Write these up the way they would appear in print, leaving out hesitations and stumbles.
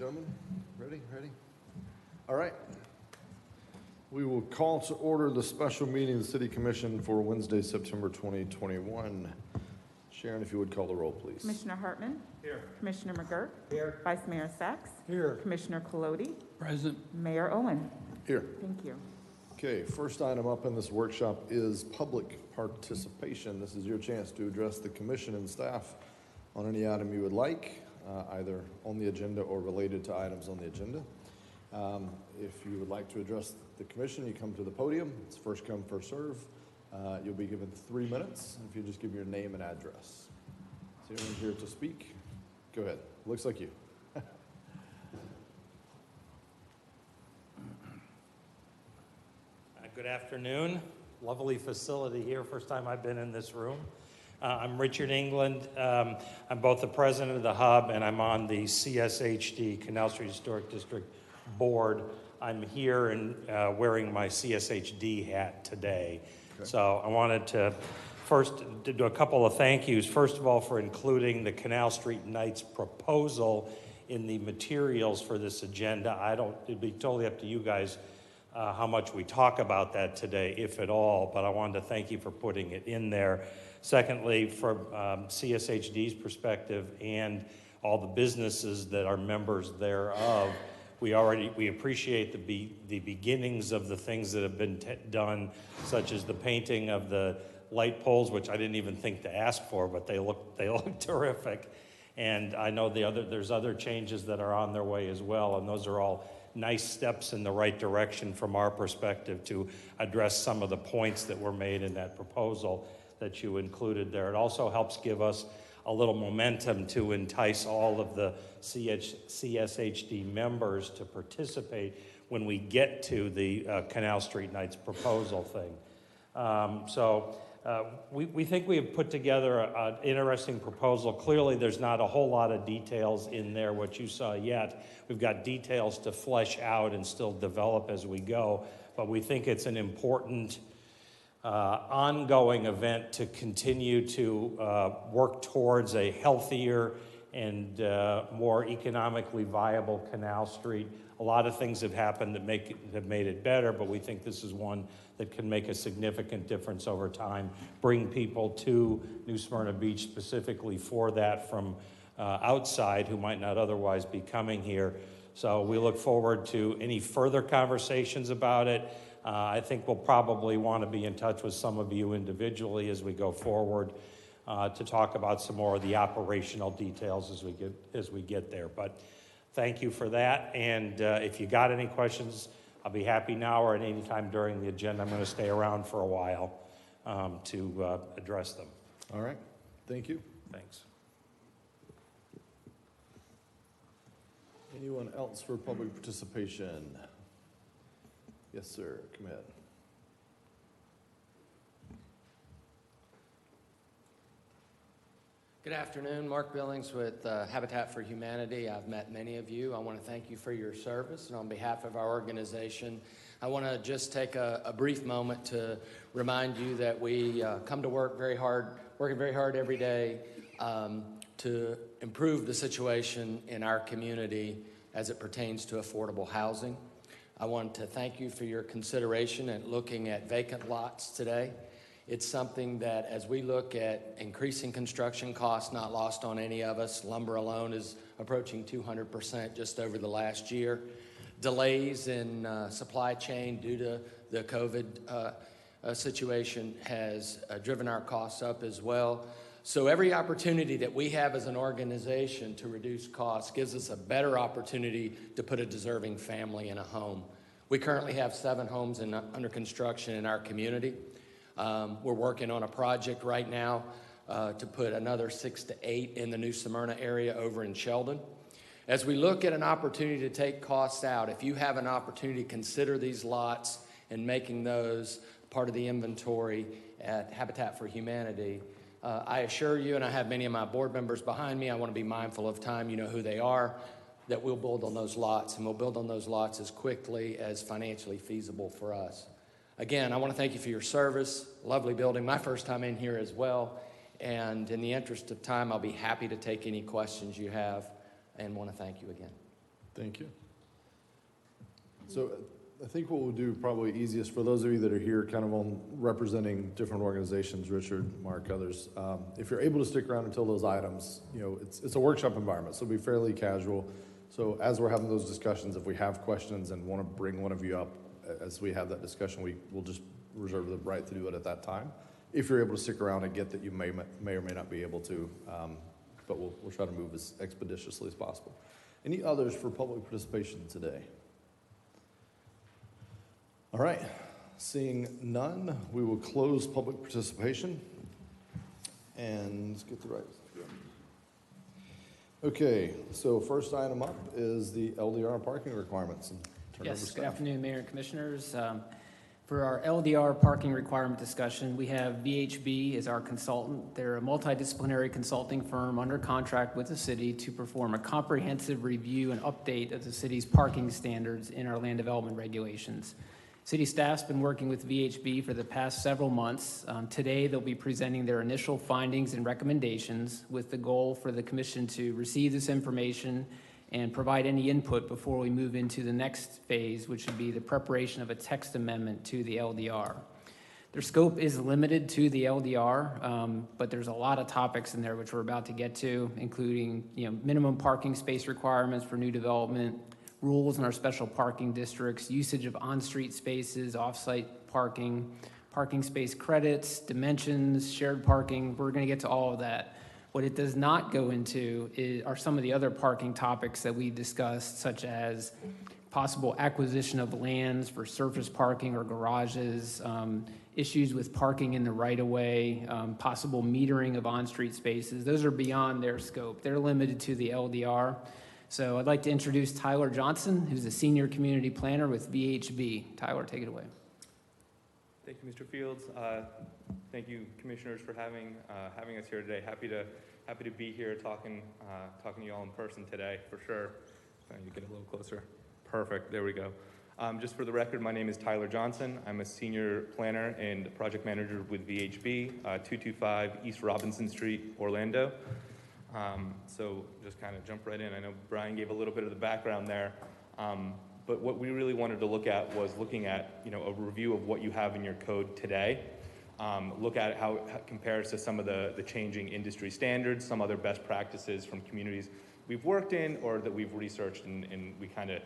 Gentlemen, ready? All right. We will call to order the special meeting of the City Commission for Wednesday, September 2021. Sharon, if you would call the roll, please. Commissioner Hartman. Here. Commissioner McGurk. Here. Vice Mayor Sachs. Here. Commissioner Colodi. Present. Mayor Owen. Here. Thank you. Okay, first item up in this workshop is public participation. This is your chance to address the commission and staff on any item you would like, either on the agenda or related to items on the agenda. If you would like to address the commission, you come to the podium. It's first come, first serve. You'll be given 3 minutes if you just give your name and address. Is anyone here to speak? Go ahead. Looks like you. Good afternoon. Lovely facility here. First time I've been in this room. I'm Richard England. I'm both the president of the Hub and I'm on the CSHD, Canal Street Historic District Board. I'm here and wearing my CSHD hat today. Okay. So I wanted to first do a couple of thank yous. First of all, for including the Canal Street Nights proposal in the materials for this agenda. It'd be totally up to you guys how much we talk about that today, if at all, but I wanted to thank you for putting it in there. Secondly, from CSHD's perspective and all the businesses that are members thereof, we appreciate the beginnings of the things that have been done, such as the painting of the light poles, which I didn't even think to ask for, but they look terrific. And I know there's other changes that are on their way as well, and those are all nice steps in the right direction from our perspective to address some of the points that were made in that proposal that you included there. It also helps give us a little momentum to entice all of the CSHD members to participate when we get to the Canal Street Nights proposal thing. We think we have put together an interesting proposal. Clearly, there's not a whole lot of details in there, what you saw yet. We've got details to flesh out and still develop as we go, but we think it's an important ongoing event to continue to work towards a healthier and more economically viable Canal Street. A lot of things have happened that have made it better, but we think this is one that can make a significant difference over time, bring people to New Smyrna Beach specifically for that from outside who might not otherwise be coming here. So we look forward to any further conversations about it. I think we'll probably want to be in touch with some of you individually as we go forward to talk about some more of the operational details as we get there. But thank you for that. And if you got any questions, I'll be happy now or at any time during the agenda. I'm going to stay around for a while to address them. All right. Thank you. Thanks. Anyone else for public participation? Yes, sir. Come ahead. Good afternoon. Mark Billings with Habitat for Humanity. I've met many of you. I want to thank you for your service. And on behalf of our organization, I want to just take a brief moment to remind you that we come to work working very hard every day to improve the situation in our community as it pertains to affordable housing. I want to thank you for your consideration and looking at vacant lots today. It's something that as we look at increasing construction costs, not lost on any of us, lumber alone is approaching 200% just over the last year. Delays in supply chain due to the COVID situation has driven our costs up as well. So every opportunity that we have as an organization to reduce costs gives us a better opportunity to put a deserving family in a home. We currently have 7 homes under construction in our community. We're working on a project right now to put another 6 to 8 in the New Smyrna area over in Sheldon. As we look at an opportunity to take costs out, if you have an opportunity, consider these lots and making those part of the inventory at Habitat for Humanity. I assure you, and I have many of my board members behind me, I want to be mindful of time, you know who they are, that we'll build on those lots, and we'll build on those lots as quickly as financially feasible for us. Again, I want to thank you for your service. Lovely building, my first time in here as well. And in the interest of time, I'll be happy to take any questions you have and want to thank you again. Thank you. So I think what we'll do probably easiest for those of you that are here kind of on representing different organizations, Richard, Mark, others, if you're able to stick around until those items, you know, it's a workshop environment, so it'll be fairly casual. So as we're having those discussions, if we have questions and want to bring one of you up as we have that discussion, we'll just reserve the right to do it at that time. If you're able to stick around, I get that you may or may not be able to, but we'll try to move as expeditiously as possible. Any others for public participation today? All right, seeing none, we will close public participation. And let's get the right. Okay, so first item up is the LDR parking requirements. And turn over to Yes, staff. good afternoon, Mayor and Commissioners. For our LDR parking requirement discussion, we have VHB as our consultant. They're a multidisciplinary consulting firm under contract with the city to perform a comprehensive review and update of the city's parking standards in our land development regulations. City staff's been working with VHB for the past several months. Today, they'll be presenting their initial findings and recommendations with the goal for the commission to receive this information and provide any input before we move into the next phase, which would be the preparation of a text amendment to the LDR. Their scope is limited to the LDR, but there's a lot of topics in there which we're about to get to, including minimum parking space requirements for new development, rules in our special parking districts, usage of on-street spaces, off-site parking, parking space credits, dimensions, shared parking. We're going to get to all of that. What it does not go into are some of the other parking topics that we discussed, such as possible acquisition of lands for surface parking or garages, issues with parking in the right-of-way, possible metering of on-street spaces. Those are beyond their scope. They're limited to the LDR. So I'd like to introduce Tyler Johnson, who's a senior community planner with VHB. Tyler, take it away. Thank you, Mr. Fields. Thank you, commissioners, for having us here today. Happy to be here talking to you all in person today, for sure. You get a little closer. Perfect. There we go. Just for the record, my name is Tyler Johnson. I'm a senior planner and project manager with VHB, 225 East Robinson Street, Orlando. So just kind of jump right in. I know Brian gave a little bit of the background there. But what we really wanted to look at was looking at, a review of what you have in your code today. Look at how it compares to some of the changing industry standards, some other best practices from communities we've worked in or that we've researched and we kind of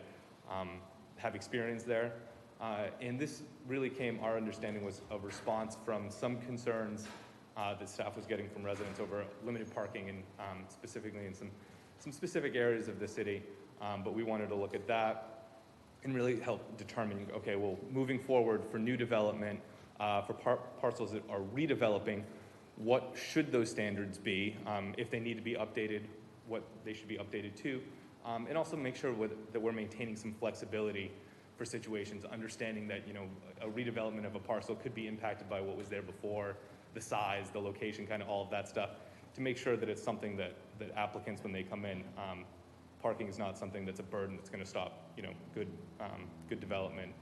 have experience there. And this really our understanding was a response from some concerns that staff was getting from residents over limited parking and specifically in some specific areas of the city. But we wanted to look at that and really help determine, okay, well, moving forward for new development, for parcels that are redeveloping, what should those standards be? If they need to be updated, what they should be updated to, and also make sure that we're maintaining some flexibility for situations, understanding that, a redevelopment of a parcel could be impacted by what was there before, the size, the location, kind of all of that stuff, to make sure that it's something that applicants, when they come in, parking is not something that's a burden that's going to stop, good development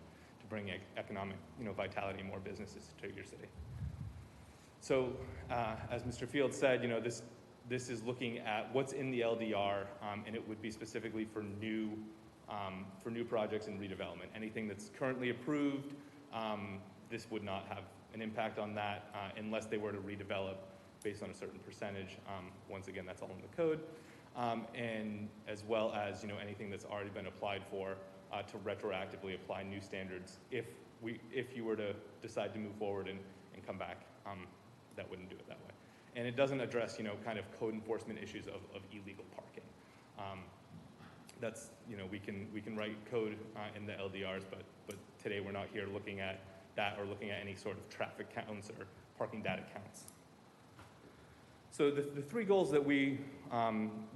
to bring economic, vitality and more businesses to your city. So, as Mr. Fields said, this is looking at what's in the LDR, and it would be specifically for new projects and redevelopment. Anything that's currently approved, this would not have an impact on that unless they were to redevelop based on a certain percentage. Once again, that's all in the code. And as well as anything that's already been applied for to retroactively apply new standards if you were to decide to move forward and come back, that wouldn't do it that way. And it doesn't address kind of code enforcement issues of illegal parking. That's we can write code in the LDRs, but today we're not here looking at that or looking at any sort of traffic counts or parking data counts. So the three goals that we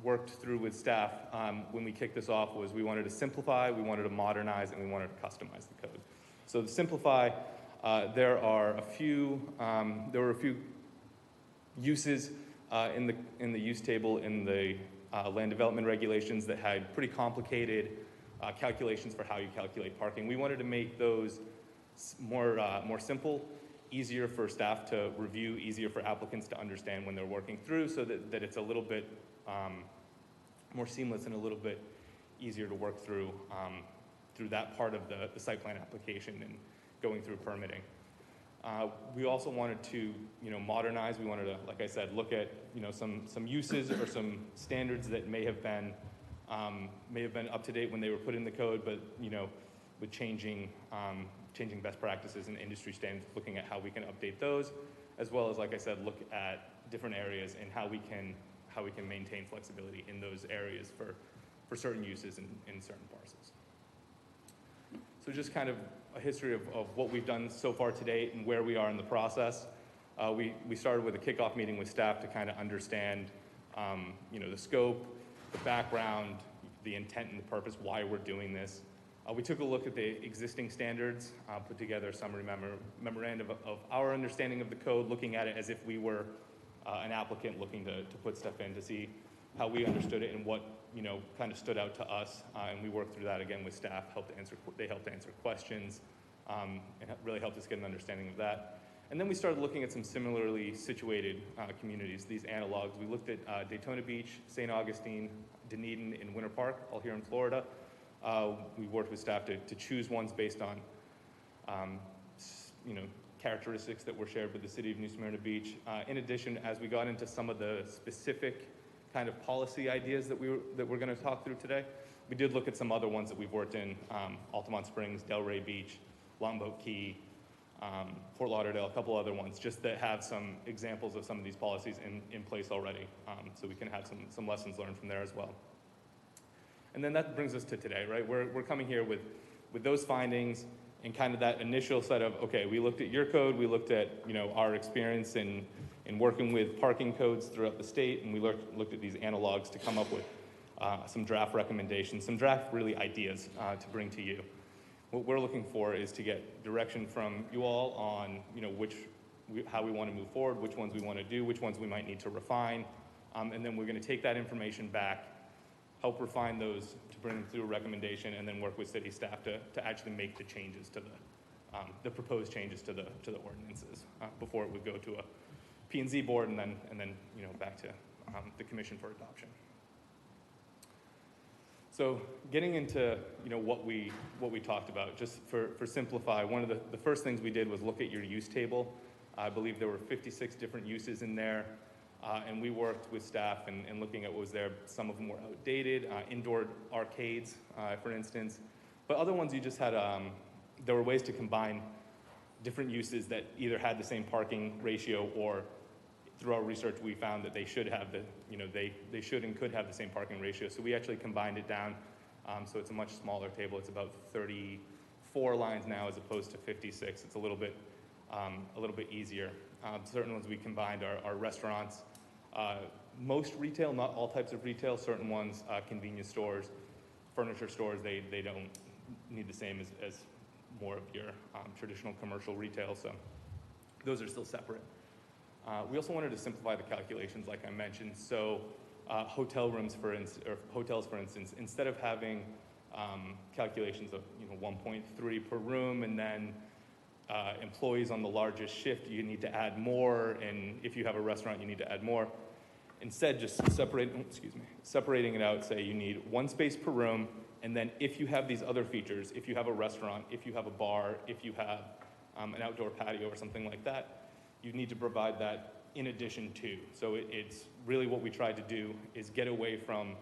worked through with staff when we kicked this off was we wanted to simplify, we wanted to modernize, and we wanted to customize the code. So to simplify, there were a few uses in the use table in the land development regulations that had pretty complicated calculations for how you calculate parking. We wanted to make those more simple, easier for staff to review, easier for applicants to understand when they're working through, so that it's a little bit more seamless and a little bit easier to work through through that part of the site plan application and going through permitting. We also wanted to, modernize. We wanted to, like I said, look at, some uses or some standards that may have been up to date when they were put in the code, but, with changing best practices and industry standards, looking at how we can update those, as well as, like I said, look at different areas and how we can maintain flexibility in those areas for certain uses in certain parcels. So just kind of a history of what we've done so far to date and where we are in the process. We started with a kickoff meeting with staff to kind of understand, the scope, the background, the intent and the purpose, why we're doing this. We took a look at the existing standards, put together a summary memorandum of our understanding of the code, looking at it as if we were an applicant looking to put stuff in to see how we understood it and what kind of stood out to us, and we worked through that again with staff. They helped answer questions, and really helped us get an understanding of that. And then we started looking at some similarly situated communities, these analogs. We looked at Daytona Beach, St. Augustine, Dunedin, and Winter Park, all here in Florida. We worked with staff to choose ones based on, characteristics that were shared with the city of New Smyrna Beach. In addition, as we got into some of the specific kind of policy ideas that we're going to talk through today, we did look at some other ones that we've worked in, Altamont Springs, Delray Beach, Longboat Key, Fort Lauderdale, a couple other ones, just that have some examples of some of these policies in place already, so we can have some lessons learned from there as well. And then that brings us to today, right? We're coming here with those findings and kind of that initial set of, okay, we looked at your code, we looked at, our experience in working with parking codes throughout the state, and we looked at these analogs to come up with some draft recommendations, some draft really ideas to bring to you. What we're looking for is to get direction from you all on, how we want to move forward, which ones we want to do, which ones we might need to refine, and then we're going to take that information back, help refine those to bring them through a recommendation, and then work with city staff to actually make the changes to the proposed changes to the ordinances before it would go to a P&Z board and then back to the commission for adoption. So getting into what we talked about, just for simplify, one of the first things we did was look at your use table. I believe there were 56 different uses in there. And we worked with staff and looking at what was there. Some of them were outdated, indoor arcades, for instance. But other ones you just had, there were ways to combine different uses that either had the same parking ratio, or through our research we found that they should have they should and could have the same parking ratio. So we actually combined it down. So it's a much smaller table. It's about 34 lines now as opposed to 56. It's a little bit easier. Certain ones we combined are restaurants, most retail, not all types of retail, certain ones, convenience stores, furniture stores, they don't need the same as more of your traditional commercial retail, so those are still separate. We also wanted to simplify the calculations, like I mentioned, so hotel rooms, hotels, for instance, instead of having calculations of 1.3 per room, and then employees on the largest shift, you need to add more, and if you have a restaurant, you need to add more. Instead, just separating it out, say you need one space per room, and then if you have these other features, if you have a restaurant, if you have a bar, if you have an outdoor patio or something like that, you need to provide that in addition to. So it's really what we tried to do is get away from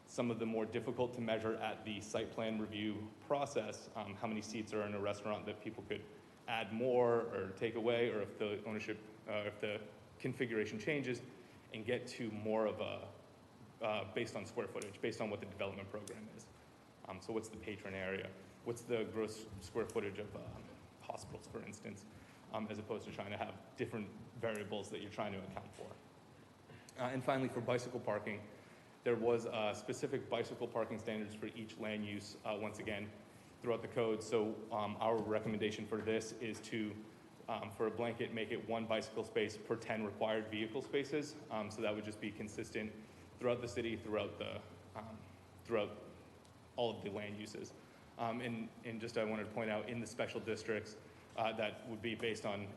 some of the more difficult to measure at the site plan review process, how many seats are in a restaurant that people could add more or take away, or if the ownership, if the configuration changes, and get to more of a based on square footage, based on what the development program is. So what's the patron area? What's the gross square footage of hospitals, for instance, as opposed to trying to have different variables that you're trying to account for. And finally, for bicycle parking, there was specific bicycle parking standards for each land use, once again, throughout the code. So our recommendation for this is to, for a blanket, make it 1 bicycle space per 10 required vehicle spaces. So that would just be consistent throughout the city, throughout all of the land uses. And just I wanted to point out, in the special districts, that would be based on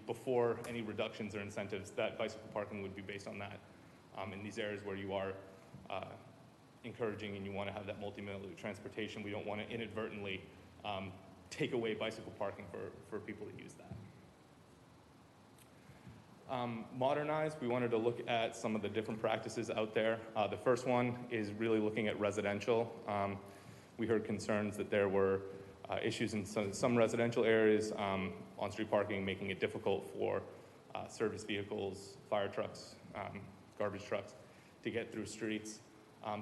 before any reductions or incentives, that bicycle parking would be based on that. In these areas where you are encouraging and you want to have that multimodal transportation, we don't want to inadvertently take away bicycle parking for people to use that. Modernize, we wanted to look at some of the different practices out there. The first one is really looking at residential. We heard concerns that there were issues in some residential areas, on-street parking, making it difficult for service vehicles, fire trucks, garbage trucks to get through streets.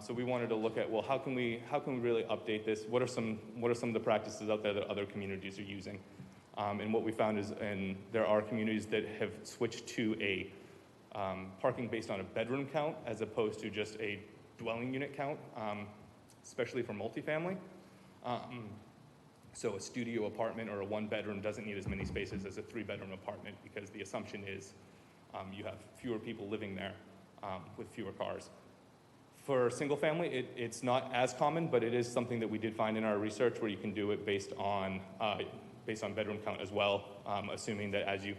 So we wanted to look at, well, how can we really update this? What are some of the practices out there that other communities are using? And what we found is, and there are communities that have switched to a parking based on a bedroom count as opposed to just a dwelling unit count, especially for multifamily. So a studio apartment or a one-bedroom doesn't need as many spaces as a three-bedroom apartment because the assumption is you have fewer people living there with fewer cars. For single family, it's not as common, but it is something that we did find in our research where you can do it based on bedroom count as well, assuming that as you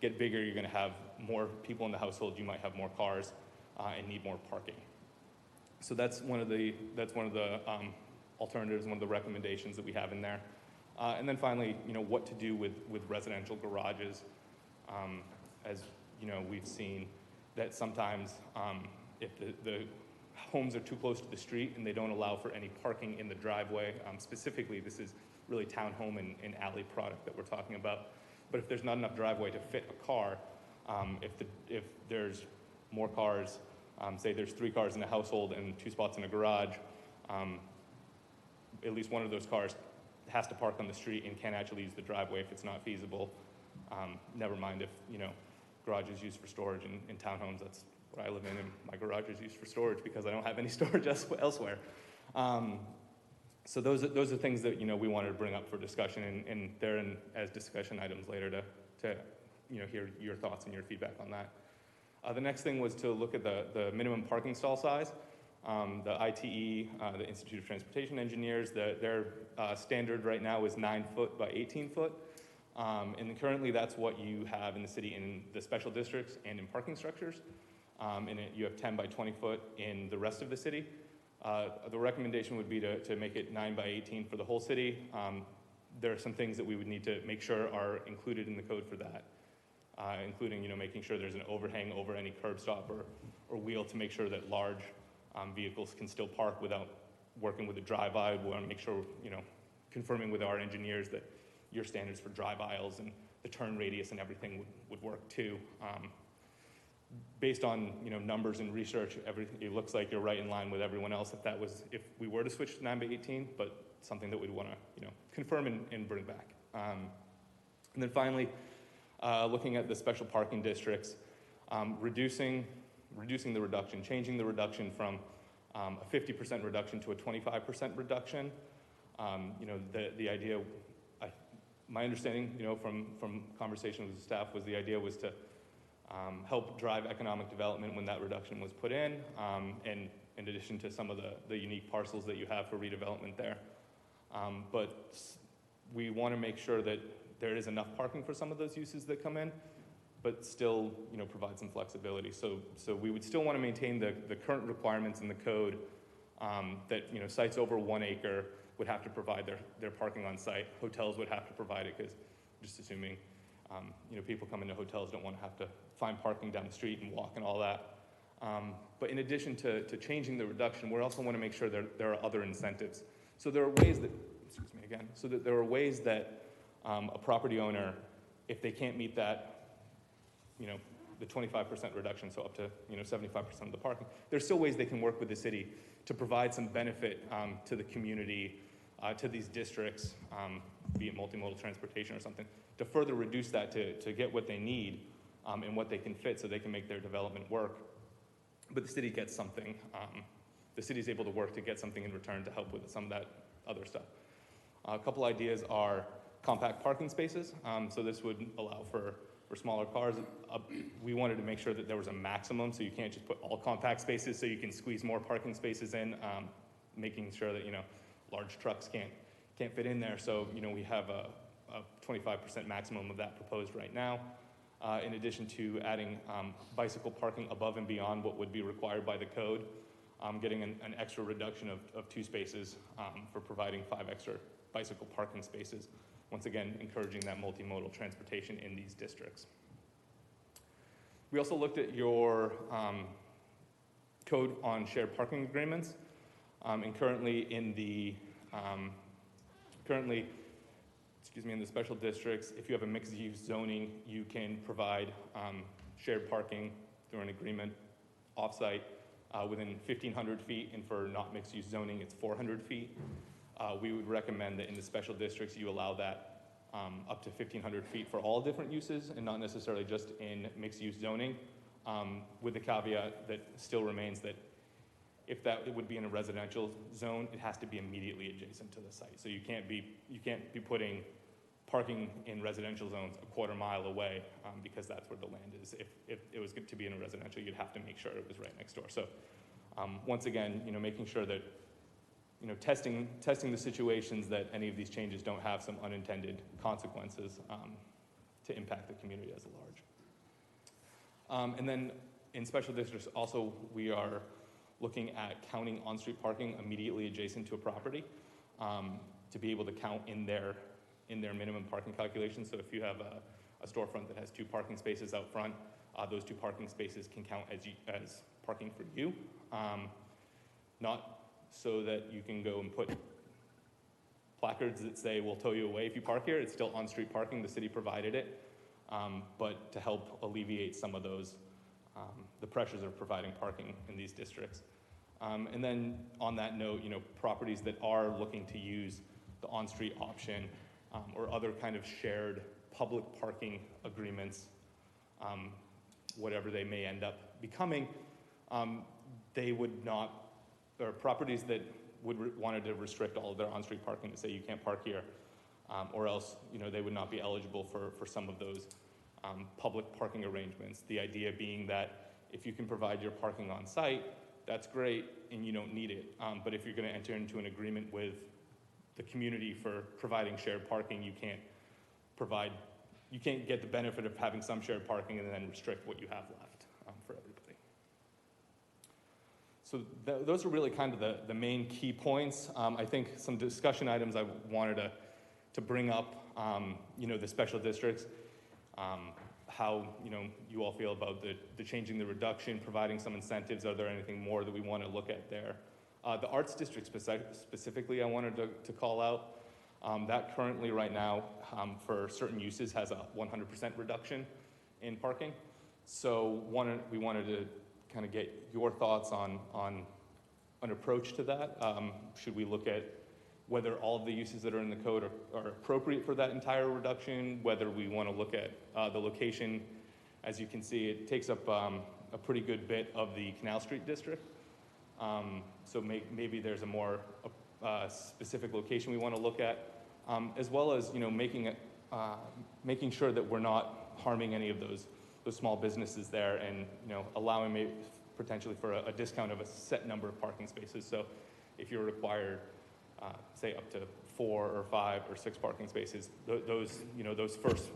get bigger, you're going to have more people in the household, you might have more cars and need more parking. So that's one of the alternatives, one of the recommendations that we have in there. And then finally, what to do with residential garages. As we've seen that sometimes if the homes are too close to the street and they don't allow for any parking in the driveway, specifically this is really townhome and alley product that we're talking about. But if there's not enough driveway to fit a car, if there's more cars, say there's 3 cars in a household and 2 spots in a garage, at least one of those cars has to park on the street and can't actually use the driveway if it's not feasible. Never mind if, garage is used for storage in townhomes. That's what I live in, and my garage is used for storage because I don't have any storage elsewhere. So those are things that we wanted to bring up for discussion, and they're in as discussion items later to hear your thoughts and your feedback on that. The next thing was to look at the minimum parking stall size. The ITE, the Institute of Transportation Engineers, their standard right now is 9 foot by 18 foot. And currently that's what you have in the city in the special districts and in parking structures. And you have 10 by 20 foot in the rest of the city. The recommendation would be to make it 9 by 18 for the whole city. There are some things that we would need to make sure are included in the code for that, including making sure there's an overhang over any curb stop or wheel to make sure that large vehicles can still park without working with a drive aisle. We want to make sure, confirming with our engineers that your standards for drive aisles and the turn radius and everything would work too. Based on numbers and research, it looks like you're right in line with everyone else if we were to switch to 9 by 18, but something that we'd want to confirm and bring back. And then finally, looking at the special parking districts, reducing the reduction, changing the reduction from a 50% reduction to a 25% reduction. The idea, my understanding, from conversations with staff, was the idea was to help drive economic development when that reduction was put in, and in addition to some of the unique parcels that you have for redevelopment there. But we want to make sure that there is enough parking for some of those uses that come in, but still, provide some flexibility. So we would still want to maintain the current requirements in the code that, sites over 1 acre would have to provide their parking on site. Hotels would have to provide it because just assuming, people come into hotels don't want to have to find parking down the street and walk and all that. But in addition to changing the reduction, we also want to make sure there are other incentives. So there are ways that, there are ways that a property owner, if they can't meet that, the 25% reduction, so up to 75% of the parking, there's still ways they can work with the city to provide some benefit to the community, to these districts, be it multimodal transportation or something, to further reduce that to get what they need and what they can fit so they can make their development work. But the city gets something. The city's able to work to get something in return to help with some of that other stuff. A couple ideas are compact parking spaces. So this would allow for smaller cars. We wanted to make sure that there was a maximum, so you can't just put all compact spaces, so you can squeeze more parking spaces in, making sure that large trucks can't fit in there. So we have a 25% maximum of that proposed right now. In addition to adding bicycle parking above and beyond what would be required by the code. getting an extra reduction of 2 spaces for providing 5 extra bicycle parking spaces. Once again, encouraging that multimodal transportation in these districts. We also looked at your code on shared parking agreements, and currently in the in the special districts, if you have a mixed-use zoning, you can provide shared parking through an agreement off-site within 1,500 feet, and for not mixed-use zoning, it's 400 feet. We would recommend that in the special districts, you allow that up to 1,500 feet for all different uses and not necessarily just in mixed-use zoning, with the caveat that still remains that if it would be in a residential zone, it has to be immediately adjacent to the site. So you can't be putting parking in residential zones a quarter mile away because that's where the land is. If it was to be in a residential, you'd have to make sure it was right next door. So once again, making sure that testing the situations that any of these changes don't have some unintended consequences to impact the community as a large. And then in special districts, also we are looking at counting on-street parking immediately adjacent to a property to be able to count in their minimum parking calculations. So if you have a storefront that has 2 parking spaces out front, those 2 parking spaces can count as parking for you. Not so that you can go and put placards that say, we'll tow you away if you park here. It's still on-street parking, the city provided it, but to help alleviate some of those, the pressures of providing parking in these districts. And then on that note, properties that are looking to use the on-street option or other kind of shared public parking agreements, whatever they may end up becoming, they would not, or properties that wanted to restrict all of their on-street parking to say you can't park here, or else they would not be eligible for some of those public parking arrangements. The idea being that if you can provide your parking on site, that's great and you don't need it. But if you're going to enter into an agreement with the community for providing shared parking, you can't get the benefit of having some shared parking and then restrict what you have left for everybody. So those are really kind of the main key points. I think some discussion items I wanted to bring up, the special districts, how, you all feel about the changing the reduction, providing some incentives. Are there anything more that we want to look at there? The arts district specifically, I wanted to call out. That currently right now, for certain uses, has a 100% reduction in parking. So we wanted to kind of get your thoughts on an approach to that. Should we look at whether all of the uses that are in the code are appropriate for that entire reduction, whether we want to look at the location. As you can see, it takes up a pretty good bit of the Canal Street district. So maybe there's a more specific location we want to look at, as well as making sure that we're not harming any of those small businesses there, and allowing maybe potentially for a discount of a set number of parking spaces. So if you're required, say up to 4 or 5 or 6 parking spaces, those first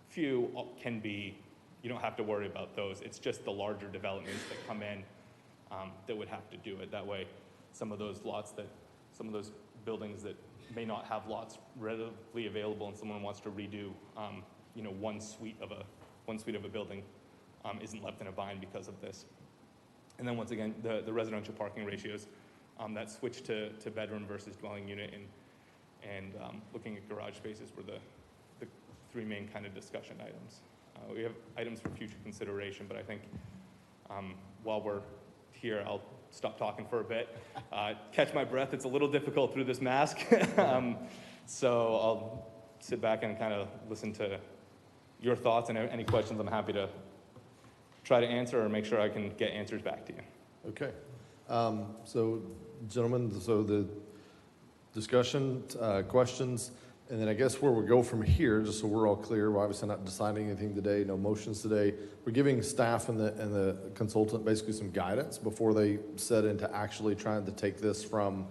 few can be, you don't have to worry about those. It's just the larger developments that come in that would have to do it. That way, some of those buildings that may not have lots readily available and someone wants to redo, one suite of a building isn't left in a bind because of this. And then once again, the residential parking ratios, that switch to bedroom versus dwelling unit and looking at garage spaces were the 3 main kind of discussion items. We have items for future consideration, but I think while we're here, I'll stop talking for a bit, catch my breath. It's a little difficult through this mask. So I'll sit back and kind of listen to your thoughts, and any questions I'm happy to try to answer or make sure I can get answers back to you. Okay. So, gentlemen, the discussion, questions, and then I guess where we go from here, just so we're all clear, we're obviously not deciding anything today, no motions today. We're giving staff and the consultant basically some guidance before they set into actually trying to take this from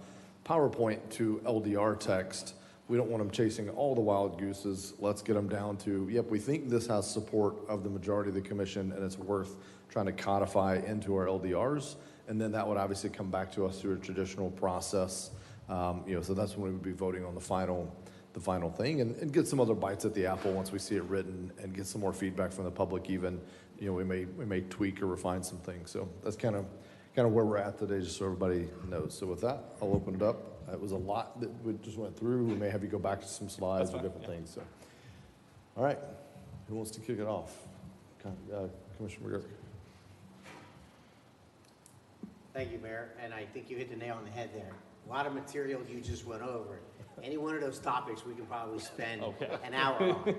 PowerPoint to LDR text. We don't want them chasing all the wild gooses. Let's get them down to, yep, we think this has support of the majority of the commission and it's worth trying to codify into our LDRs. And then that would obviously come back to us through a traditional process. So that's when we would be voting on the final thing, and get some other bites at the apple once we see it written and get some more feedback from the public even. We may tweak or refine some things. So that's kind of where we're at today, just so everybody knows. So with that, I'll open it up. It was a lot that we just went through. We may have you go back to some slides or different things. So, all right, who wants to kick it off? Commissioner McGurk. Thank you, Mayor, and I think you hit the nail on the head there. A lot of material you just went over. Any one of those topics we can probably spend an hour on.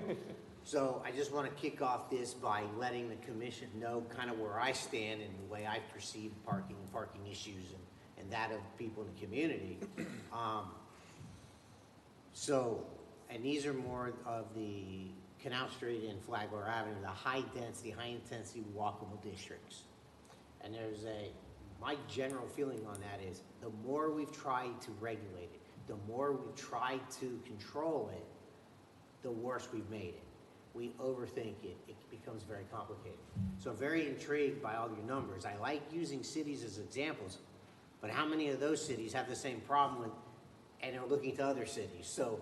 So I just want to kick off this by letting the commission know kind of where I stand and the way I perceive parking issues and that of people in the community. And these are more of the Canal Street and Flagler Avenue, the high intensity walkable districts. And my general feeling on that is the more we've tried to regulate it, the more we've tried to control it, the worse we've made it. We overthink it. It becomes very complicated. So I'm very intrigued by all your numbers. I like using cities as examples, but how many of those cities have the same problem and are looking to other cities? So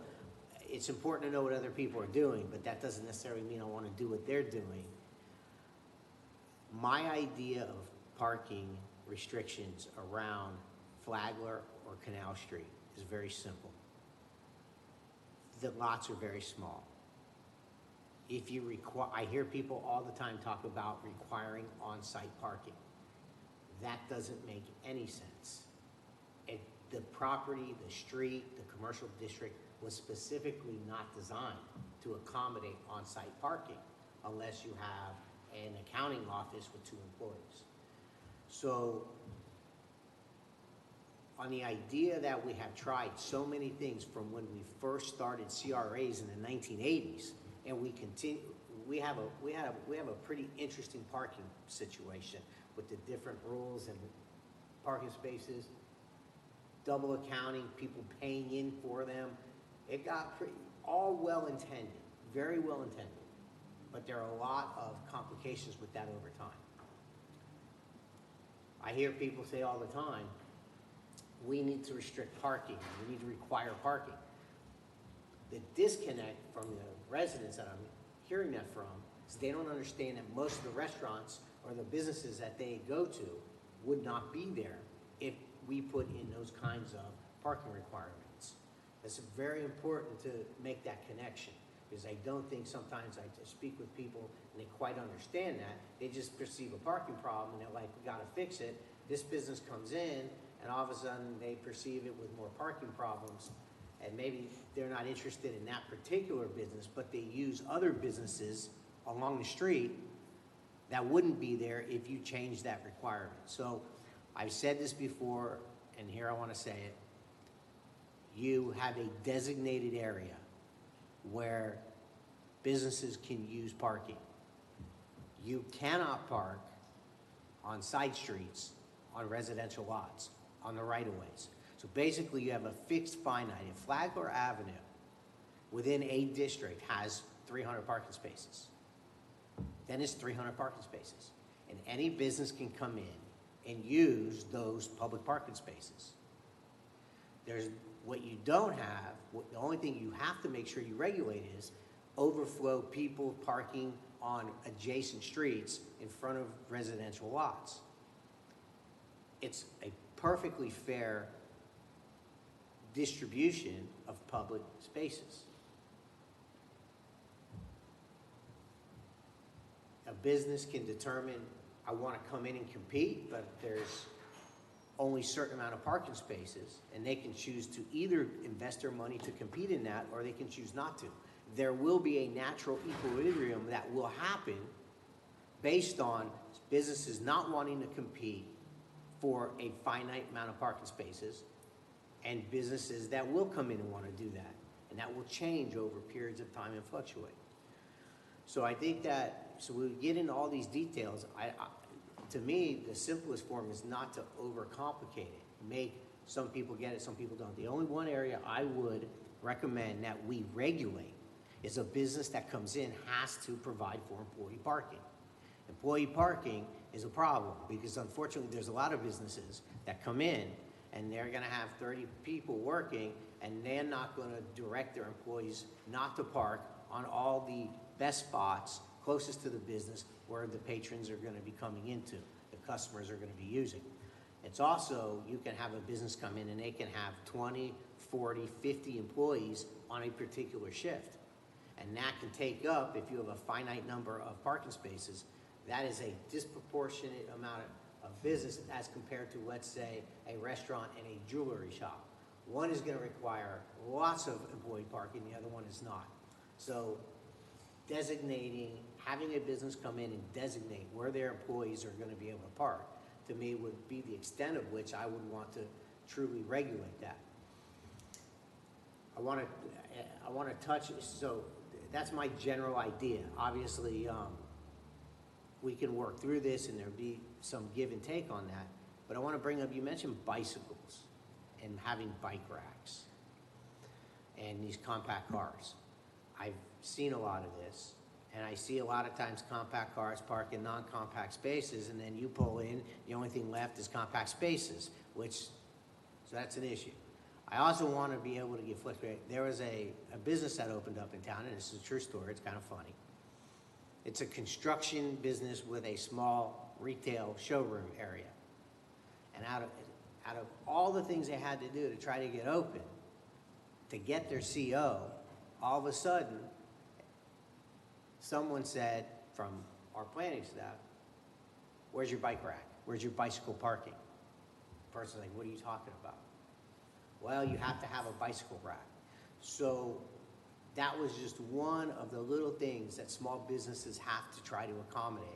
it's important to know what other people are doing, but that doesn't necessarily mean I want to do what they're doing. My idea of parking restrictions around Flagler or Canal Street is very simple. The lots are very small. If you I hear people all the time talk about requiring on-site parking. That doesn't make any sense. The property, the street, the commercial district was specifically not designed to accommodate on-site parking unless you have an accounting office with 2 employees. So on the idea that we have tried so many things from when we first started CRAs in the 1980s, and we continue, we have a pretty interesting parking situation with the different rules and parking spaces, double accounting, people paying in for them. It got all well-intended, very well-intended, but there are a lot of complications with that over time. I hear people say all the time, we need to restrict parking, we need to require parking. The disconnect from the residents that I'm hearing that from is they don't understand that most of the restaurants or the businesses that they go to would not be there if we put in those kinds of parking requirements. It's very important to make that connection, because I don't think sometimes I speak with people and they quite understand that. They just perceive a parking problem and they're like, we gotta fix it. This business comes in and all of a sudden they perceive it with more parking problems, and maybe they're not interested in that particular business, but they use other businesses along the street that wouldn't be there if you change that requirement. So I've said this before, and here I want to say it. You have a designated area where businesses can use parking. You cannot park on side streets, on residential lots, on the right-of-ways. So basically you have a fixed finite. If Flagler Avenue within a district has 300 parking spaces, then it's 300 parking spaces. And any business can come in and use those public parking spaces. What you don't have, the only thing you have to make sure you regulate is overflow people parking on adjacent streets in front of residential lots. It's a perfectly fair distribution of public spaces. A business can determine, I want to come in and compete, but there's only a certain amount of parking spaces, and they can choose to either invest their money to compete in that, or they can choose not to. There will be a natural equilibrium that will happen based on businesses not wanting to compete for a finite amount of parking spaces, and businesses that will come in and want to do that. And that will change over periods of time and fluctuate. So I think that, so we get into all these details. To me, the simplest form is not to overcomplicate it. Make some people get it, some people don't. The only one area I would recommend that we regulate is a business that comes in has to provide for employee parking. Employee parking is a problem, because unfortunately, there's a lot of businesses that come in, and they're gonna have 30 people working, and they're not gonna direct their employees not to park on all the best spots closest to the business where the patrons are gonna be coming into, the customers are gonna be using. It's also, you can have a business come in and they can have 20, 40, 50 employees on a particular shift. And that can take up, if you have a finite number of parking spaces, that is a disproportionate amount of business as compared to, let's say, a restaurant and a jewelry shop. One is gonna require lots of employee parking, the other one is not. So designating, having a business come in and designate where their employees are gonna be able to park, to me would be the extent of which I would want to truly regulate that. I want to touch, so that's my general idea. Obviously, we can work through this and there'll be some give and take on that. But I want to bring up, you mentioned bicycles and having bike racks and these compact cars. I've seen a lot of this, and I see a lot of times compact cars park in non-compact spaces, and then you pull in, the only thing left is compact spaces, so that's an issue. I also want to be able to give flexibility. There was a business that opened up in town, and this is a true story, it's kind of funny. It's a construction business with a small retail showroom area. And out of all the things they had to do to try to get open, to get their CO, all of a sudden, someone said from our planning staff, "Where's your bike rack? Where's your bicycle parking?" The person's like, "What are you talking about?" "Well, you have to have a bicycle rack." So that was just one of the little things that small businesses have to try to accommodate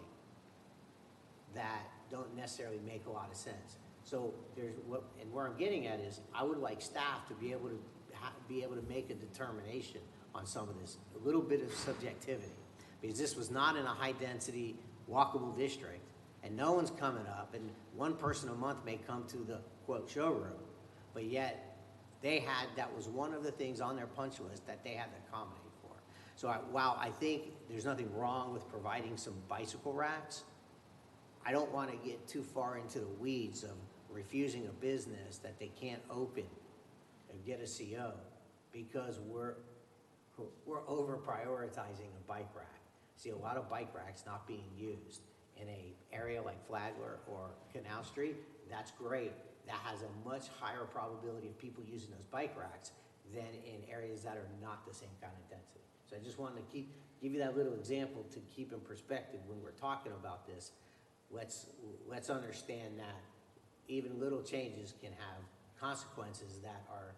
that don't necessarily make a lot of sense. So where I'm getting at is, I would like staff to be able to make a determination on some of this, a little bit of subjectivity, because this was not in a high-density, walkable district, and no one's coming up, and one person a month may come to the, quote, showroom, but yet that was one of the things on their punch list that they had to accommodate for. So while I think there's nothing wrong with providing some bicycle racks, I don't want to get too far into the weeds of refusing a business that they can't open and get a CO because we're over prioritizing a bike rack. See a lot of bike racks not being used in an area like Flagler or Canal Street. That's great. That has a much higher probability of people using those bike racks than in areas that are not the same kind of density. So I just wanted to give you that little example to keep in perspective when we're talking about this. Let's understand that even little changes can have consequences that are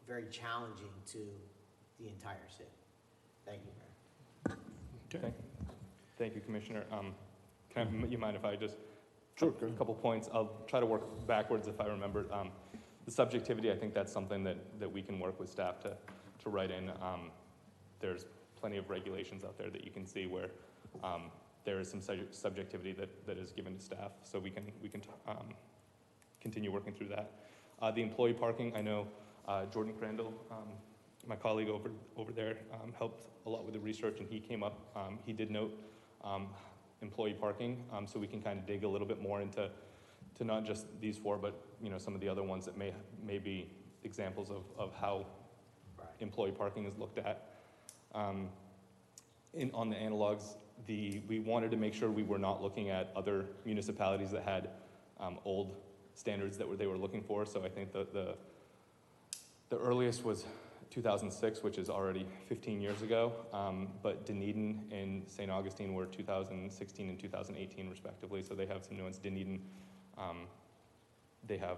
very challenging to the entire city. Thank you, Mayor. Okay. Thank you, Commissioner. You mind if I just... Sure. A couple points. I'll try to work backwards if I remember. The subjectivity, I think that's something that we can work with staff to write in. There's plenty of regulations out there that you can see where there is some subjectivity that is given to staff, so we can continue working through that. The employee parking, I know Jordan Crandall, my colleague over there, helped a lot with the research, and he came up, he did note employee parking, so we can kind of dig a little bit more into not just these four, but some of the other ones that may be examples of how employee parking is looked at. On the analogs, we wanted to make sure we were not looking at other municipalities that had old standards that they were looking for. So I think the earliest was 2006, which is already 15 years ago, but Dunedin and St. Augustine were 2016 and 2018 respectively, so they have some nuance. Dunedin, they have,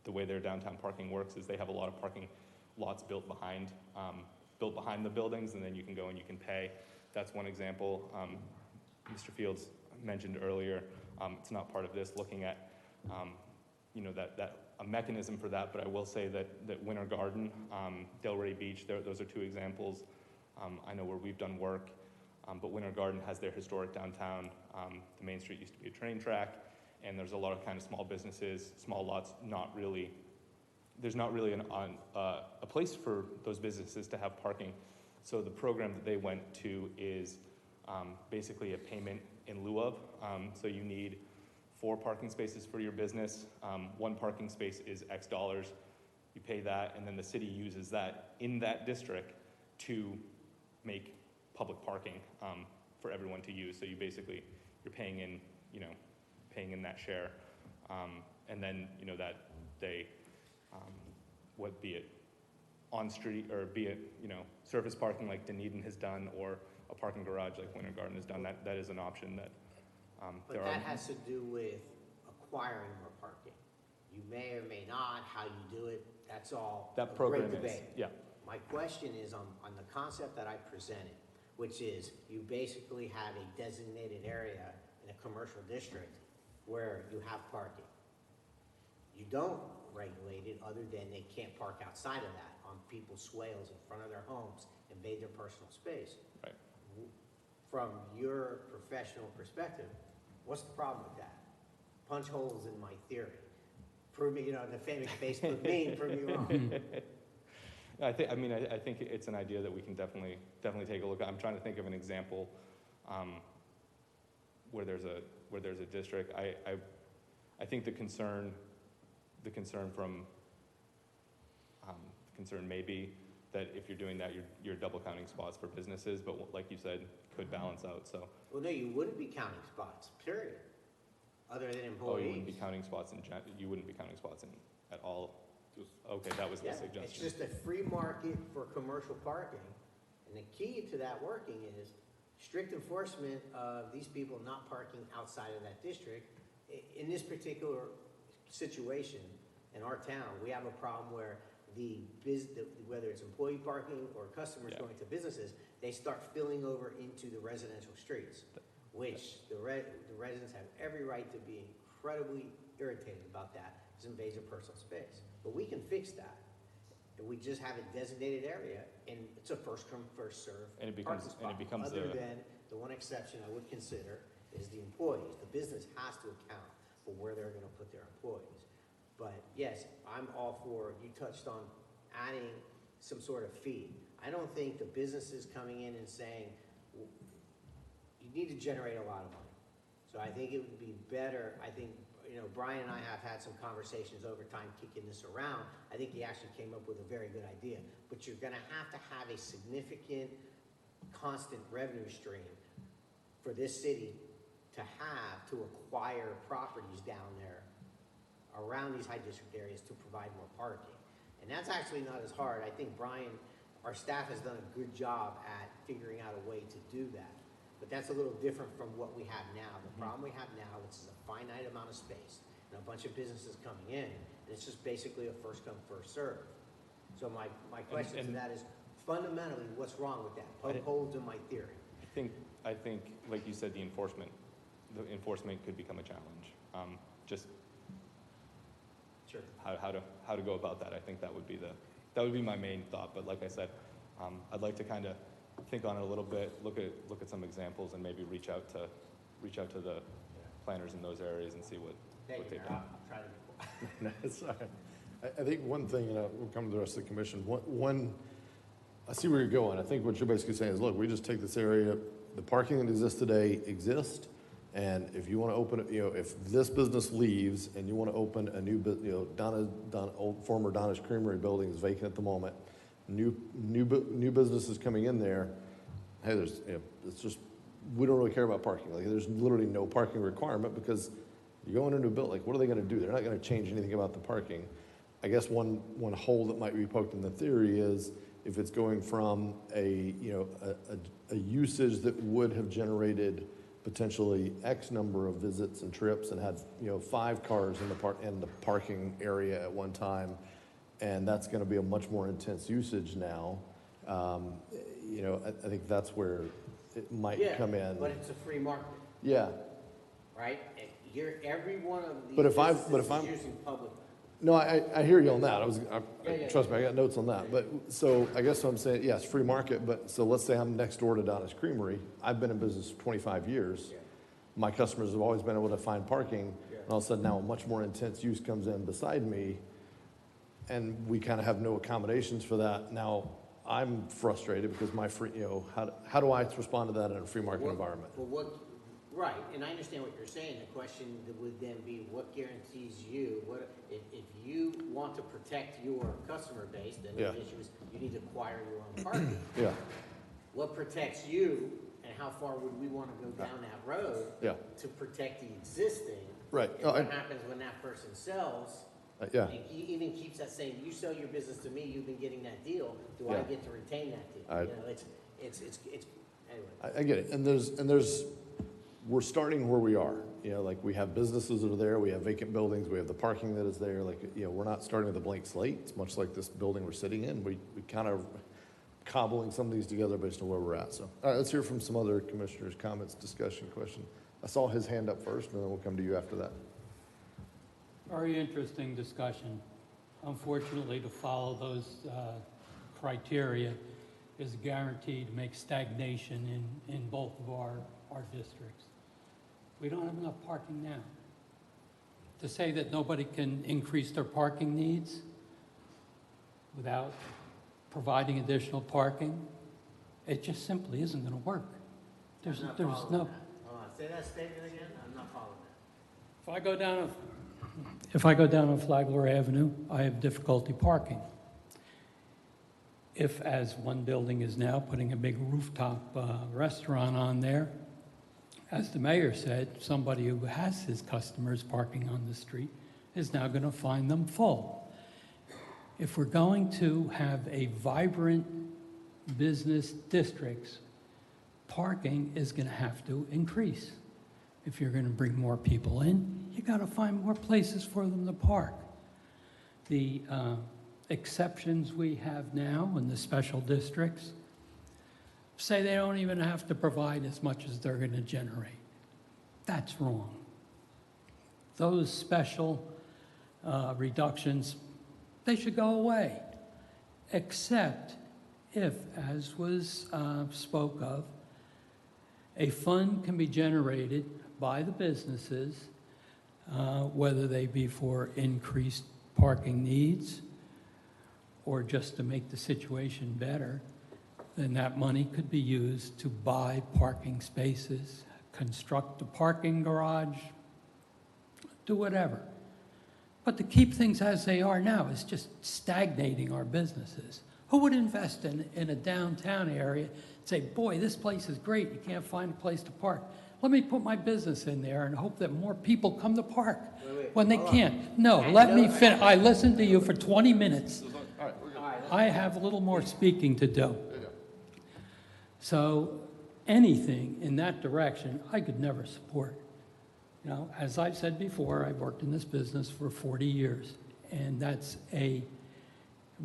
the way their downtown parking works is they have a lot of parking lots built behind the buildings, and then you can go and you can pay. That's one example. Mr. Fields mentioned earlier, it's not part of this, looking at, a mechanism for that, but I will say that Winter Garden, Delray Beach, those are two examples. I know where we've done work, but Winter Garden has their historic downtown. The Main Street used to be a train track, and there's a lot of kind of small businesses, small lots, there's not really a place for those businesses to have parking. So the program that they went to is basically a payment in lieu of. So you need 4 parking spaces for your business. 1 parking space is X dollars. You pay that, and then the city uses that in that district to make public parking for everyone to use. So you basically, you're paying in, paying in that share. And then, that they, what be it on street, or be it, surface parking like Dunedin has done, or a parking garage like Winter Garden has done, that is an option that But there that are. has to do with acquiring more parking. You may or may not, how you do it, that's all a That great program is, debate. yeah. My question is on the concept that I presented, which is you basically have a designated area in a commercial district where you have parking. You don't regulate it other than they can't park outside of that on people's swales in front of their homes, invade their personal space. Right. From your professional perspective, what's the problem with that? Punch holes in my theory. Prove me, the famous Facebook meme, prove me wrong. I think it's an idea that we can definitely take a look at. I'm trying to think of an example where there's a district. I think the concern may be that if you're doing that, you're double counting spots for businesses, but like you said, could balance out. So. Well, no, you wouldn't be counting spots, period, other than employees. Oh, you wouldn't be counting spots you wouldn't be counting spots in at all. Okay, that was the Yeah, suggestion. it's just a free market for commercial parking, and the key to that working is strict enforcement of these people not parking outside of that district. In this particular situation, in our town, we have a problem where whether it's employee parking or customers Yeah. going to businesses, they start filling over into the residential streets, which the residents have every right to be incredibly irritated about that. It invades their personal space. But we can fix that. And we just have a designated area, and it's a first come, first serve. And it becomes Other than the one exception I would consider is the employees. The business has to account for where they're gonna put their employees. But yes, I'm all for, you touched on adding some sort of fee. I don't think the businesses coming in and saying, you need to generate a lot of money. So I think it would be better, Brian and I have had some conversations over time kicking this around. I think he actually came up with a very good idea. But you're gonna have to have a significant constant revenue stream for this city to acquire properties down there around these high district areas to provide more parking. And that's actually not as hard. I think Brian, our staff has done a good job at figuring out a way to do that. But that's a little different from what we have now. The problem we have now, which is a finite amount of space and a bunch of businesses coming in, and it's just basically a first come, first serve. So my question to that is, fundamentally, what's wrong with that? Poke holes in my theory. I think, like you said, the enforcement could become a challenge. Just Sure. how to go about that. I think that would be my main thought. But like I said, I'd like to kind of think on it a little bit, look at some examples, and maybe reach out to the planners in those areas and see what Thank you, they've Mayor. done. I'll try to be quiet. No, it's all right. I think one thing, we'll come to the rest of the commission. One, I see where you're going. I think what you're basically saying is, look, we just take this area, the parking that exists today exists, and if you want to open it, if this business leaves and you want to open a new, old former Donna's Creamery building is vacant at the moment, new businesses coming in there, hey, it's just, we don't really care about parking. Like, there's literally no parking requirement because you go into a building, like, what are they going to do? They're not going to change anything about the parking. I guess one hole that might be poked in the theory is if it's going from a usage that would have generated potentially X number of visits and trips and had 5 cars in the parking area at one time, and that's going to be a much more intense usage now. I think that's where it might come in. But it's a free market, Yeah. right? Every one of these But if I'm- businesses is using public. No, I hear you on that. Yeah. Trust me, I got notes on that. But so I guess what I'm saying, yes, free market. But so let's say I'm next door to Donna's Creamery. I've been in business for 25 years. Yeah. My customers have always been able to find parking. Yeah. And all of a sudden now a much more intense use comes in beside me, and we kind of have no accommodations for that. Now I'm frustrated because my free, how do I respond to that in a free market environment? Well, Right, and I understand what you're saying. The question would then be, what guarantees you, if you want to protect your customer base, then Yeah. the issue is you need to acquire your own parking. Yeah, What protects you, and how far would we want to go down that road yeah, to protect the existing? right. And No, what happens when that person sells? yeah, And he even keeps that same, you sell your business to me, you've been getting that deal, do I Yeah. get to retain that deal? I- You know, it's, anyway. I get it. And there's, we're starting where we are. You know, like we have businesses that are there, we have vacant buildings, we have the parking that is there. Like, you know, we're not starting with a blank slate. It's much like this building we're sitting in. We kind of cobbling some of these together based on where we're at. So, all right, let's hear from some other commissioners' comments, discussion, question. I saw his hand up first, and then we'll come to you after that. Very interesting discussion. Unfortunately, to follow those criteria is guaranteed to make stagnation in both of our districts. We don't have enough parking now. To say that nobody can increase their parking needs without providing additional parking, it just simply isn't going to work. There's I'm not no. following that. Hold on, say that statement again, I'm not following that. If I go down on Flagler Avenue, I have difficulty parking. If, as one building is now, putting a big rooftop restaurant on there, as the mayor said, somebody who has his customers parking on the street is now going to find them full. If we're going to have a vibrant business districts, parking is going to have to increase. If you're going to bring more people in, you got to find more places for them to park. The exceptions we have now in the special districts say they don't even have to provide as much as they're going to generate. That's wrong. Those special reductions, they should go away, except if, as was spoke of, a fund can be generated by the businesses, whether they be for increased parking needs or just to make the situation better, then that money could be used to buy parking spaces, construct a parking garage, do whatever. But to keep things as they are now is just stagnating our businesses. Who would invest in a downtown area and say, boy, this place is great, you can't find a place to park. Let me put my business in there and hope that more people come to park when they can't. No, let me finish. I listened to you for 20 minutes. I have a little more speaking to do. So anything in that direction, I could never support. You know, as I've said before, I've worked in this business for 40 years, and that's a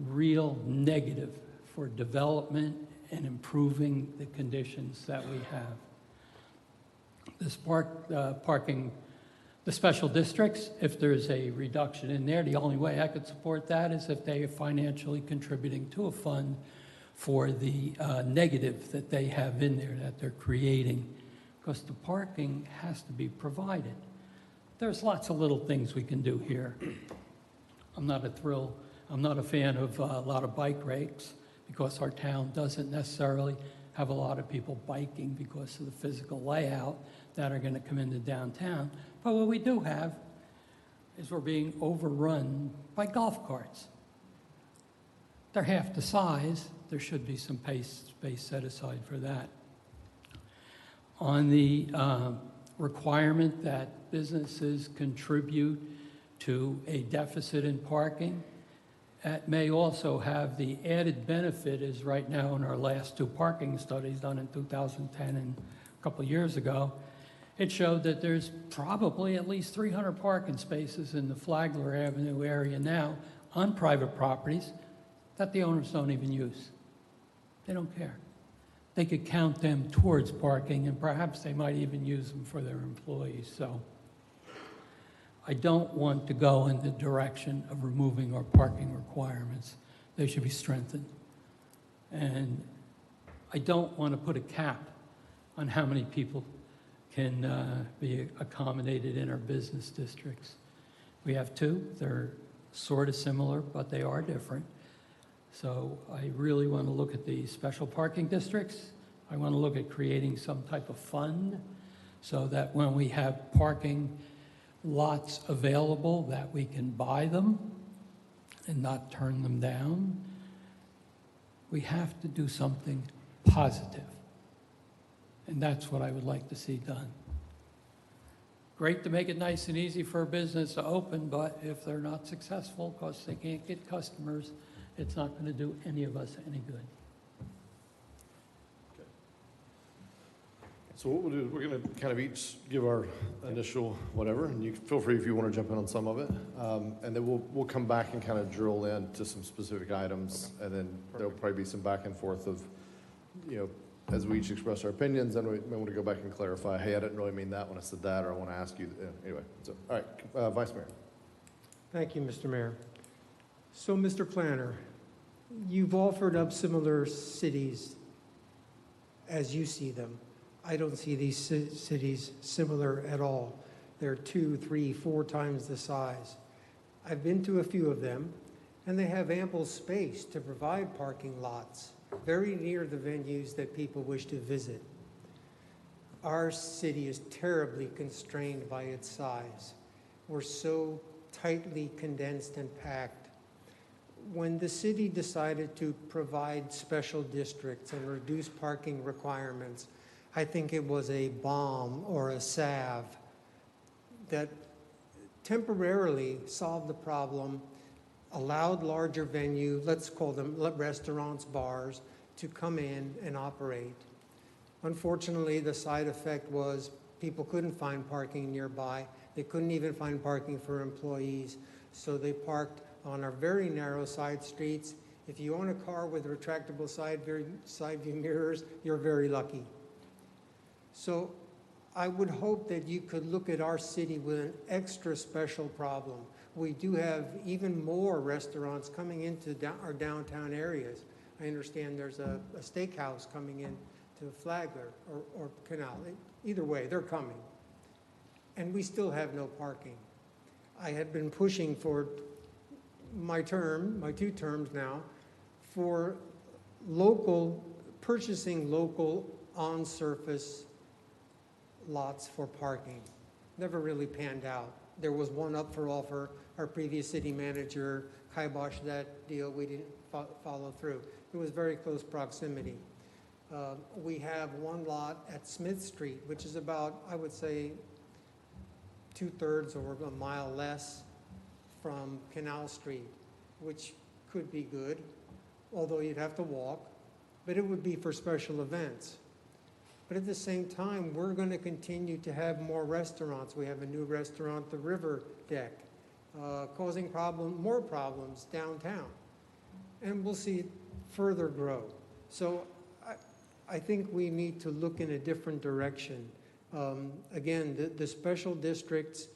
real negative for development and improving the conditions that we have. This parking, the special districts, if there's a reduction in there, the only way I could support that is if they are financially contributing to a fund for the negative that they have in there that they're creating, because the parking has to be provided. There's lots of little things we can do here. I'm not a fan of a lot of bike rakes because our town doesn't necessarily have a lot of people biking because of the physical layout that are going to come into downtown. But what we do have is we're being overrun by golf carts. They're half the size. There should be some space set aside for that. On the requirement that businesses contribute to a deficit in parking, that may also have the added benefit is right now in our last two parking studies done in 2010 and a couple of years ago, it showed that there's probably at least 300 parking spaces in the Flagler Avenue area now on private properties that the owners don't even use. They don't care. They could count them towards parking, and perhaps they might even use them for their employees. So I don't want to go in the direction of removing our parking requirements. They should be strengthened. And I don't want to put a cap on how many people can be accommodated in our business districts. We have two. They're sort of similar, but they are different. So I really want to look at the special parking districts. I want to look at creating some type of fund so that when we have parking lots available, that we can buy them and not turn them down. We have to do something positive. And that's what I would like to see done. Great to make it nice and easy for a business to open, but if they're not successful because they can't get customers, it's not going to do any of us any good. So what we'll do is we're going to kind of each give our initial whatever, and you can feel free if you want to jump in on some of it. And then we'll come back and kind of drill into some specific items, and then there'll probably be some back and forth of, as we each express our opinions, then we may want to go back and clarify, hey, I didn't really mean that when I said that, or I want to ask you, anyway. So, all right, Vice Mayor. Thank you, Mr. Mayor. So, Mr. Planner, you've offered up similar cities as you see them. I don't see these cities similar at all. They're 2, 3, 4 times the size. I've been to a few of them, and they have ample space to provide parking lots very near the venues that people wish to visit. Our city is terribly constrained by its size. We're so tightly condensed and packed. When the city decided to provide special districts and reduce parking requirements, I think it was a bomb or a salve that temporarily solved the problem, allowed larger venue, let's call them restaurants, bars, to come in and operate. Unfortunately, the side effect was people couldn't find parking nearby. They couldn't even find parking for employees. So they parked on our very narrow side streets. If you own a car with retractable side view mirrors, you're very lucky. So I would hope that you could look at our city with an extra special problem. We do have even more restaurants coming into our downtown areas. I understand there's a steakhouse coming in to Flagler or Canal. Either way, they're coming. And we still have no parking. I had been pushing for my 2 terms now, for purchasing local on-surface lots for parking. Never really panned out. There was one up for offer. Our previous city manager kiboshed that deal. We didn't follow through. It was very close proximity. We have one lot at Smith Street, which is about, I would say, 2/3 or a mile less from Canal Street, which could be good, although you'd have to walk, but it would be for special events. But at the same time, we're going to continue to have more restaurants. We have a new restaurant, the River Deck, causing more problems downtown. And we'll see it further grow. So I think we need to look in a different direction. Again, the special districts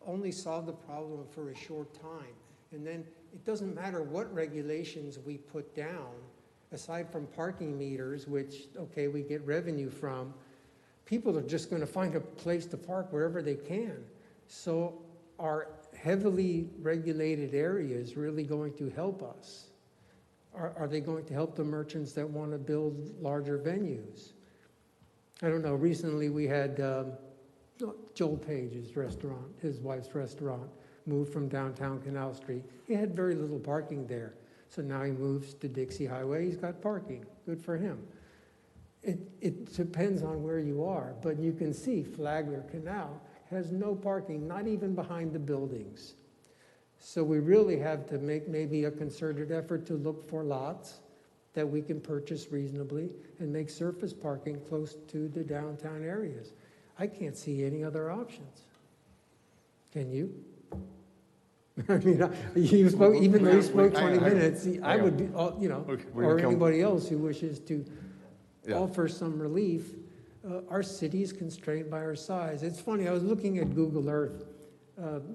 only solve the problem for a short time. And then it doesn't matter what regulations we put down, aside from parking meters, which, okay, we get revenue from, people are just going to find a place to park wherever they can. So are heavily regulated areas really going to help us? Are they going to help the merchants that want to build larger venues? I don't know. Recently we had Joel Page's restaurant, his wife's restaurant, moved from downtown Canal Street. He had very little parking there. So now he moves to Dixie Highway. He's got parking. Good for him. It depends on where you are. But you can see Flagler Canal has no parking, not even behind the buildings. So we really have to make maybe a concerted effort to look for lots that we can purchase reasonably and make surface parking close to the downtown areas. I can't see any other options. Can you? I mean, you spoke, even though you spoke 20 minutes, I would, or anybody else who wishes to offer some relief. Our city is constrained by our size. It's funny, I was looking at Google Earth,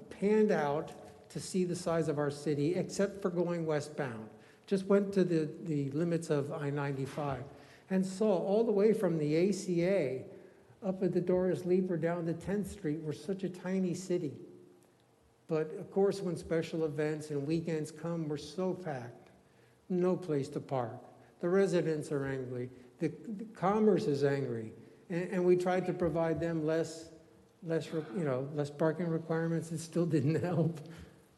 panned out to see the size of our city, except for going westbound. Just went to the limits of I-95 and saw all the way from the ACA up at the Doris Leeper down to 10th Street. We're such a tiny city. But of course, when special events and weekends come, we're so packed. No place to park. The residents are angry. The commerce is angry. And we tried to provide them less parking requirements. It still didn't help.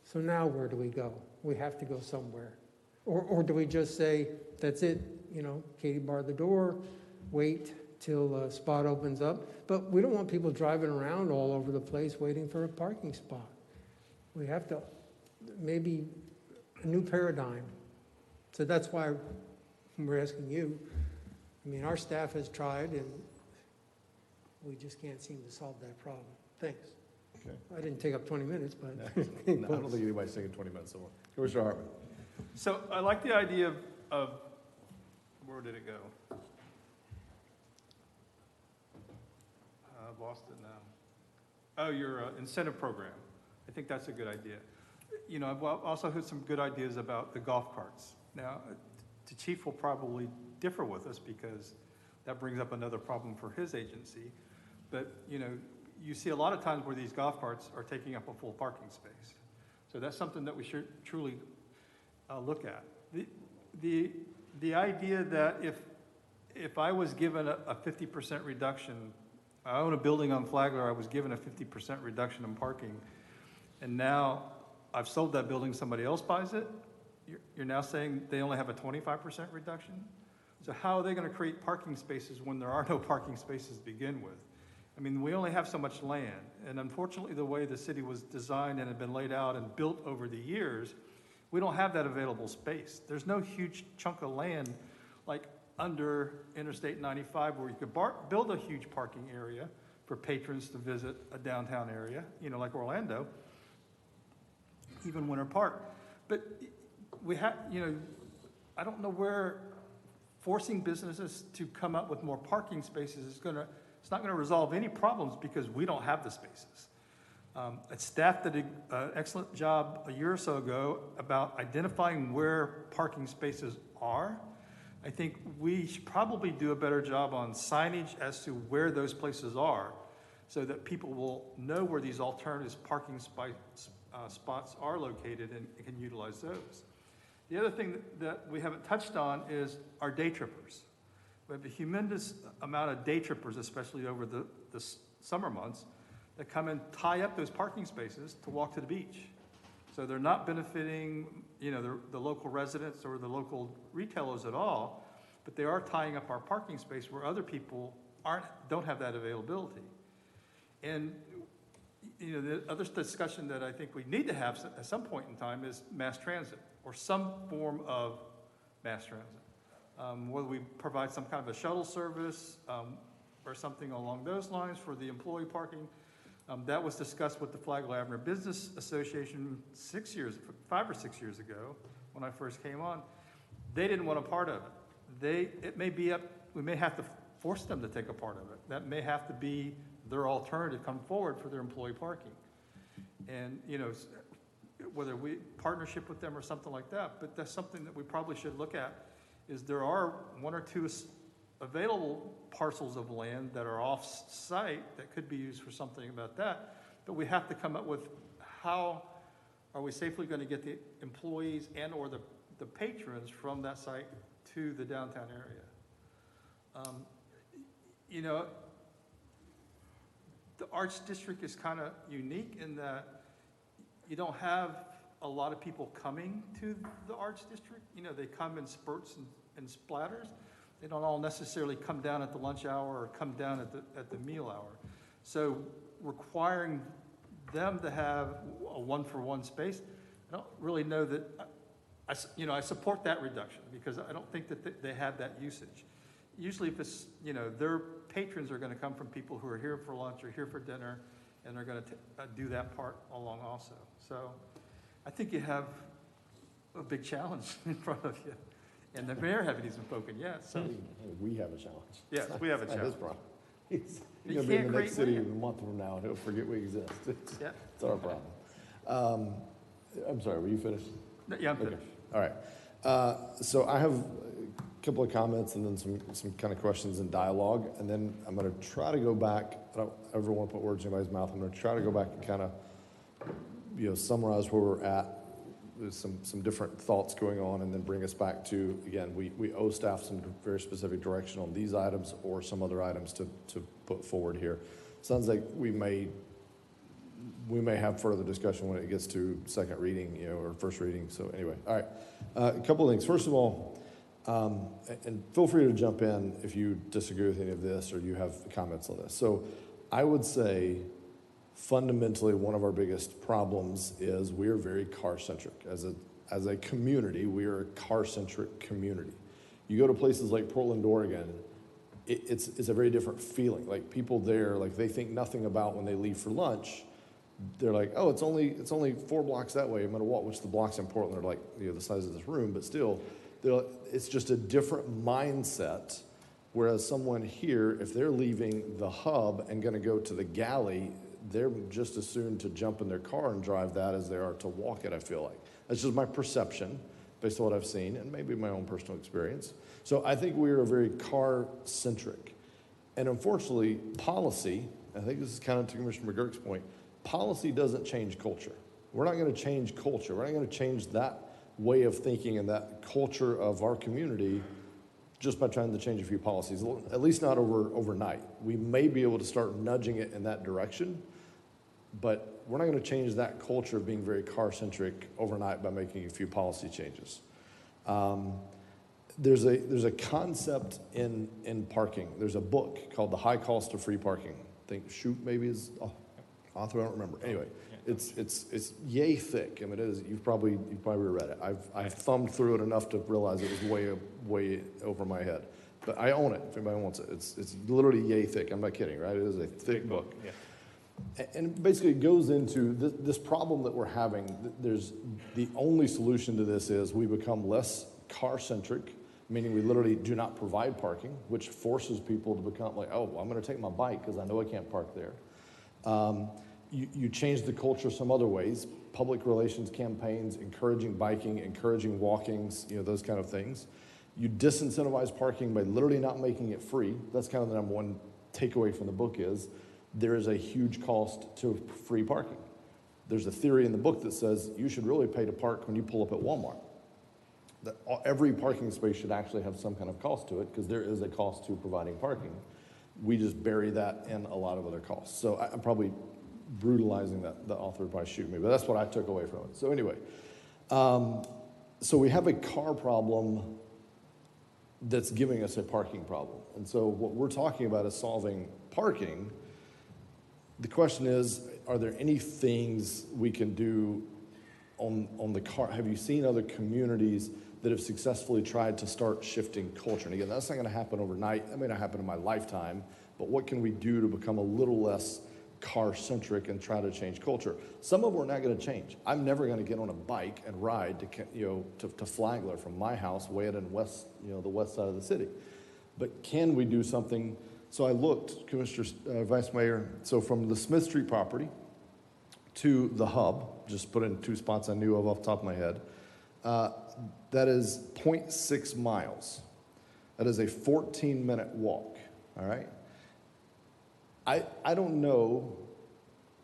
So now where do we go? We have to go somewhere. Or do we just say, that's it, Katie barred the door, wait till a spot opens up? But we don't want people driving around all over the place waiting for a parking spot. We have to, maybe a new paradigm. So that's why we're asking you. I mean, our staff has tried, and we just can't seem to solve that problem. Thanks. Okay. I didn't take up 20 minutes, but. No, I don't think anybody's taking 20 minutes somewhere. Commissioner Hartman. So I like the idea of where did it go? I've lost it now. Oh, your incentive program. I think that's a good idea. I've also heard some good ideas about the golf carts. Now, the chief will probably differ with us because that brings up another problem for his agency. But, you see a lot of times where these golf carts are taking up a full parking space. So that's something that we should truly look at. The idea that if I was given a 50% reduction, I own a building on Flagler, I was given a 50% reduction in parking, and now I've sold that building, somebody else buys it, you're now saying they only have a 25% reduction? So how are they going to create parking spaces when there are no parking spaces to begin with? I mean, we only have so much land, and unfortunately the way the city was designed and had been laid out and built over the years, we don't have that available space. There's no huge chunk of land like under Interstate 95 where you could build a huge parking area for patrons to visit a downtown area, like Orlando, even Winter Park. But we have, I don't know where forcing businesses to come up with more parking spaces it's not gonna resolve any problems because we don't have the spaces. Staff did an excellent job a year or so ago about identifying where parking spaces are. I think we should probably do a better job on signage as to where those places are so that people will know where these alternative parking spots are located and can utilize those. The other thing that we haven't touched on is our day trippers. We have a humongous amount of day trippers, especially over the summer months, that come and tie up those parking spaces to walk to the beach. So they're not benefiting, the local residents or the local retailers at all, but they are tying up our parking space where other people don't have that availability. And the other discussion that I think we need to have at some point in time is mass transit or some form of mass transit. Whether we provide some kind of a shuttle service or something along those lines for the employee parking. That was discussed with the Flagler Avenue Business Association 5 or 6 years ago when I first came on. They didn't want a part of it. We may have to force them to take a part of it. That may have to be their alternative come forward for their employee parking. And, whether we partnership with them or something like that, but that's something that we probably should look at is there are 1 or 2 available parcels of land that are off-site that could be used for something about that, but we have to come up with how are we safely going to get the employees and or the patrons from that site to the downtown area. The Arts District is kind of unique in that you don't have a lot of people coming to the Arts District. They come in spurts and splatters. They don't all necessarily come down at the lunch hour or come down at the meal hour. So requiring them to have a one-for-one space, I don't really know that, I support that reduction because I don't think that they have that usage. Usually if it's, their patrons are gonna come from people who are here for lunch or here for dinner and they're gonna do that part along also. So I think you have a big challenge in front of you. And the mayor hasn't even spoken yet, so. We have a challenge. Yes, we have a It's not his challenge. problem. He's You gonna be in can't the next create city land. a month from now, and he'll forget we exist. Yeah. It's our problem. I'm sorry, were you finished? Yeah, I'm Okay. finished. All right. So I have a couple of comments and then some kind of questions and dialogue, and then I'm going to try to go back. I don't ever want to put words in anybody's mouth. I'm going to try to go back and kind of, summarize where we're at there's some different thoughts going on, and then bring us back to, again, we owe staff some very specific direction on these items or some other items to put forward here. Sounds like we may have further discussion when it gets to second reading, or first reading. So anyway, all right. A couple of things. First of all, and feel free to jump in if you disagree with any of this or you have comments on this. So I would say fundamentally one of our biggest problems is we are very car-centric. As a community, we are a car-centric community. You go to places like Portland, Oregon, it's a very different feeling. Like people there, like they think nothing about when they leave for lunch. They're like, oh, it's only 4 blocks that way. I'm gonna walk, which the blocks in Portland are like, the size of this room, but still, it's just a different mindset. Whereas someone here, if they're leaving the hub and gonna go to the galley, they're just as soon to jump in their car and drive that as they are to walk it, I feel like. That's just my perception based on what I've seen and maybe my own personal experience. So I think we are very car-centric. And unfortunately, policy, I think this is kind of to Commissioner McGurk's point, policy doesn't change culture. We're not going to change culture. We're not going to change that way of thinking and that culture of our community just by trying to change a few policies, at least not overnight. We may be able to start nudging it in that direction, but we're not going to change that culture of being very car-centric overnight by making a few policy changes. There's a concept in parking. There's a book called The High Cost of Free Parking. I think Shoup maybe is author, I don't remember. Anyway, it's yay thick. I mean, it is. You've probably read it. I've thumbed through it enough to realize it was way over my head. But I own it if anybody wants it. It's literally yay thick. I'm not kidding, right? It is a thick book. Yeah. And basically it goes into this problem that we're having. There's the only solution to this is we become less car-centric, meaning we literally do not provide parking, which forces people to become like, oh, well, I'm going to take my bike because I know I can't park there. You change the culture some other ways, public relations campaigns, encouraging biking, encouraging walkings, those kind of things. You disincentivize parking by literally not making it free. That's kind of the number one takeaway from the book is there is a huge cost to free parking. There's a theory in the book that says you should really pay to park when you pull up at Walmart. That every parking space should actually have some kind of cost to it because there is a cost to providing parking. We just bury that in a lot of other costs. So I'm probably brutalizing that. The author would probably shoot me, but that's what I took away from it. So anyway, so we have a car problem that's giving us a parking problem. And so what we're talking about is solving parking. The question is, are there any things we can do on the car? Have you seen other communities that have successfully tried to start shifting culture? And again, that's not going to happen overnight. That may not happen in my lifetime, but what can we do to become a little less car-centric and try to change culture? Some of them are not going to change. I'm never going to get on a bike and ride to Flagler from my house way out in the west side of the city. But can we do something? So I looked, Commissioner, Vice Mayor, so from the Smith Street property to the hub, just put in 2 spots I knew of off the top of my head, that is 0.6 miles. That is a 14-minute walk, all right? I don't know,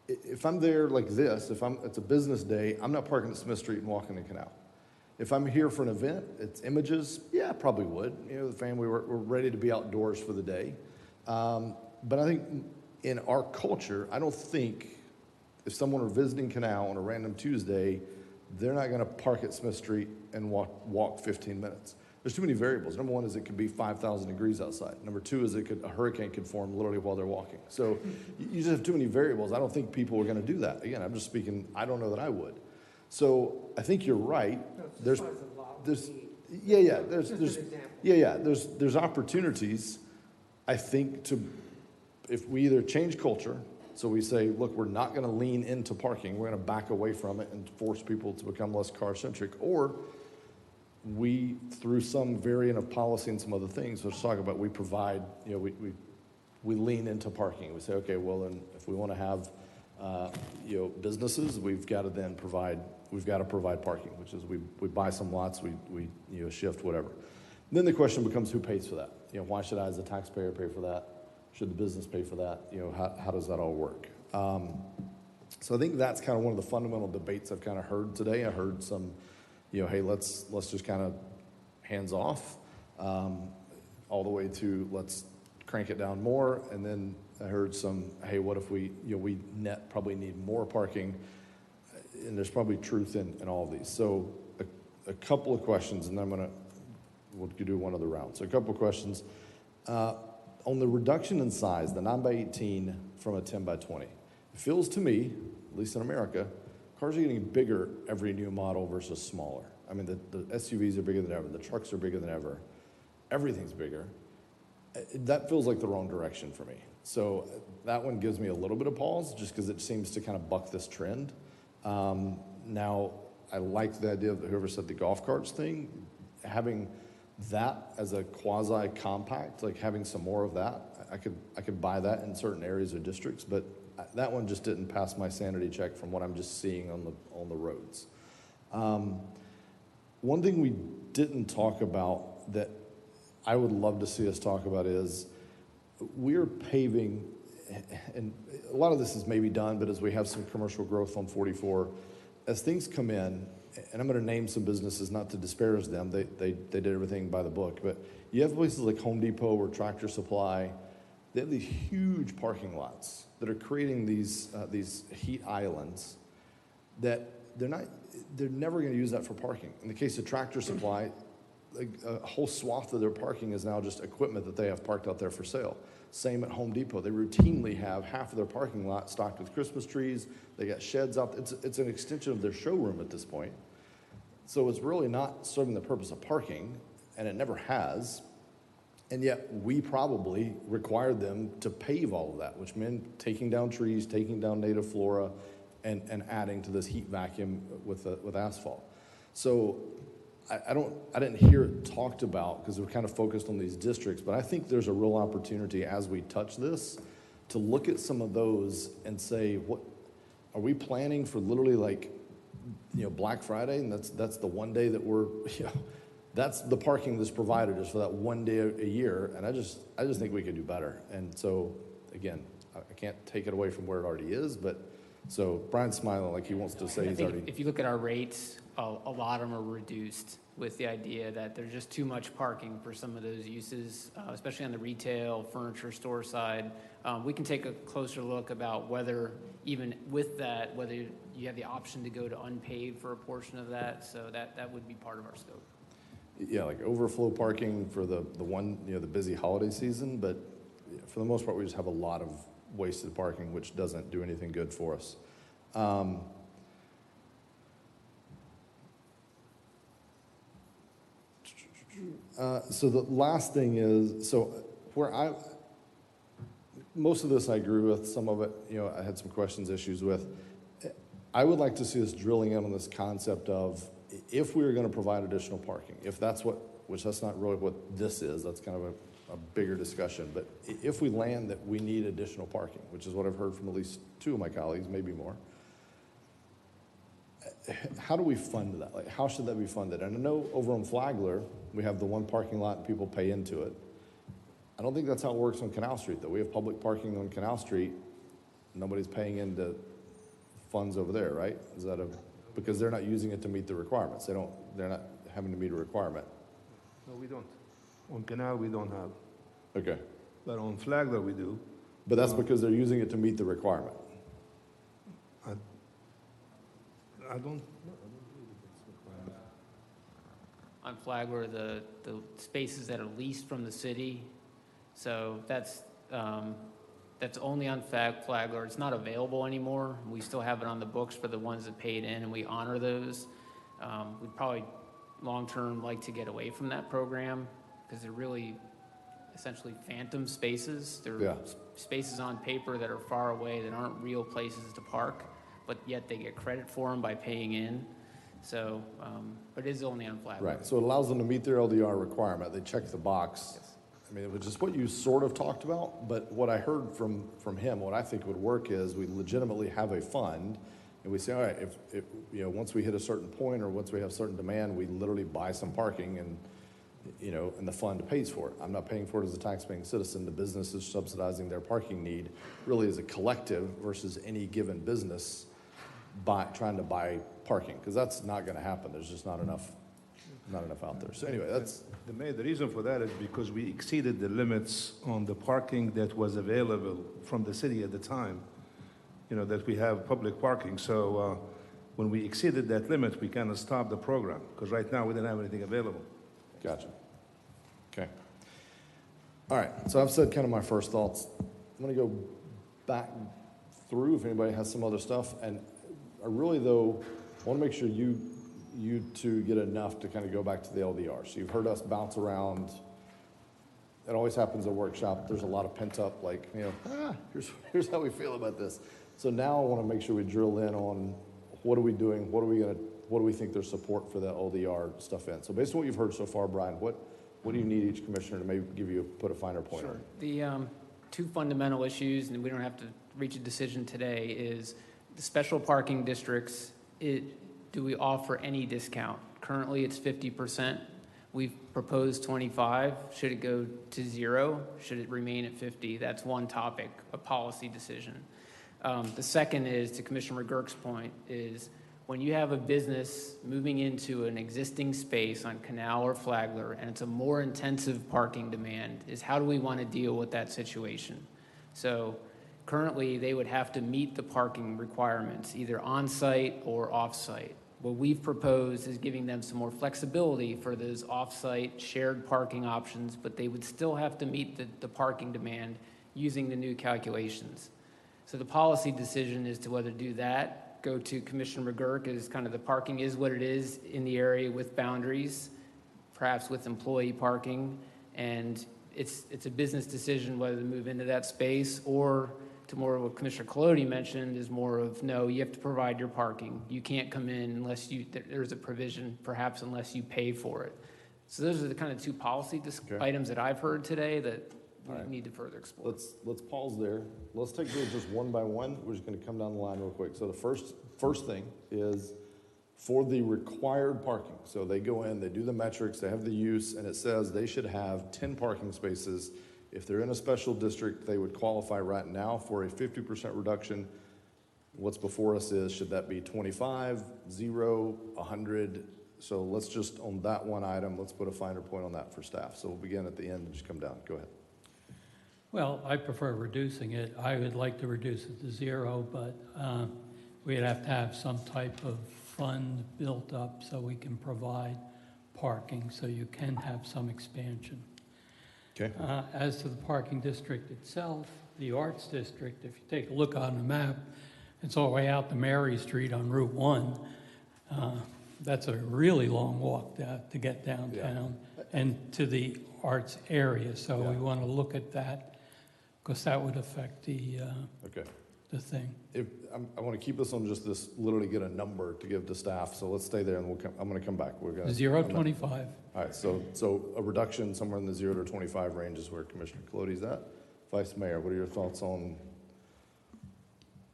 if I'm there like this, it's a business day, I'm not parking at Smith Street and walking the canal. If I'm here for an event, it's images, yeah, I probably would. The family, we're ready to be outdoors for the day. But I think in our culture, I don't think if someone were visiting Canal on a random Tuesday, they're not going to park at Smith Street and walk 15 minutes. There's too many variables. Number one is it could be 5,000 degrees outside. Number two is a hurricane could form literally while they're walking. So you just have too many variables. I don't think people are going to do that. Again, I'm just speaking, I don't know that I would. So I think you're right. There's opportunities, I think, if we either change culture, so we say, look, we're not going to lean into parking, we're going to back away from it and force people to become less car-centric, or we, through some variant of policy and some other things, let's talk about we provide, we lean into parking. We say, okay, well, then if we want to have, businesses, we've got to provide parking, which is we buy some lots, we shift, whatever. Then the question becomes who pays for that? Why should I as a taxpayer pay for that? Should the business pay for that? How does that all work? So I think that's kind of one of the fundamental debates I've kind of heard today. I heard some, hey, let's just kind of hands off, all the way to let's crank it down more. And then I heard some, hey, what if we net probably need more parking? And there's probably truth in all of these. So a couple of questions, and then we'll do one other round. So a couple of questions. On the reduction in size, the 9x18 from a 10x20, it feels to me, at least in America, cars are getting bigger every new model versus smaller. I mean, the SUVs are bigger than ever. The trucks are bigger than ever. Everything's bigger. That feels like the wrong direction for me. So that one gives me a little bit of pause just because it seems to kind of buck this trend. Now, I like the idea of whoever said the golf carts thing, having that as a quasi-compact, like having some more of that. I could buy that in certain areas or districts, but that one just didn't pass my sanity check from what I'm just seeing on the roads. One thing we didn't talk about that I would love to see us talk about is we're paving, and a lot of this is maybe done, but as we have some commercial growth on 44, as things come in, and I'm going to name some businesses, not to disparage them, they did everything by the book, but you have places like Home Depot or Tractor Supply, they have these huge parking lots that are creating these heat islands that they're never going to use that for parking. In the case of Tractor Supply, a whole swath of their parking is now just equipment that they have parked out there for sale. Same at Home Depot. They routinely have half of their parking lot stocked with Christmas trees. They got sheds out. It's an extension of their showroom at this point. So it's really not serving the purpose of parking, and it never has. And yet we probably required them to pave all of that, which meant taking down trees, taking down native flora, and adding to this heat vacuum with asphalt. So I didn't hear it talked about because we're kind of focused on these districts, but I think there's a real opportunity as we touch this to look at some of those and say, what are we planning for literally like, Black Friday? And that's the one day that we're, that's the parking that's provided is for that one day a year. And I just think we could do better. And so again, I can't take it away from where it already is, but so Brian's smiling like he wants to say he's already. If you look at our rates, a lot of them are reduced with the idea that there's just too much parking for some of those uses, especially on the retail, furniture store side. We can take a closer look about whether, even with that, whether you have the option to go to unpaved for a portion of that. So that would be part of our scope. Yeah, like overflow parking for the one, the busy holiday season, but for the most part, we just have a lot of wasted parking, which doesn't do anything good for us. So the last thing is, so where most of this I agree with, some of it, I had some issues with. I would like to see us drilling in on this concept of if we are going to provide additional parking, if that's which that's not really what this is, that's kind of a bigger discussion, but if we land that we need additional parking, which is what I've heard from at least two of my colleagues, maybe more, how do we fund that? Like, how should that be funded? And I know over on Flagler, we have the one parking lot and people pay into it. I don't think that's how it works on Canal Street, though. We have public parking on Canal Street. Nobody's paying into funds over there, right? Is that because they're not using it to meet the requirements. They're not having to meet a requirement. No, we don't. On Canal, we don't have. Okay. But on Flagler, we do. But that's because they're using it to meet the requirement. I don't. On Flagler, the spaces that are leased from the city, so that's only on Flagler. It's not available anymore. We still have it on the books for the ones that paid in, and we honor those. We'd probably long-term like to get away from that program because they're really essentially phantom spaces. They're spaces on paper that are far away that aren't real places to park, but yet they get credit for them by paying in. So, but it is only on Flagler. Right, so it allows them to meet their LDR requirement. They check the box. Yes. I mean, which is what you sort of talked about, but what I heard from him, what I think would work is we legitimately have a fund, and we say, all right, if once we hit a certain point or once we have certain demand, we literally buy some parking, and you know, and the fund pays for it. I'm not paying for it as a tax-paying citizen. The business is subsidizing their parking need, really as a collective versus any given business trying to buy parking, because that's not going to happen. There's just not enough out there. So anyway, that's The reason for that is because we exceeded the limits on the parking that was available from the city at the time, you know, that we have public parking. So when we exceeded that limit, we kind of stopped the program, because right now we didn't have anything available. gotcha. Okay. All right. So I've said kind of my first thoughts. I'm going to go back through if anybody has some other stuff, and I really though want to make sure you two get enough to kind of go back to the LDR. So you've heard us bounce around. It always happens at workshop. There's a lot of pent up, like, you know, here's how we feel about this. So now I want to make sure we drill in on what are we doing? What do we think there's support for the LDR stuff in? So based on what you've heard so far, Brian, what do you need each commissioner to maybe put a finer point on? The two fundamental issues, and we don't have to reach a decision today, is the special parking districts. Do we offer any discount? Currently, it's 50%. We've proposed 25. Should it go to 0? Should it remain at 50? That's one topic, a policy decision. The second is, to Commissioner McGurk's point, is when you have a business moving into an existing space on Canal or Flagler, and it's a more intensive parking demand, is how do we want to deal with that situation? So currently, they would have to meet the parking requirements, either on-site or off-site. What we've proposed is giving them some more flexibility for those off-site shared parking options, but they would still have to meet the parking demand using the new calculations. So the policy decision is to whether to do that, go to Commissioner McGurk as kind of the parking is what it is in the area with boundaries, perhaps with employee parking, and it's a business decision whether to move into that space, or to more of what Commissioner Colodi mentioned is more of, no, you have to provide your parking. You can't come in unless there's a provision, perhaps unless you pay for it. So those are the kind of two policy items that I've heard today that we need to further explore. Let's pause there. Let's take those just one by one. We're just going to come down the line real quick. So the first thing is for the required parking. So they go in, they do the metrics, they have the use, and it says they should have 10 parking spaces. If they're in a special district, they would qualify right now for a 50% reduction. What's before us is, should that be 25, 0, 100? So let's just, on that one item, let's put a finer point on that for staff. So we'll begin at the end and just come down. Go ahead. Well, I prefer reducing it. I would like to reduce it to 0, but we'd have to have some type of fund built up so we can provide parking, so you can have some expansion. Okay. As to the parking district itself, the Arts District, if you take a look on the map, it's all the way out to Mary Street on Route 1. That's a really long walk to get downtown and to the arts area. So we want to look at that, because that would affect the thing. I want to keep us on just this, literally get a number to give to staff. So let's stay there, and I'm going to come back. We're going to 0 to 25. All right. So a reduction somewhere in the 0 to 25 range is where Commissioner Colodi's at. Vice Mayor, what are your thoughts on?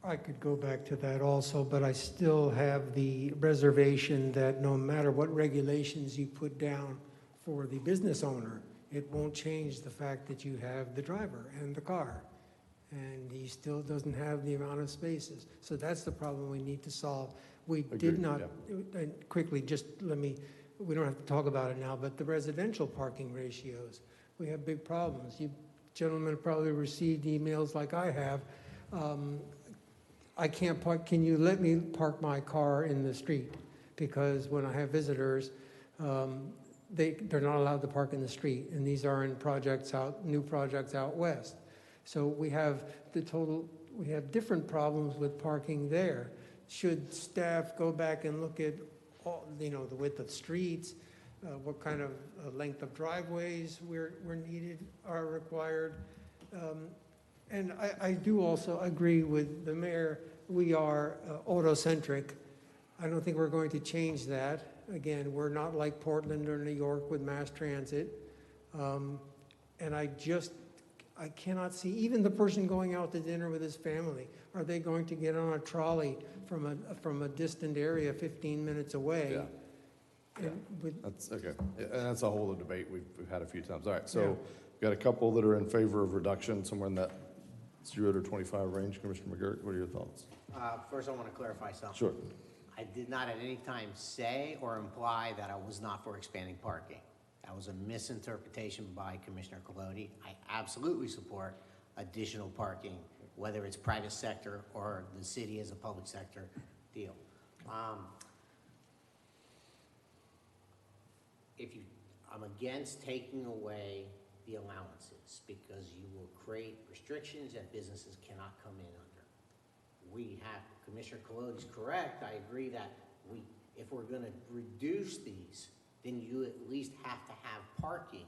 I could go back to that also, but I still have the reservation that no matter what regulations you put down for the business owner, it won't change the fact that you have the driver and the car, and he still doesn't have the amount of spaces. So that's the problem we need to solve. We did not, quickly, just we don't have to talk about it now, but the residential parking ratios, we have big problems. You gentlemen probably received emails like I have. I can't park, can you let me park my car in the street? Because when I have visitors, they're not allowed to park in the street, and these are in new projects out west. So we have different problems with parking there. Should staff go back and look at all, the width of streets, what kind of length of driveways are required? And I do also agree with the mayor. We are auto-centric. I don't think we're going to change that. Again, we're not like Portland or New York with mass transit. And I cannot see, even the person going out to dinner with his family, are they going to get on a trolley from a distant area 15 minutes away? And with, That's, okay, and that's a whole other debate we've had a few times. All right, so Yeah. we've got a couple that are in favor of reduction, somewhere in that 0 to 25 range. Commissioner McGurk, what are your thoughts? First, I want to clarify something. Sure. I did not at any time say or imply that I was not for expanding parking. That was a misinterpretation by Commissioner Colodi. I absolutely support additional parking, whether it's private sector or the city as a public sector deal. I'm against taking away the allowances because you will create restrictions that businesses cannot come in under. Commissioner Colodi's correct. I agree that if we're going to reduce these, then you at least have to have parking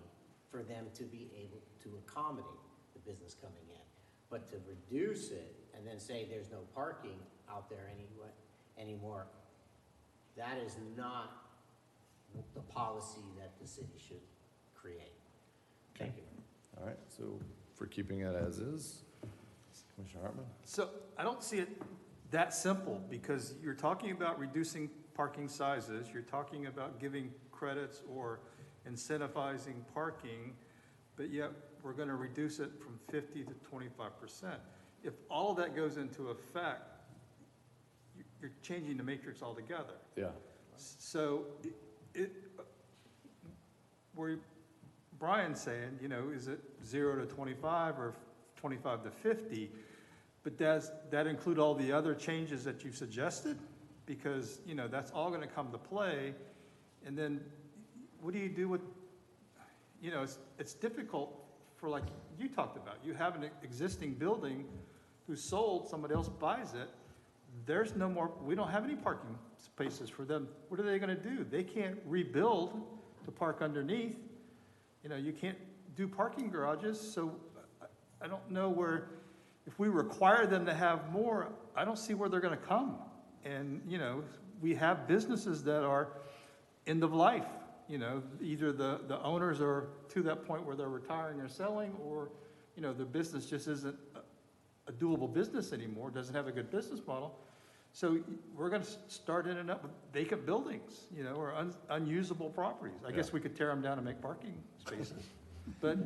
for them to be able to accommodate the business coming in. But to reduce it and then say there's no parking out there anymore, that is not the policy that the city should create. Thank you. All right, so for keeping it as is, Commissioner Hartman? So I don't see it that simple, because you're talking about reducing parking sizes, you're talking about giving credits or incentivizing parking, but yet we're going to reduce it from 50 to 25%. If all of that goes into effect, you're changing the matrix altogether. Yeah. So where Brian's saying, is it 0 to 25 or 25 to 50? But does that include all the other changes that you've suggested? Because, that's all going to come to play. And then what do you do with, it's difficult for, like you talked about. You have an existing building who's sold, somebody else buys it. There's no more, we don't have any parking spaces for them. What are they going to do? They can't rebuild to park underneath. You can't do parking garages. So I don't know where, if we require them to have more, I don't see where they're going to come. And, we have businesses that are end of life. Either the owners are to that point where they're retiring or selling, or, the business just isn't a doable business anymore, doesn't have a good business model. So we're going to start ending up with vacant buildings, or unusable properties. I guess we could tear them down and make parking spaces. But,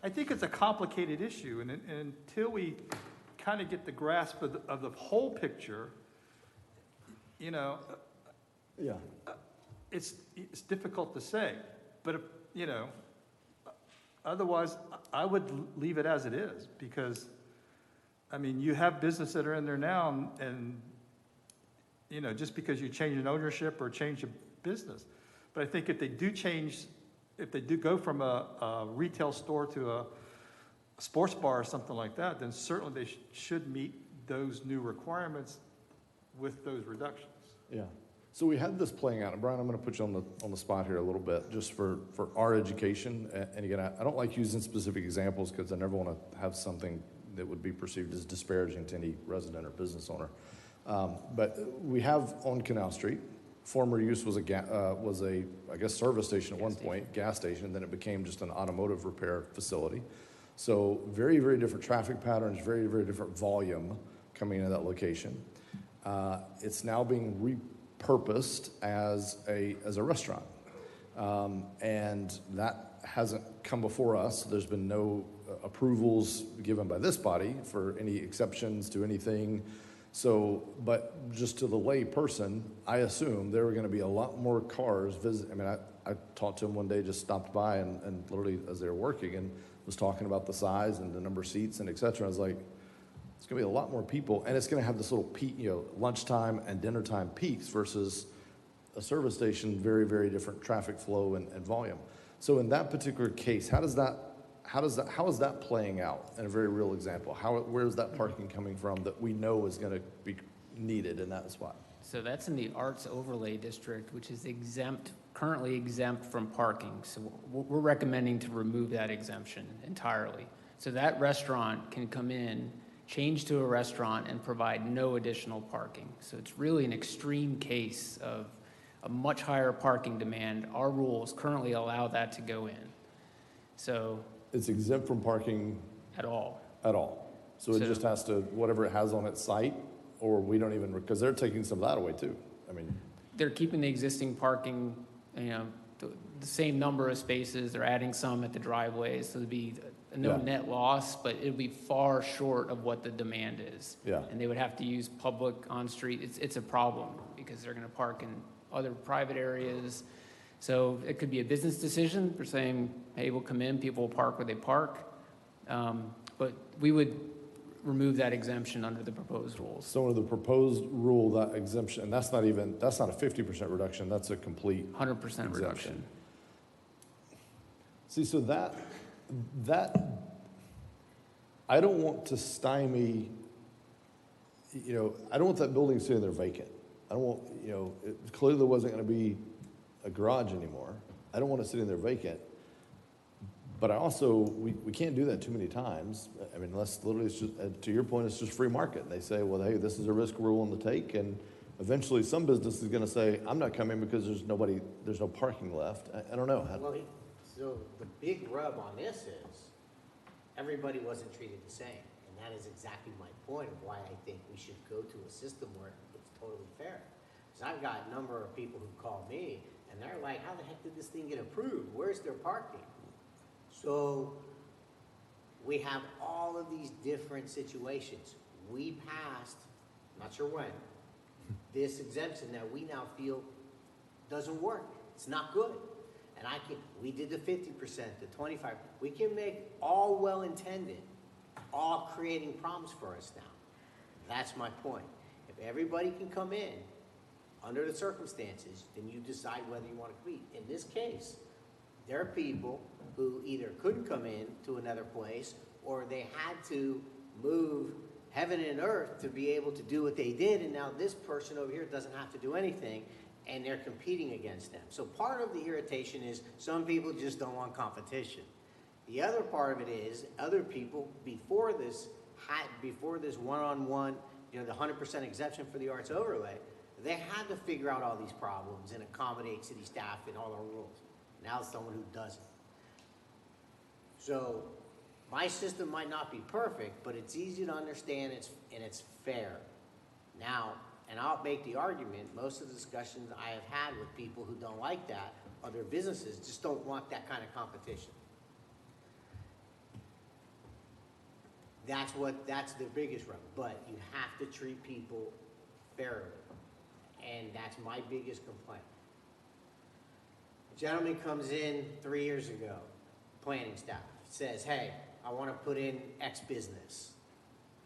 I think it's a complicated issue, and until we kind of get the grasp of the whole picture, Yeah. it's difficult to say. But, otherwise, I would leave it as it is, because, you have businesses that are in there now, and just because you change an ownership or change a business. But I think if they do go from a retail store to a sports bar or something like that, then certainly they should meet those new requirements with those reductions. Yeah. So we had this playing out, and Brian, I'm going to put you on the spot here a little bit, just for our education. And again, I don't like using specific examples because I never want to have something that would be perceived as disparaging to any resident or business owner. But we have on Canal Street, former use was a I guess service station at one point, gas station, and then it became just an automotive repair facility. So very, very different traffic patterns, very, very different volume coming into that location. It's now being repurposed as a restaurant, and that hasn't come before us. There's been no approvals given by this body for any exceptions to anything. So, but just to the lay person, I assume there were going to be a lot more cars visit. I talked to him one day, just stopped by and literally as they were working, and was talking about the size and the number of seats and et cetera. I was like, it's going to be a lot more people, and it's going to have this little peak, lunchtime and dinner time peaks versus a service station, very, very different traffic flow and volume. So in that particular case, how is that playing out in a very real example? Where's that parking coming from that we know is going to be needed in that spot? So that's in the Arts Overlay District, which is currently exempt from parking. So we're recommending to remove that exemption entirely. So that restaurant can come in, change to a restaurant, and provide no additional parking. So it's really an extreme case of a much higher parking demand. Our rules currently allow that to go in. So it's exempt from parking at all. At all. So it just has to, whatever it has on its site, or we don't even, because they're taking some of that away too. they're keeping the existing parking, the same number of spaces. They're adding some at the driveways, so there'd be no Yeah. net loss, but it'd be far short of what the demand is. Yeah. And they would have to use public on-street. It's a problem because they're going to park in other private areas. So it could be a business decision for saying, hey, we'll come in, people will park where they park. But we would remove that exemption under the proposed rules. So under the proposed rule, that exemption, and that's not a 50% reduction, that's a complete 100% exemption. reduction. See, so that, I don't want to stymie, I don't want that building sitting there vacant. I don't want, it clearly wasn't going to be a garage anymore. I don't want it sitting there vacant. But I also, we can't do that too many times. I mean, unless literally it's just, to your point, it's just free market. And they say, well, hey, this is a risk we're willing to take. And eventually some business is going to say, I'm not coming because there's no parking left. I don't know. Well, so the big rub on this is, everybody wasn't treated the same. And that is exactly my point of why I think we should go to a system where it's totally fair. Because I've got a number of people who call me, and they're like, how the heck did this thing get approved? Where's their parking? So we have all of these different situations. We passed, not sure when, this exemption that we now feel doesn't work. It's not good. And we did the 50%, the 25%. We can make all well-intended, all creating problems for us now. That's my point. If everybody can come in under the circumstances, then you decide whether you want to compete. In this case, there are people who either couldn't come in to another place or they had to move heaven and earth to be able to do what they did, and now this person over here doesn't have to do anything, and they're competing against them. So part of the irritation is some people just don't want competition. The other part of it is other people before this one-on-one, the 100% exemption for the arts overlay, they had to figure out all these problems and accommodate city staff and all our rules. Now it's someone who doesn't. So my system might not be perfect, but it's easy to understand and it's fair. Now, and I'll make the argument, most of the discussions I have had with people who don't like that, other businesses just don't want that kind of competition. That's the biggest rub, but you have to treat people fairly. And that's my biggest complaint. A gentleman comes in 3 years ago, planning staff, says, hey, I want to put in X business.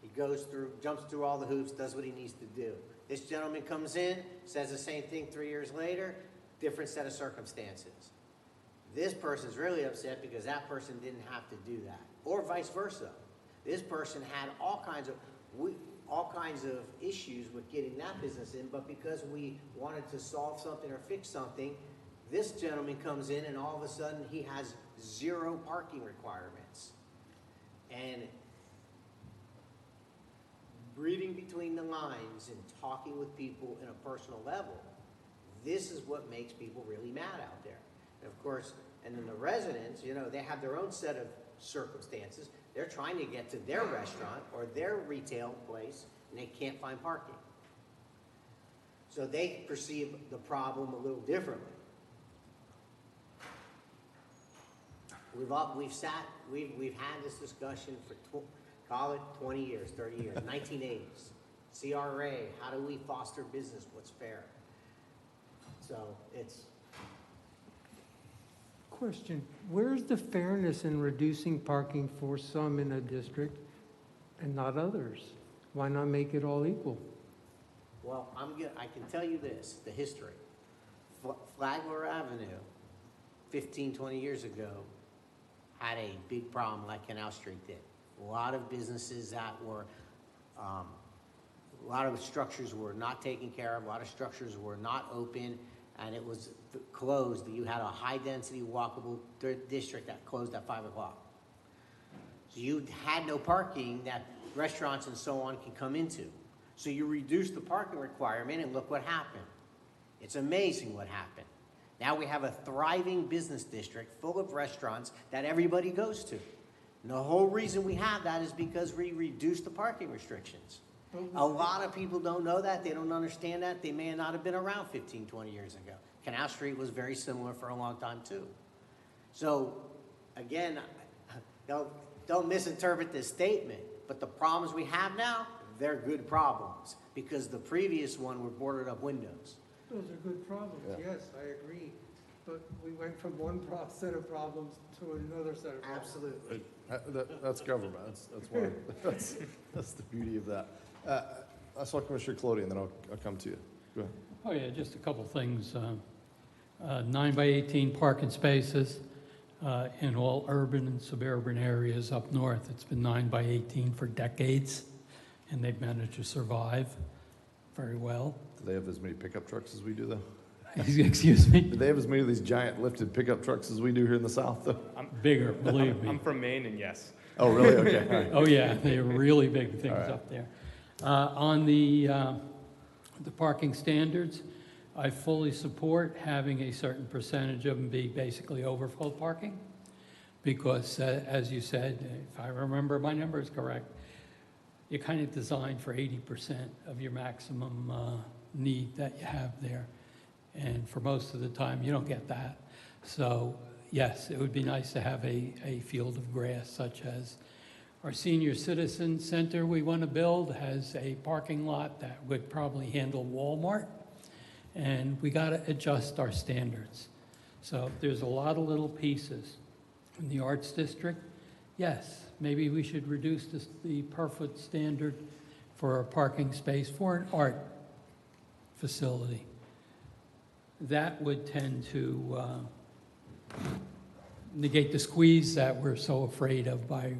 He jumps through all the hoops, does what he needs to do. This gentleman comes in, says the same thing 3 years later, different set of circumstances. This person's really upset because that person didn't have to do that, or vice versa. This person had all kinds of issues with getting that business in, but because we wanted to solve something or fix something, this gentleman comes in and all of a sudden he has 0 parking requirements. And reading between the lines and talking with people in a personal level, this is what makes people really mad out there. And of course, and then the residents, they have their own set of circumstances. They're trying to get to their restaurant or their retail place, and they can't find parking. So they perceive the problem a little differently. We've had this discussion for call it 20 years, 30 years, 1980s. CRA, how do we foster business? What's fair? So it's. Question, where's the fairness in reducing parking for some in a district and not others? Why not make it all equal? Well, I can tell you this, the history. Flagler Avenue, 15, 20 years ago, had a big problem like Canal Street did. A lot of businesses that were, a lot of structures were not taken care of, a lot of structures were not open, and it was closed. You had a high-density walkable district that closed at 5 o'clock. So you had no parking that restaurants and so on can come into. So you reduced the parking requirement, and look what happened. It's amazing what happened. Now we have a thriving business district full of restaurants that everybody goes to. And the whole reason we have that is because we reduced the parking restrictions. A lot of people don't know that. They don't understand that. They may not have been around 15, 20 years ago. Canal Street was very similar for a long time, too. So, again, don't misinterpret this statement, but the problems we have now, they're good problems, because the previous one were boarded up windows. Those are good problems, yes, I agree. But we went from one set of problems to another set of problems. Absolutely. That's government. That's one. That's the beauty of that. I saw Commissioner Colodi, and then I'll come to you. Go ahead. Oh, yeah, just a couple things. 9 by 18 parking spaces in all urban and suburban areas up north. It's been 9 by 18 for decades, and they've managed to survive very well. Do they have as many pickup trucks as we do, though? Excuse me? Do they have as many of these giant lifted pickup trucks as we do here in the South, though? Bigger, believe me. I'm from Maine, and yes. Oh, really? Okay. All right. Oh, yeah, they're really big things All right. up there. On the parking standards, I fully support having a certain percentage of them be basically overflow parking, because as you said, if I remember my numbers correct, you're kind of designed for 80% of your maximum need that you have there. And for most of the time, you don't get that. So, yes, it would be nice to have a field of grass, such as our senior citizen center we want to build has a parking lot that would probably handle Walmart. And we got to adjust our standards. So there's a lot of little pieces. In the Arts District, yes, maybe we should reduce the per foot standard for a parking space for an art facility. That would tend to negate the squeeze that we're so afraid of by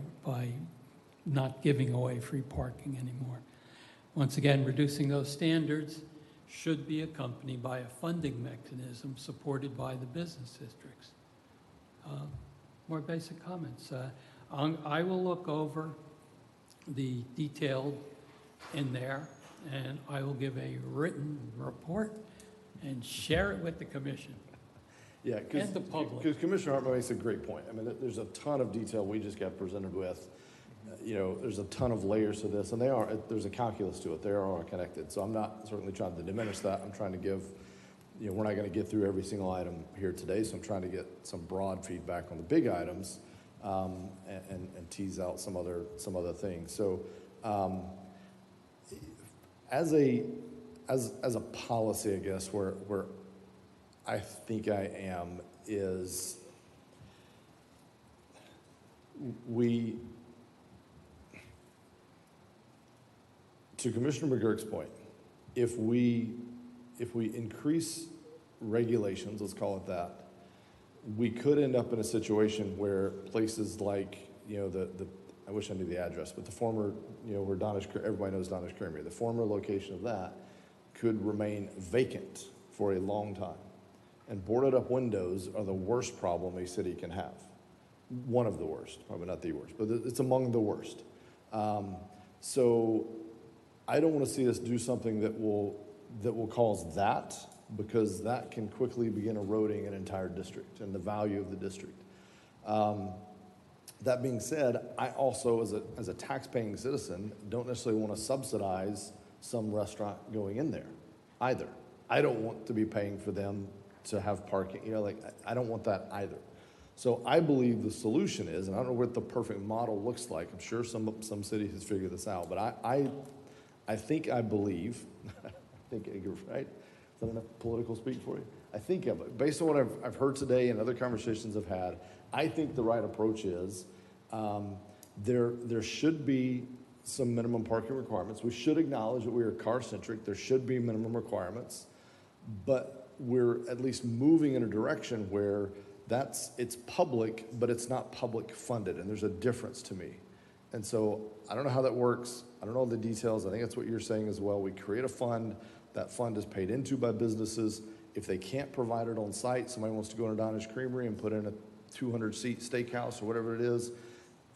not giving away free parking anymore. Once again, reducing those standards should be accompanied by a funding mechanism supported by the business districts. More basic comments. I will look over the detailed in there, and I will give a written report and share it with the commission. Yeah, And the public. because Commissioner Hartman makes a great point. I mean, there's a ton of detail we just got presented with. There's a ton of layers to this, and there's a calculus to it. They are all connected. So I'm not certainly trying to diminish that. I'm trying to give, we're not going to get through every single item here today, so I'm trying to get some broad feedback on the big items and tease out some other things. So as a policy, I guess, where I think I am is to Commissioner McGurk's point, if we increase regulations, let's call it that, we could end up in a situation where places like, I wish I knew the address, but the former, where everybody knows Donish Creamery, the former location of that could remain vacant for a long time. And boarded up windows are the worst problem a city can have. One of the worst, probably not the worst, but it's among the worst. So I don't want to see us do something that will cause that, because that can quickly begin eroding an entire district and the value of the district. That being said, I also, as a tax-paying citizen, don't necessarily want to subsidize some restaurant going in there either. I don't want to be paying for them to have parking. I don't want that either. So I believe the solution is, and I don't know what the perfect model looks like. I'm sure some cities has figured this out, but I believe, I think you're right. Is that enough political speak for you? I think, based on what I've heard today and other conversations I've had, I think the right approach is there should be some minimum parking requirements. We should acknowledge that we are car-centric. There should be minimum requirements, but we're at least moving in a direction where it's public, but it's not public funded, and there's a difference to me. And so I don't know how that works. I don't know the details. I think that's what you're saying as well. We create a fund. That fund is paid into by businesses. If they can't provide it on site, somebody wants to go into Donish Creamery and put in a 200-seat steakhouse or whatever it is,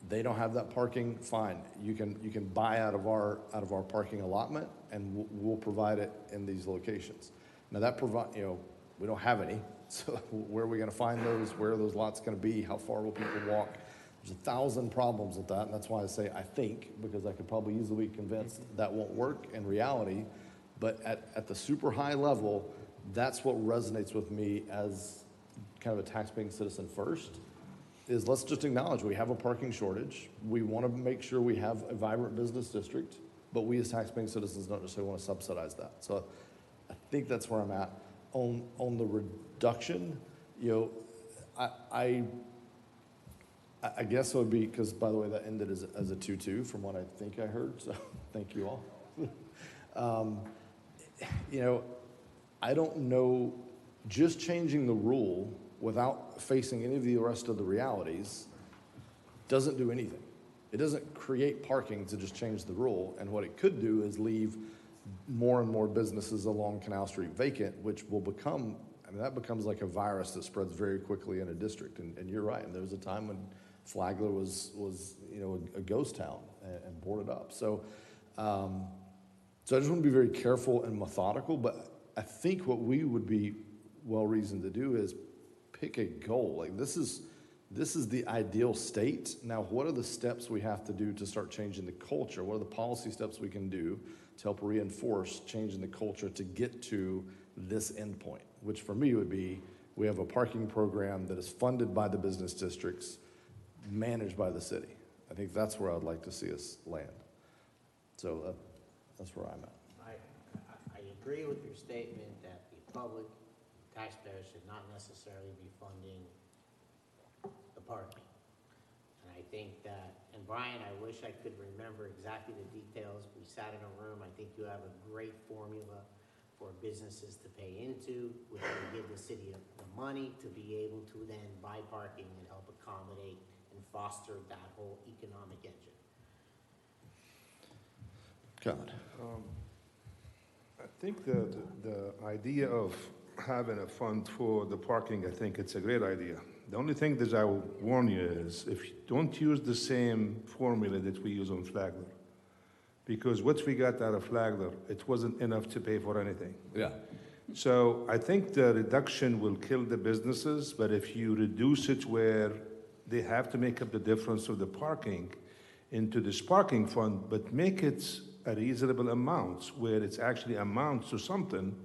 they don't have that parking, fine. You can buy out of our parking allotment, and we'll provide it in these locations. Now that we don't have any, so where are we going to find those? Where are those lots going to be? How far will people walk? There's 1,000 problems with that, and that's why I say I think, because I could probably easily be convinced that won't work in reality. But at the super high level, that's what resonates with me as kind of a taxpaying citizen first, is let's just acknowledge we have a parking shortage. We want to make sure we have a vibrant business district, but we as taxpaying citizens don't necessarily want to subsidize that. So I think that's where I'm at. On the reduction, you know, I guess it would be, because by the way, that ended as a 2-2 from what I think I heard, so thank you all. You know, I don't know, just changing the rule without facing any of the rest of the realities doesn't do anything. It doesn't create parking to just change the rule, and what it could do is leave more and more businesses along Canal Street vacant, which will become, I mean, that becomes like a virus that spreads very quickly in a district, and you're right, and there was a time when Flagler was you know, a ghost town and boarded up. So I just want to be very careful and methodical, but I think what we would be well-reasoned to do is pick a goal. Like this is the ideal state. Now, what are the steps we have to do to start changing the culture? What are the policy steps we can do to help reinforce changing the culture to get to this endpoint, which for me would be, we have a parking program that is funded by the business districts, managed by the city. I think that's where I'd like to see us land. So that's where I'm at. I agree with your statement that the public taxpayers should not necessarily be funding the parking. And I think that, and Brian, I wish I could remember exactly the details. We sat in a room. I think you have a great formula for businesses to pay into, which will give the city the money to be able to then buy parking and help accommodate and foster that whole economic engine. God. I think the idea of having a fund for the parking, I think it's a great idea. The only thing that I will warn you is if you don't use the same formula that we use on Flagler, because what we got out of Flagler, it wasn't enough to pay for anything. Yeah. So I think the reduction will kill the businesses, but if you reduce it where they have to make up the difference of the parking into this parking fund, but make it a reasonable amount where it's actually amounts to something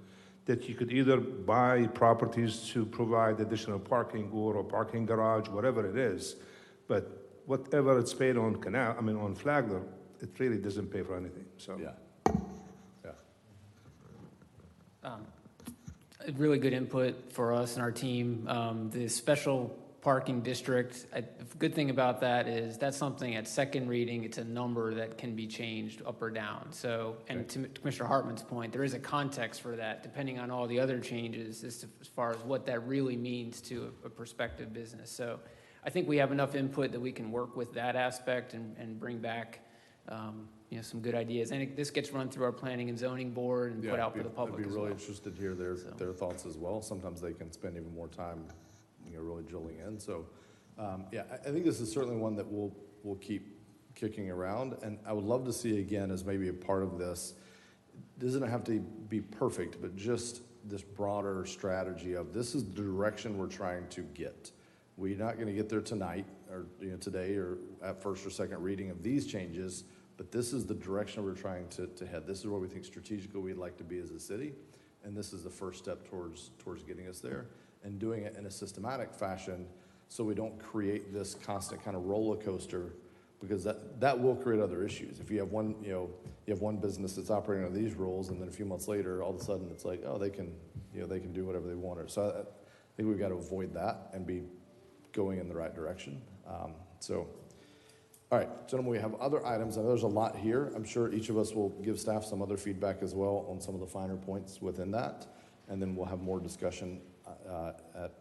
that you could either buy properties to provide additional parking or a parking garage, whatever it is. But whatever it's paid on on Flagler, it really doesn't pay for anything, so. Yeah. A really good input for us and our team. The special parking district, the good thing about that is that's something at second reading, it's a number that can be changed up or down. So, and to Commissioner Hartman's point, there is a context for that depending on all the other changes as far as what that really means to a prospective business. So I think we have enough input that we can work with that aspect and bring back some good ideas. And this gets run through our planning and zoning board and put out for the public I'd be as really well. interested to hear their thoughts as well. Sometimes they can spend even more time, really drilling in. So, I think this is certainly one that we'll keep kicking around. And I would love to see again as maybe a part of this. It doesn't have to be perfect, but just this broader strategy of this is the direction we're trying to get. We're not going to get there tonight or today or at first or second reading of these changes, but this is the direction we're trying to head. This is where we think strategically we'd like to be as a city, and this is the first step towards getting us there and doing it in a systematic fashion so we don't create this constant kind of roller coaster, because that will create other issues. If you have one business that's operating under these rules, and then a few months later, all of a sudden it's like, oh, they can do whatever they want. So I think we've got to avoid that and be going in the right direction. All right, gentlemen, we have other items. I know there's a lot here. I'm sure each of us will give staff some other feedback as well on some of the finer points within that, and then we'll have more discussion at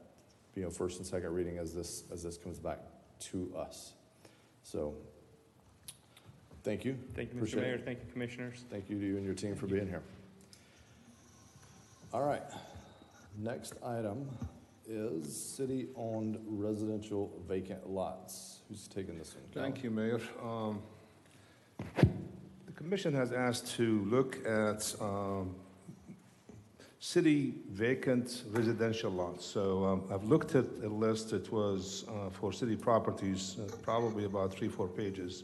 first and second reading as this comes back to us. So, thank you. Thank you, Mr. Appreciate Mayor. it. Thank you, commissioners. Thank you to you and your team for being here. All right, next item is city-owned residential vacant lots. Who's taking this one? Thank you, Mayor. The commission has asked to look at city vacant residential lots. So I've looked at a list. It was for city properties, probably about 3-4 pages.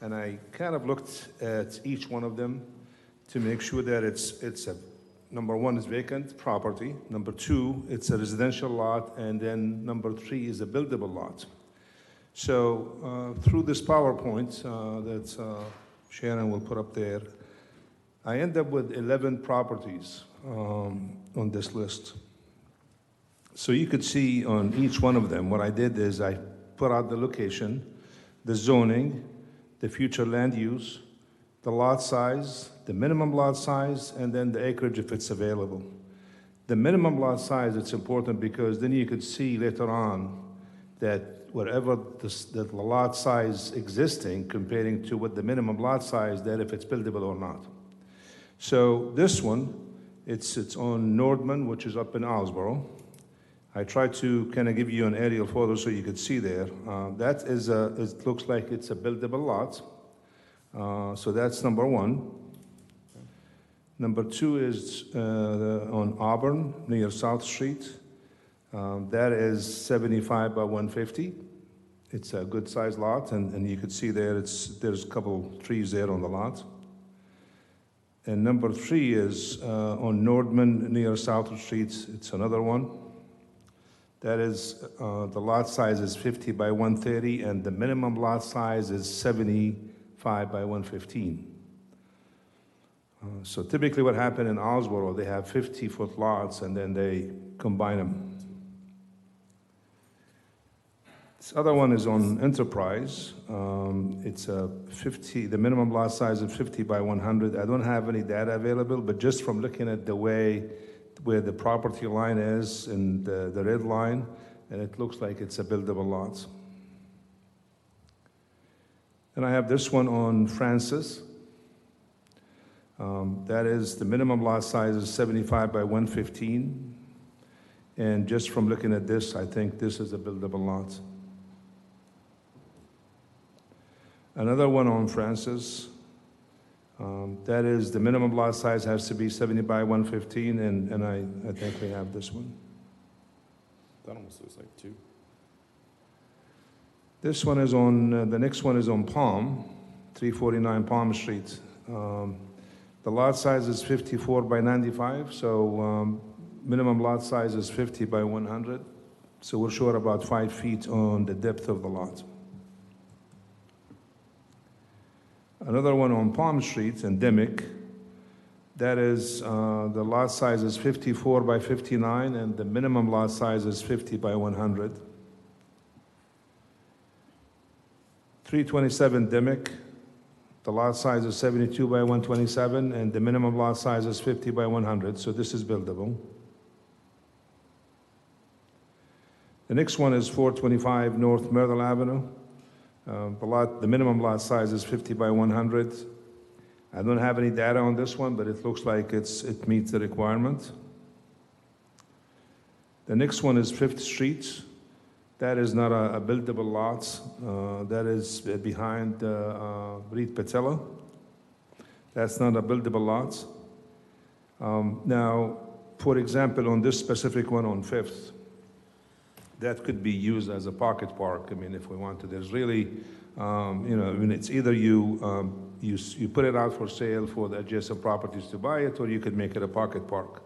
And I kind of looked at each one of them to make sure that it's a, number one is vacant property, number two, it's a residential lot, and then number three is a buildable lot. So through this PowerPoint that Shannon will put up there, I end up with 11 properties on this list. So you could see on each one of them, what I did is I put out the location, the zoning, the future land use, the lot size, the minimum lot size, and then the acreage if it's available. The minimum lot size, it's important because then you could see later on that whatever the lot size existing comparing to what the minimum lot size, that if it's buildable or not. So this one, it's on Nordman, which is up in Owlsboro. I tried to kind of give you an aerial photo so you could see there. That is it looks like it's a buildable lot. So that's number one. Number two is on Auburn, near South Street. That is 75 by 150. It's a good sized lot, and you could see there there's a couple trees there on the lot. And number three is on Nordman, near South Street. It's another one. That is, the lot size is 50 by 130, and the minimum lot size is 75 by 115. So typically what happened in Owlsboro, they have 50-foot lots, and then they combine them. This other one is on Enterprise. It's a 50, the minimum lot size is 50 by 100. I don't have any data available, but just from looking at the way where the property line is and the red line, and it looks like it's a buildable lot. And I have this one on Francis. That is, the minimum lot size is 75 by 115. And just from looking at this, I think this is a buildable lot. Another one on Francis. That is, the minimum lot size has to be 70 by 115, and I think we have this one. That almost looks like two. This one is on, the next one is on Palm, 349 Palm Street. The lot size is 54 by 95, so minimum lot size is 50 by 100. So we're short about 5 feet on the depth of the lot. Another one on Palm Street in Dimick, that is, the lot size is 54 by 59, and the minimum lot size is 50 by 100. 327 Dimick, the lot size is 72 by 127, and the minimum lot size is 50 by 100, so this is buildable. The next one is 425 North Myrtle Avenue. The minimum lot size is 50 by 100. I don't have any data on this one, but it looks like it meets the requirement. The next one is 5th Street. That is not a buildable lot. That is behind Reed Patella. That's not a buildable lot. Now, for example, on this specific one on 5th, that could be used as a pocket park. I mean, if we want to, there's really, it's either you put it out for sale for the adjacent properties to buy it, or you could make it a pocket park.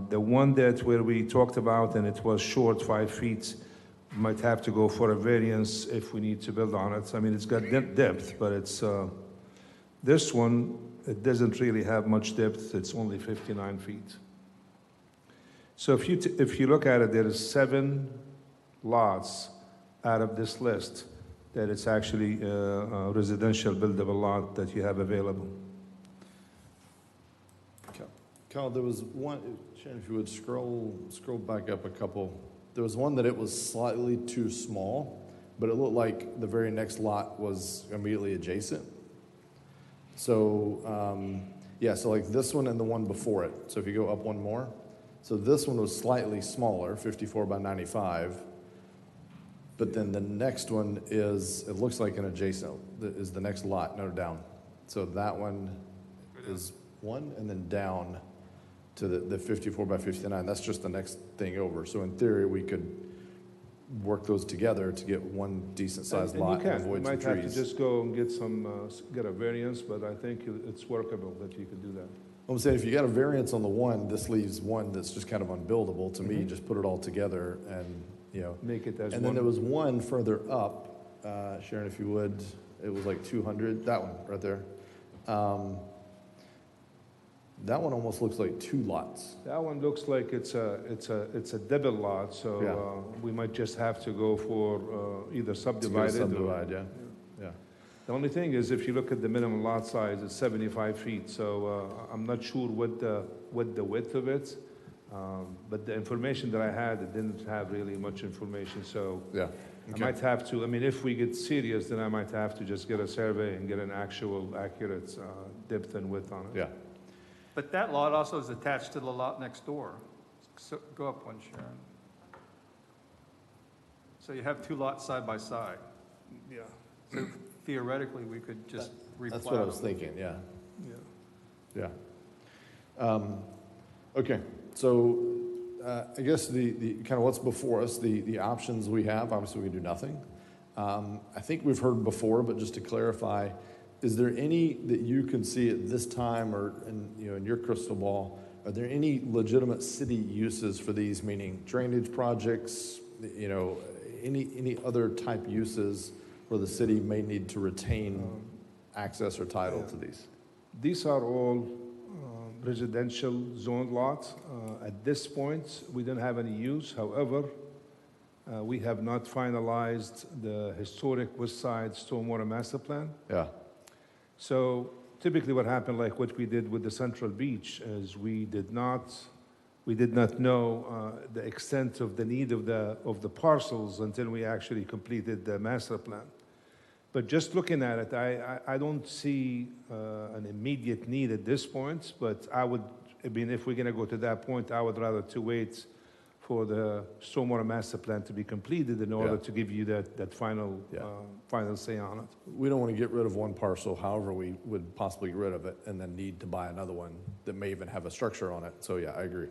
The one where we talked about, and it was short 5 feet, might have to go for a variance if we need to build on it. I mean, it's got depth, but it's this one, it doesn't really have much depth. It's only 59 feet. So if you look at it, there is 7 lots out of this list that it's actually a residential buildable lot that you have available. Kyle, there was one, Shannon, if you would scroll back up a couple. There was one that it was slightly too small, but it looked like the very next lot was immediately adjacent. So, so like this one and the one before it. So if you go up one more. So this one was slightly smaller, 54 by 95. But then the next one it looks like an adjacent, is the next lot, no, down. So that one is one, and then down to the 54 by 59. That's just the next thing over. So in theory, we could work those together to get one decent-sized And lot you and can. avoid You some might have to trees. just go and get some, get a variance, but I think it's workable that you could do that. I'm saying if you got a variance on the one, this leaves one that's just kind of unbuildable. To me, just put it all together and, you know. Make it as And then there one. was one further up, Sharon, if you would, it was like 200, that one right there. That one almost looks like two lots. That one looks like it's a double lot, so we might just have to go for either subdivided or. Subdivide, yeah, yeah. The only thing is, if you look at the minimum lot size, it's 75 feet, so I'm not sure what the width of it, but the information that I had, it didn't have really much information, so Yeah. I might have to, I mean, if we get serious, then I might have to just get a survey and get an actual accurate depth and width on it. Yeah. But that lot also is attached to the lot next door. So, go up one, Sharon. So you have two lots side by side. Yeah. So theoretically, we could just replat That's what I was them. thinking, yeah, Yeah. yeah. Okay, so I guess the kind of what's before us, the options we have, obviously we can do nothing. I think we've heard before, but just to clarify, is there any that you can see at this time or in your crystal ball, are there any legitimate city uses for these, meaning drainage projects, any other type uses where the city may need to retain access or title to these? These are all residential zoned lots. At this point, we don't have any use. However, we have not finalized the historic West Side Stormwater Master Plan. Yeah, So typically what happened, like what we did with the Central Beach, is we did not know the extent of the need of the parcels until we actually completed the master plan. But just looking at it, I don't see an immediate need at this point, but if we're gonna go to that point, I would rather to wait for the stormwater master plan to be completed in order to give you that final say on it. we don't want to get rid of one parcel, however we would possibly get rid of it, and then need to buy another one that may even have a structure on it. So yeah, I agree.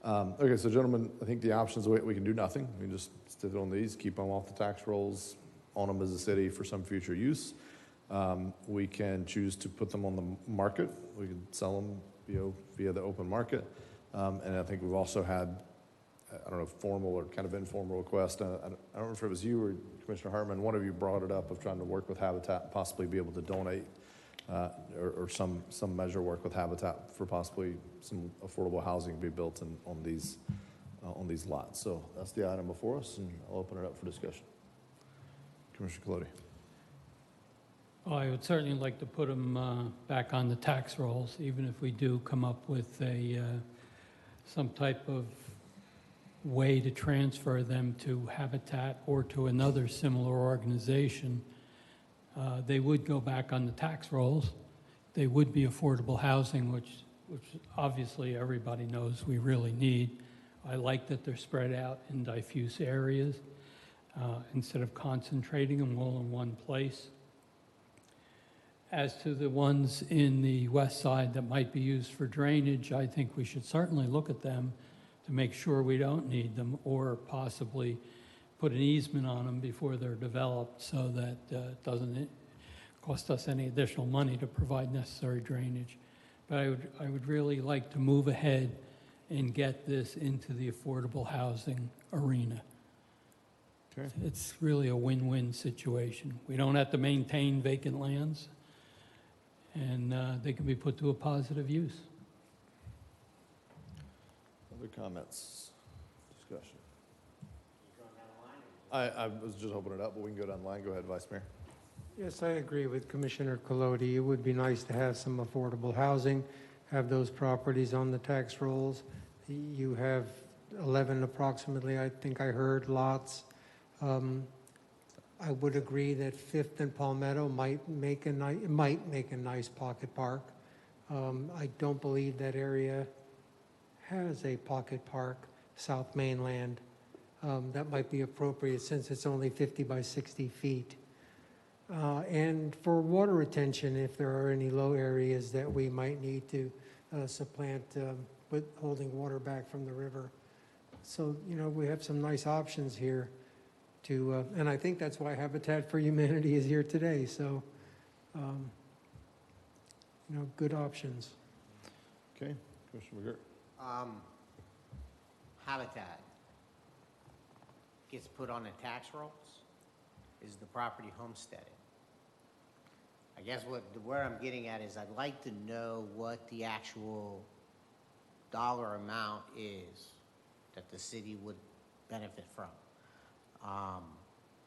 Okay, so gentlemen, I think the options, we can do nothing. We can just sit on these, keep them off the tax rolls, own them as a city for some future use. We can choose to put them on the market. We can sell them via the open market. And I think we've also had, I don't know, formal or kind of informal request. I don't know if it was you or Commissioner Hartman, one of you brought it up of trying to work with Habitat and possibly be able to donate or some measure work with Habitat for possibly some affordable housing to be built on these lots. So that's the item before us, and I'll open it up for discussion. Commissioner Colodi. Well, I would certainly like to put them back on the tax rolls, even if we do come up with some type of way to transfer them to Habitat or to another similar organization. They would go back on the tax rolls. They would be affordable housing, which obviously everybody knows we really need. I like that they're spread out in diffuse areas instead of concentrating them all in one place. As to the ones in the west side that might be used for drainage, I think we should certainly look at them to make sure we don't need them, or possibly put an easement on them before they're developed so that it doesn't cost us any additional money to provide necessary drainage. But I would really like to move ahead and get this into the affordable housing arena. Okay. It's really a win-win situation. We don't have to maintain vacant lands, and they can be put to a positive use. Other comments, discussion? I was just opening it up, but we can go down the line. Go ahead, Vice Mayor. Yes, I agree with Commissioner Colodi. It would be nice to have some affordable housing, have those properties on the tax rolls. You have 11 approximately, I think I heard, lots. I would agree that Fifth and Palmetto might make a nice pocket park. I don't believe that area has a pocket park, South Mainland. That might be appropriate since it's only 50 by 60 feet. And for water retention, if there are any low areas that we might need to supplant but holding water back from the river. So, we have some nice options here to, and I think that's why Habitat for Humanity is here today. So, good options. Okay, Commissioner McGirt. Habitat gets put on the tax rolls is the property homesteading. I guess where I'm getting at is I'd like to know what the actual dollar amount is that the city would benefit from.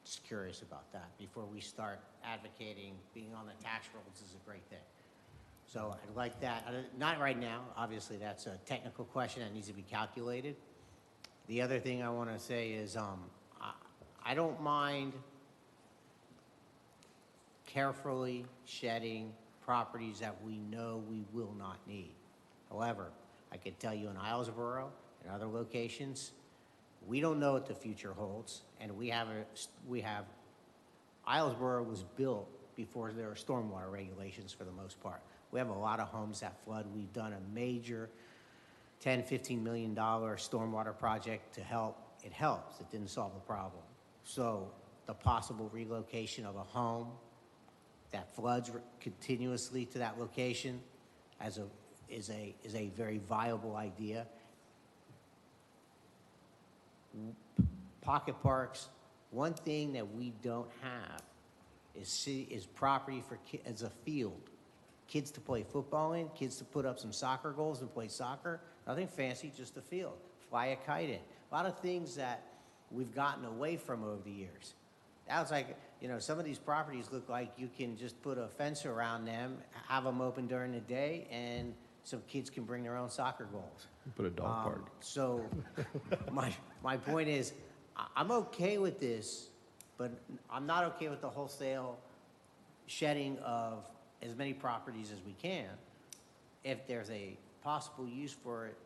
Just curious about that before we start advocating being on the tax rolls is a great thing. So I'd like that, not right now, obviously that's a technical question that needs to be calculated. The other thing I want to say is I don't mind carefully shedding properties that we know we will not need. However, I could tell you in Islesboro and other locations, we don't know what the future holds, and Islesboro was built before there were stormwater regulations for the most part. We have a lot of homes that flood. We've done a major $10, $15 million stormwater project to help. It helps. It didn't solve the problem. So the possible relocation of a home that floods continuously to that location is a very viable idea. Pocket parks, one thing that we don't have is property for as a field. Kids to play football in, kids to put up some soccer goals and play soccer. Nothing fancy, just a field. Fly a kite in. A lot of things that we've gotten away from over the years. That was like, some of these properties look like you can just put a fence around them, have them open during the day, and some kids can bring their own soccer goals. Put a dog park. So my point is, I'm okay with this, but I'm not okay with the wholesale shedding of as many properties as we can. If there's a possible use for it,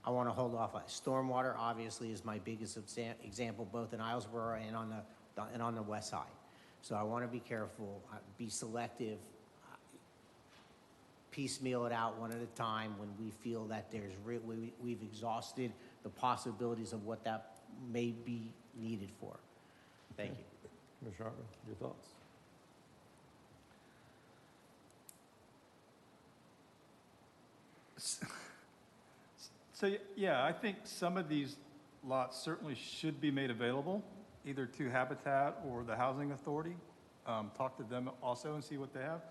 I want to hold off on it. Stormwater obviously is my biggest example, both in Islesboro and on the west side. So I want to be careful, be selective, piecemeal it out one at a time when we feel that we've exhausted the possibilities of what that may be needed for. Thank you. Commissioner Hartman, your thoughts? So, yeah, I think some of these lots certainly should be made available, either to Habitat or the Housing Authority. Talk to them also and see what they have.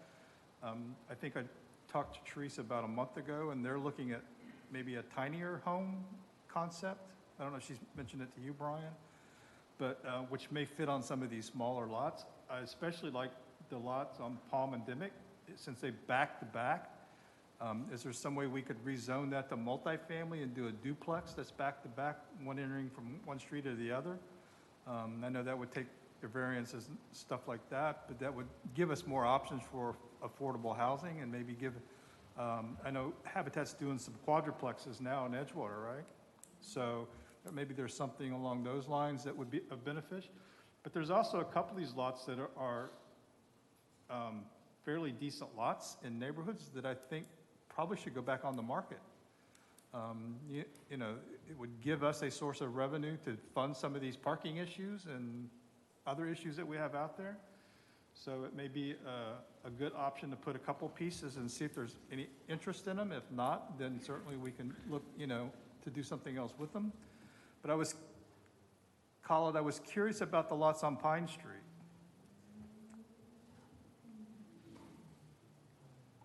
I think I talked to Teresa about a month ago, and they're looking at maybe a tinier home concept. I don't know if she's mentioned it to you, Brian, but which may fit on some of these smaller lots. I especially like the lots on Palm and Dimmick, since they back to back. Is there some way we could rezone that to multifamily and do a duplex that's back to back, one entering from one street or the other? I know that would take the variances and stuff like that, but that would give us more options for affordable housing and maybe give, I know Habitat's doing some quadruplexes now in Edgewater, right? So maybe there's something along those lines that would be of benefit. But there's also a couple of these lots that are fairly decent lots in neighborhoods that I think probably should go back on the market. It would give us a source of revenue to fund some of these parking issues and other issues that we have out there. So it may be a good option to put a couple pieces and see if there's any interest in them. If not, then certainly we can look, to do something else with them. But Colin, I was curious about the lots on Pine Street.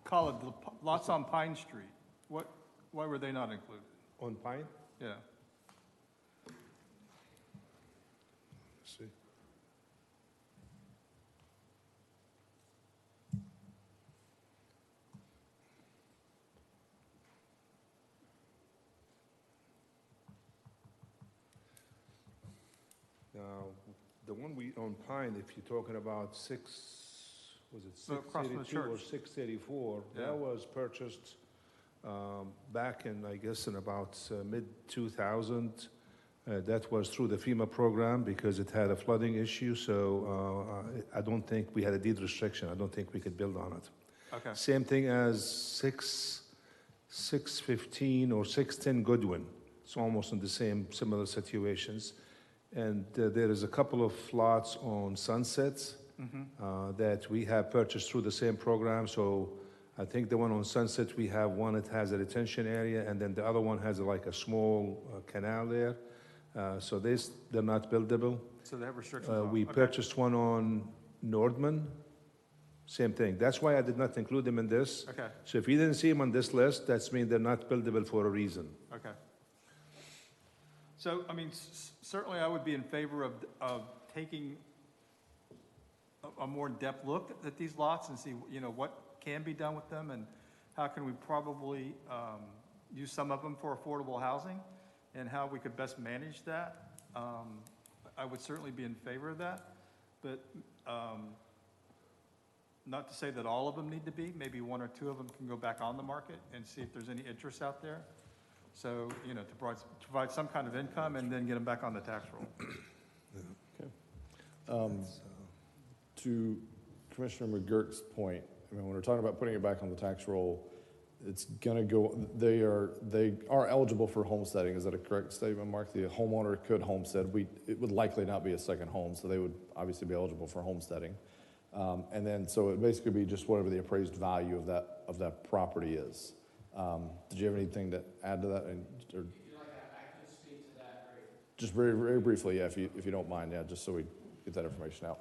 Colin, the lots on Pine Street, why were they not included? On Pine? Yeah. Let's see. Now, the one we on Pine, if you're talking about was it Across from the 682 or church. Yeah. 684? That was purchased back in, I guess, in about mid-2000. That was through the FEMA program because it had a flooding issue, so I don't think we had a deed restriction. I don't think we could build on it. Okay. Same thing as 6 615 or 610 Goodwin. It's almost in the same, similar situations. And there is a couple of lots on Sunset that we have purchased through the same program. So I think the one on Sunset, we have one that has a retention area, and then the other one has like a small canal there. So they're not buildable. So they have restrictions on. We Okay. purchased one on Nordman, same thing. That's why I did not include them in this. Okay, So if you didn't see them on this list, that's mean they're not buildable for a reason. okay. So, I mean, certainly I would be in favor of taking a more in-depth look at these lots and see, you know, what can be done with them and how can we probably use some of them for affordable housing and how we could best manage that. I would certainly be in favor of that, but not to say that all of them need to be. Maybe one or two of them can go back on the market and see if there's any interest out there. So, you know, to provide some kind of income and then get them back on the tax roll. To Commissioner McGurk's point, I mean, when we're talking about putting it back on the tax roll, it's gonna go, they are eligible for homesteading. Is that a correct statement, Mark? The homeowner could homestead. It would likely not be a second home, so they would obviously be eligible for homesteading. And then, so it basically be just whatever the appraised value of that property is. Did you have anything to add to that? Or If you like, I can speak to that briefly. just very, very briefly, yeah, if you don't mind, yeah, just so we get that information out.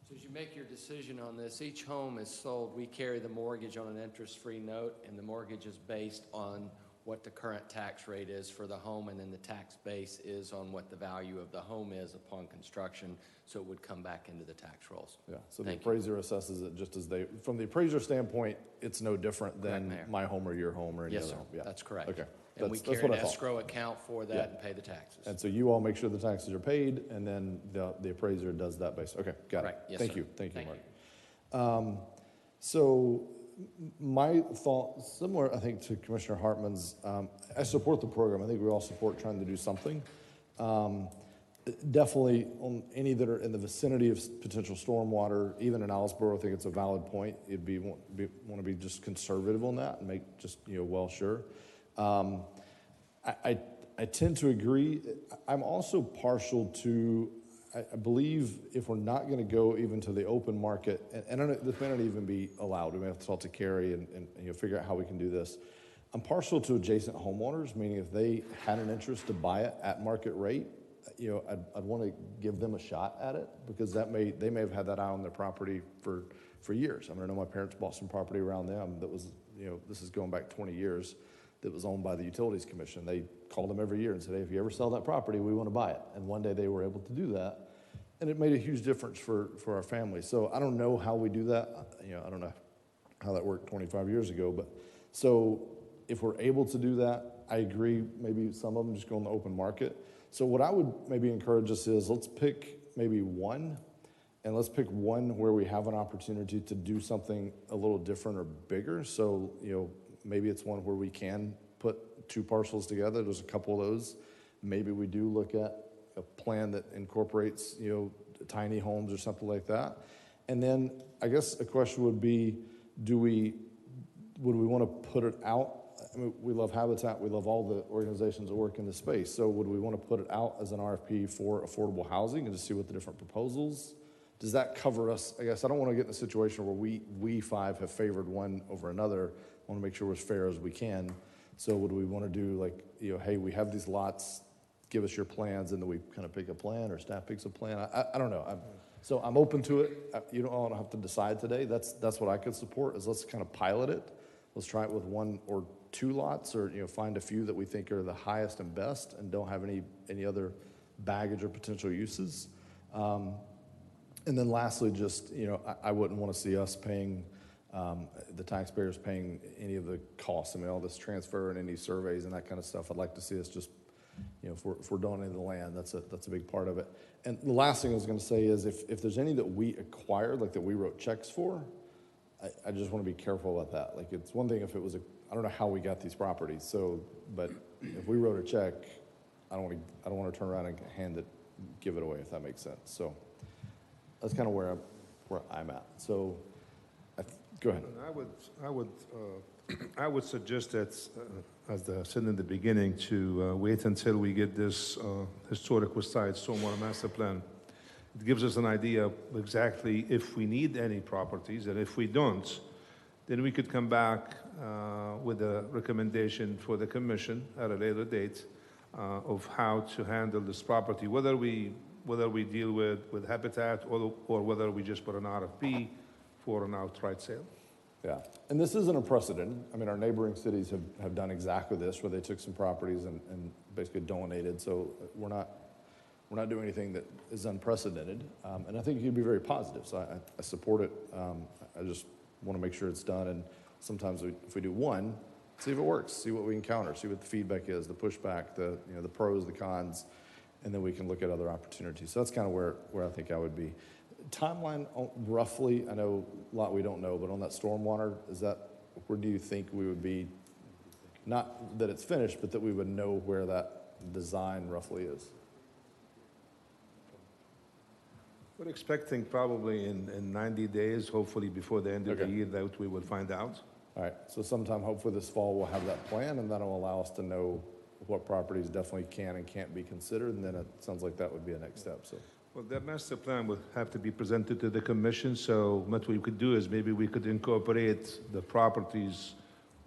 So as you make your decision on this, each home is sold, we carry the mortgage on an interest-free note, and the mortgage is based on what the current tax rate is for the home, and then the tax base is on what the value of the home is upon construction, so it would come back into the tax rolls. Yeah, so the Thank you. appraiser assesses it just as they, from the appraiser standpoint, it's no different than Correct, Mayor. my home or your home or any Yes, other sir, home. Yeah. that's correct. Okay, And we that's carry what an I thought. escrow account for that and pay the taxes. And so you all make sure the taxes are paid, and then the appraiser does that base. Okay, got it. Correct. Yes, Thank sir. you, thank you, Thank Mark. So my thought, similar, I think, to Commissioner Hartman's, I support the program. I think we all support trying to do something. Definitely on any that are in the vicinity of potential stormwater, even in Owlsboro, I think it's a valid point. It'd want to be just conservative on that and make just, well sure. I tend to agree. I'm also partial to, I believe if we're not going to go even to the open market, and I don't, this may not even be allowed. We may have to talk to Carrie and figure out how we can do this. I'm partial to adjacent homeowners, meaning if they had an interest to buy it at market rate, I'd want to give them a shot at it, because they may have had that eye on their property for years. I mean, I know my parents bought some property around them that was, this is going back 20 years, that was owned by the Utilities Commission. They called them every year and said, hey, if you ever sell that property, we want to buy it. And one day they were able to do that. And it made a huge difference for our family. So I don't know how we do that. I don't know how that worked 25 years ago. But so if we're able to do that, I agree, maybe some of them just go in the open market. So what I would maybe encourage us is, let's pick maybe one, and let's pick one where we have an opportunity to do something a little different or bigger. So, maybe it's one where we can put two parcels together. There's a couple of those. Maybe we do look at a plan that incorporates, tiny homes or something like that. And then I guess a question would be, would we want to put it out? I mean, we love Habitat, we love all the organizations that work in the space. So would we want to put it out as an RFP for affordable housing and just see what the different proposals? Does that cover us? I guess I don't want to get in a situation where we five have favored one over another. I want to make sure we're as fair as we can. So would we want to do like, hey, we have these lots, give us your plans, and then we kind of pick a plan, or staff picks a plan? I don't know. So I'm open to it. You don't have to decide today. That's what I could support, is let's kind of pilot it. Let's try it with one or two lots, or find a few that we think are the highest and best and don't have any other baggage or potential uses. And then lastly, just, I wouldn't want to see us paying, the taxpayers paying any of the costs. I mean, all this transfer and any surveys and that kind of stuff. I'd like to see us just, if we're donating the land, that's a big part of it. And the last thing I was going to say is, if there's any that we acquired, like that we wrote checks for, I just want to be careful about that. Like, it's one thing if it was I don't know how we got these properties. So, but if we wrote a check, I don't want to turn around and give it away, if that makes sense. So that's kind of where I'm at. So, Go ahead. I would suggest that, as I said in the beginning, to wait until we get this historic West Side Stormwater Master Plan. It gives us an idea of exactly if we need any properties, and if we don't, then we could come back with a recommendation for the commission at a later date of how to handle this property, whether we deal with Habitat or whether we just put an RFP for an outright sale. Yeah, and this isn't a precedent. I mean, our neighboring cities have done exactly this, where they took some properties and basically donated. So we're not doing anything that is unprecedented. And I think you'd be very positive. So I support it. I just want to make sure it's done. And sometimes if we do one, see if it works, see what we encounter, see what the feedback is, the pushback, the pros, the cons, and then we can look at other opportunities. So that's kind of where I think I would be. Timeline, roughly, I know a lot we don't know, but on that stormwater, where do you think we would be? Not that it's finished, but that we would know where that design roughly is. We're expecting probably in 90 days, hopefully before the end of the year, that we will find out. All right, so sometime hopefully this fall we'll have that plan, and that'll allow us to know what properties definitely can and can't be considered, and then it sounds like that would be a next step. So. Well, that master plan would have to be presented to the commission, so what we could do is maybe we could incorporate the properties,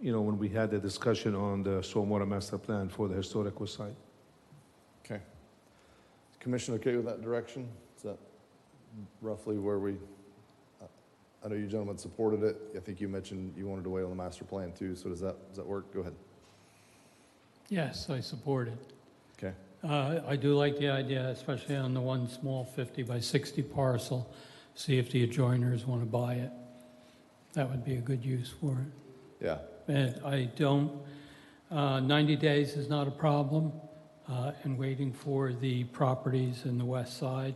when we had the discussion on the stormwater master plan for the historic West Side. Okay. Commission okay with that direction? Is that roughly where I know you gentlemen supported it. I think you mentioned you wanted to wait on the master plan too, so does that work? Go ahead. Yes, I support it. Okay. I do like the idea, especially on the one small 50 by 60 parcel, see if the adjoiners want to buy it. That would be a good use for it. Yeah. And 90 days is not a problem in waiting for the properties in the west side.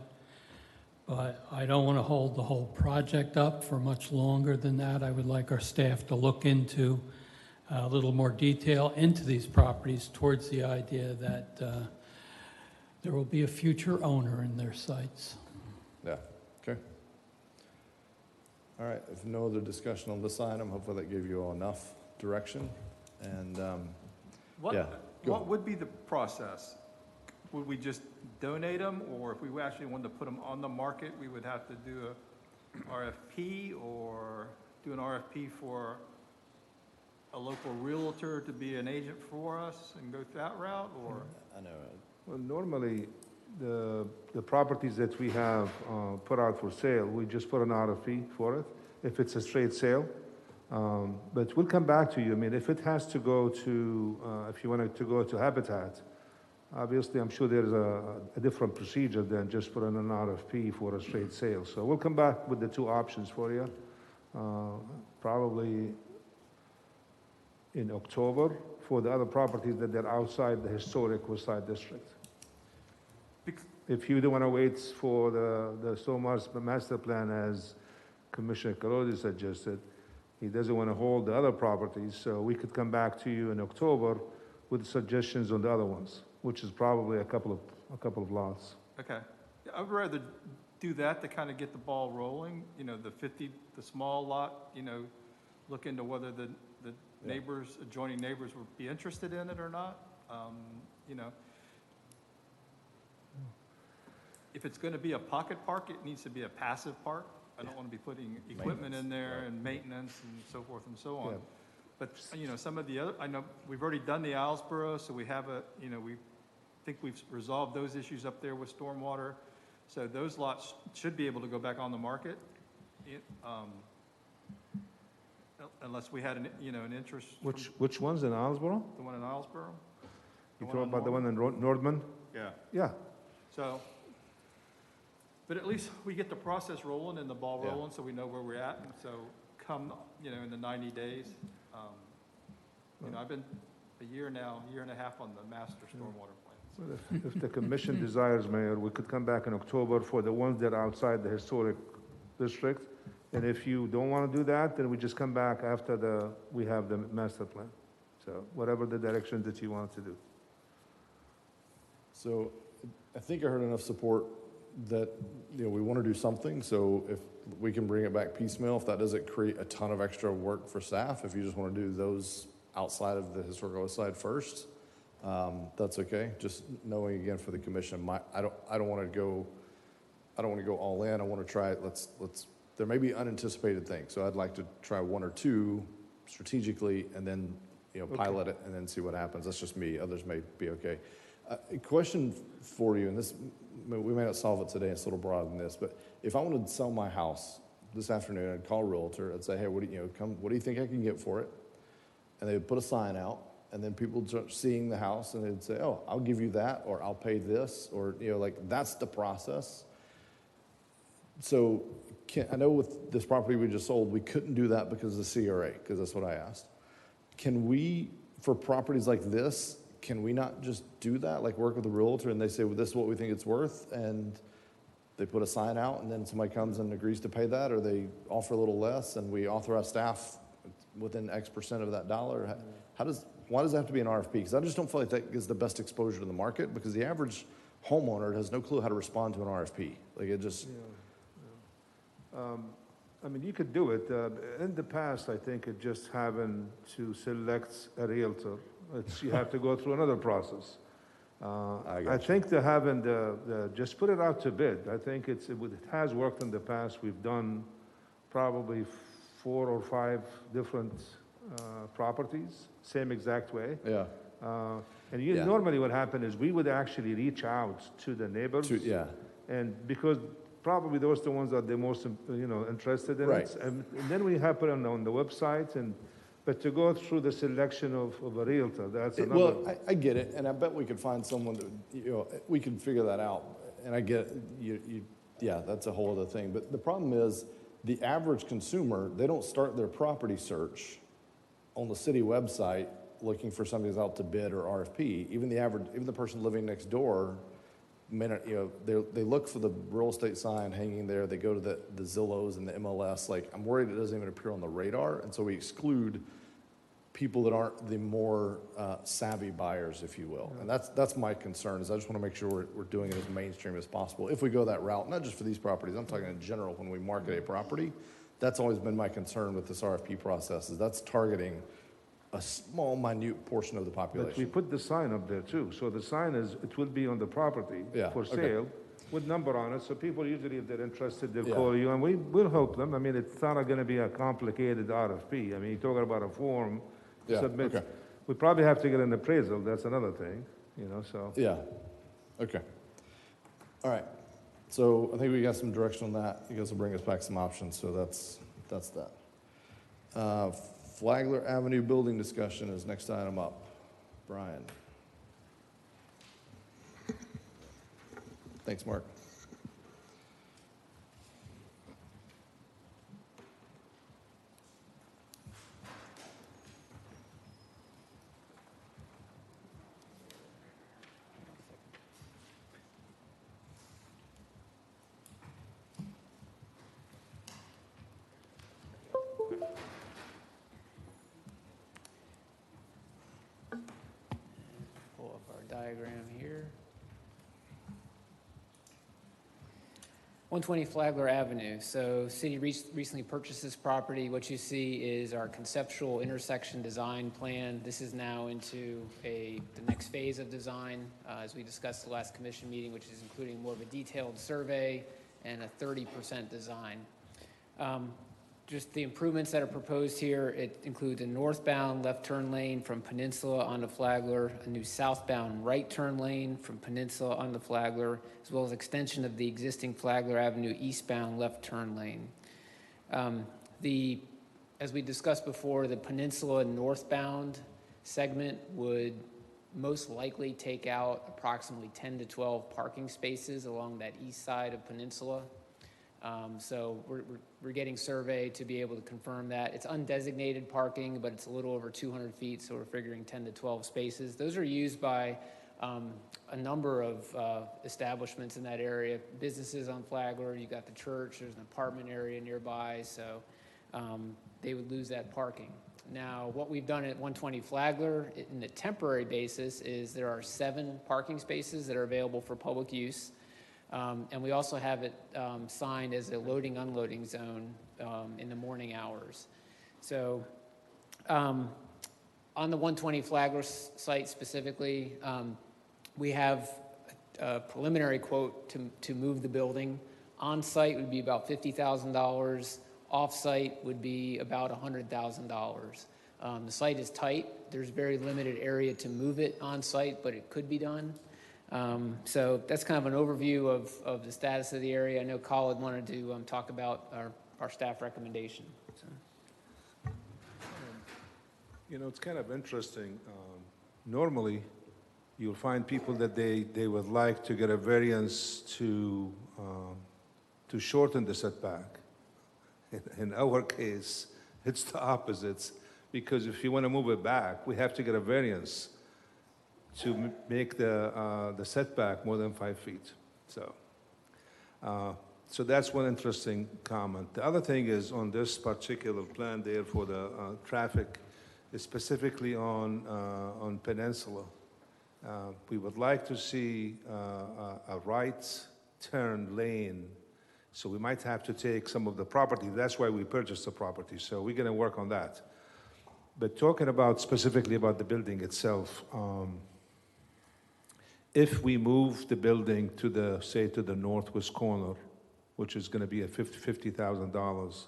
But I don't want to hold the whole project up for much longer than that. I would like our staff to look into a little more detail into these properties towards the idea that there will be a future owner in their sites. Yeah, okay. All right, if no other discussion on this item, hopefully that gave you all enough direction. And What would be the process? Would we just donate them, or if we actually wanted to put them on the market, we would have to do a RFP or do an RFP for a local realtor to be an agent for us and go that route, or? I know. Well, normally, the properties that we have put out for sale, we just put an RFP for it, if it's a straight sale. But we'll come back to you. I mean, if it has to go to, if you want to go to Habitat, obviously, I'm sure there's a different procedure than just putting an RFP for a straight sale. So we'll come back with the two options for you, probably in October for the other properties that are outside the historic West Side District. If you don't want to wait for the stormwater master plan, as Commissioner Carodi suggested, he doesn't want to hold the other properties, so we could come back to you in October with suggestions on the other ones, which is probably a couple of lots. Okay. Yeah, I'd rather do that to kind of get the ball rolling, the small lot, look into whether the neighbors, adjoining neighbors would be interested in it or not. If it's going to be a pocket park, it needs to be a passive park. I don't want to be putting equipment in there and maintenance and so forth and so on. Yeah. But, some of the other, I know we've already done the Islesboro, so we have we think we've resolved those issues up there with stormwater. So those lots should be able to go back on the market, unless we had an interest. Which ones in Islesboro? The one in Islesboro? You talking about the one in Nordman? Yeah. Yeah. So, but at least we get the process rolling and the ball Yeah. rolling, so we know where we're at. And so come, in the 90 days, I've been a year and a half on the master stormwater plan. Well, if the commission desires, Mayor, we could come back in October for the ones that are outside the historic district. And if you don't want to do that, then we just come back after we have the master plan. So whatever the direction that you want to do. So I think I heard enough support that, we want to do something, so if we can bring it back piecemeal, if that doesn't create a ton of extra work for staff, if you just want to do those outside of the historical West Side first, that's okay. Just knowing again for the commission, I don't want to go all in. I want to try, there may be unanticipated things, so I'd like to try one or two strategically and then, pilot it and then see what happens. That's just me. Others may be okay. A question for you, and this, we may not solve it today, it's a little broader than this, but if I wanted to sell my house this afternoon, I'd call a realtor, I'd say, hey, what do you think I can get for it? And they would put a sign out, and then people would start seeing the house, and they'd say, oh, I'll give you that, or I'll pay this, or, that's the process. So I know with this property we just sold, we couldn't do that because of the CRA, because that's what I asked. Can we, for properties like this, can we not just do that, like work with a realtor and they say, well, this is what we think it's worth, and they put a sign out, and then somebody comes and agrees to pay that, or they offer a little less, and we authorize staff within X percent of that dollar? Why does it have to be an RFP? Because I just don't feel like that gives the best exposure to the market, because the average homeowner has no clue how to respond to an RFP. Like, it just... you could do it. In the past, I think it just having to select a realtor. You have to go through another process. I think that having just put it out to bid, I think it has worked in the past. We've done probably 4 or 5 different properties, same exact way. Yeah. Normally what happened is we would actually reach out to the neighbors. And because probably those are the ones that are the most, interested in it. And then we have it on the website, but to go through the selection of a realtor, that's another. Well, I get it, and I bet we could find someone that, we can figure that out. And I get it, that's a whole other thing. But the problem is, the average consumer, they don't start their property search on the city website looking for somebody who's out to bid or RFP. Even the person living next door, they look for the real estate sign hanging there. They go to the Zillows and the MLS. Like, I'm worried it doesn't even appear on the radar, and so we exclude people that aren't the more savvy buyers, if you will. And that's my concern. Is I just want to make sure we're doing it as mainstream as possible. If we go that route, not just for these properties, I'm talking in general when we market a property. That's always been my concern with this RFP process. Is that's targeting a small, minute portion of the population. But we put the sign up there too. So the sign it will be on the property for sale with number on it. So people usually, if they're interested, they'll call you, and we'll help them. It's not going to be a complicated RFP. You're talking about a form. Submit. Okay. We probably have to get an appraisal. That's another thing, so. Yeah. Okay. All right. So I think we got some direction on that. You guys will bring us back some options. So that's that. Flagler Avenue building discussion is next item up. Brian. Thanks, Mark. Pull up our diagram here. 120 Flagler Avenue. So city recently purchased this property. What you see is our conceptual intersection design plan. This is now into the next phase of design, as we discussed the last commission meeting, which is including more of a detailed survey and a 30% design. Just the improvements that are proposed here, it includes a northbound left turn lane from Peninsula onto Flagler, a new southbound right turn lane from Peninsula onto Flagler, as well as extension of the existing Flagler Avenue eastbound left turn lane. As we discussed before, the Peninsula northbound segment would most likely take out approximately 10 to 12 parking spaces along that east side of Peninsula. So we're getting survey to be able to confirm that. It's undesignated parking, but it's a little over 200 feet, so we're figuring 10 to 12 spaces. Those are used by a number of establishments in that area, businesses on Flagler. You got the church, there's an apartment area nearby, so they would lose that parking. Now, what we've done at 120 Flagler in a temporary basis is there are 7 parking spaces that are available for public use. And we also have it signed as a loading unloading zone in the morning hours. So on the 120 Flagler site specifically, we have a preliminary quote to move the building. On-site would be about $50,000. Off-site would be about $100,000. The site is tight. There's very limited area to move it on-site, but it could be done. So that's kind of an overview of the status of the area. I know Khalid wanted to talk about our staff recommendation. So. You know, it's kind of interesting. Normally, you'll find people that they would like to get a variance to shorten the setback. In our case, it's the opposite, because if you want to move it back, we have to get a variance to make the setback more than 5 feet. So that's one interesting comment. The other thing is on this particular plan there for the traffic, specifically on Peninsula. We would like to see a right turn lane. So we might have to take some of the property. That's why we purchased the property. So we're going to work on that. But talking about specifically about the building itself, if we move the building to the, say, to the northwest corner, which is going to be at $50,000,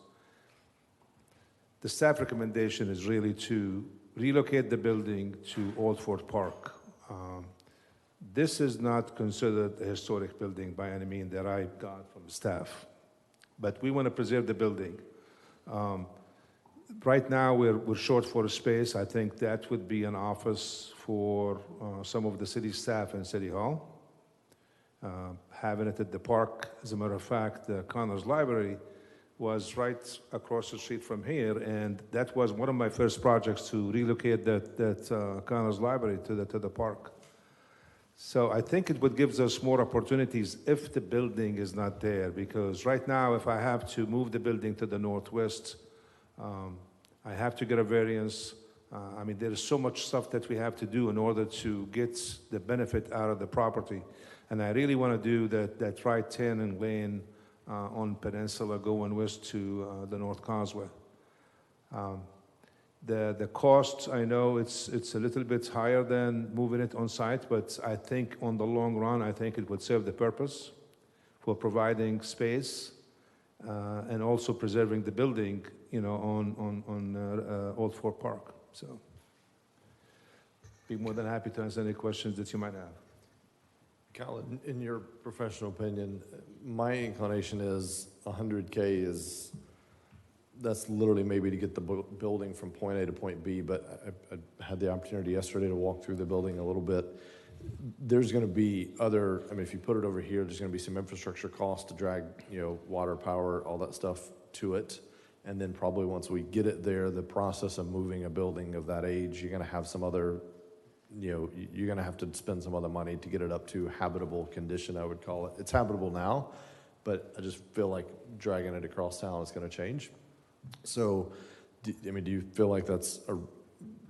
the staff recommendation is really to relocate the building to Old Fort Park. This is not considered a historic building by any means that I got from staff, but we want to preserve the building. Right now, we're short for space. I think that would be an office for some of the city staff in City Hall. Having it at the park, as a matter of fact, the Connors Library was right across the street from here, and that was one of my first projects to relocate that Connors Library to the park. So I think it would give us more opportunities if the building is not there, because right now, if I have to move the building to the northwest, I have to get a variance. I mean, there is so much stuff that we have to do in order to get the benefit out of the property. And I really want to do that right turning lane on Peninsula going west to the North Causeway. The cost, I know it's a little bit higher than moving it on site, but I think on the long run, I think it would serve the purpose for providing space and also preserving the building, you know, on Old Fort Park. So, be more than happy to answer any questions that you might have. Khalid, in your professional opinion, my inclination is 100K is, that's literally maybe to get the building from point A to point B, but I had the opportunity yesterday to walk through the building a little bit. There's going to be other, I mean, if you put it over here, there's going to be some infrastructure costs to drag, you know, water, power, all that stuff to it. And then probably once we get it there, the process of moving a building of that age, you're going to have some other, you know, you're going to have to spend some other money to get it up to habitable condition, I would call it. It's habitable now, but I just feel like dragging it across town is going to change. So, do you feel like that's a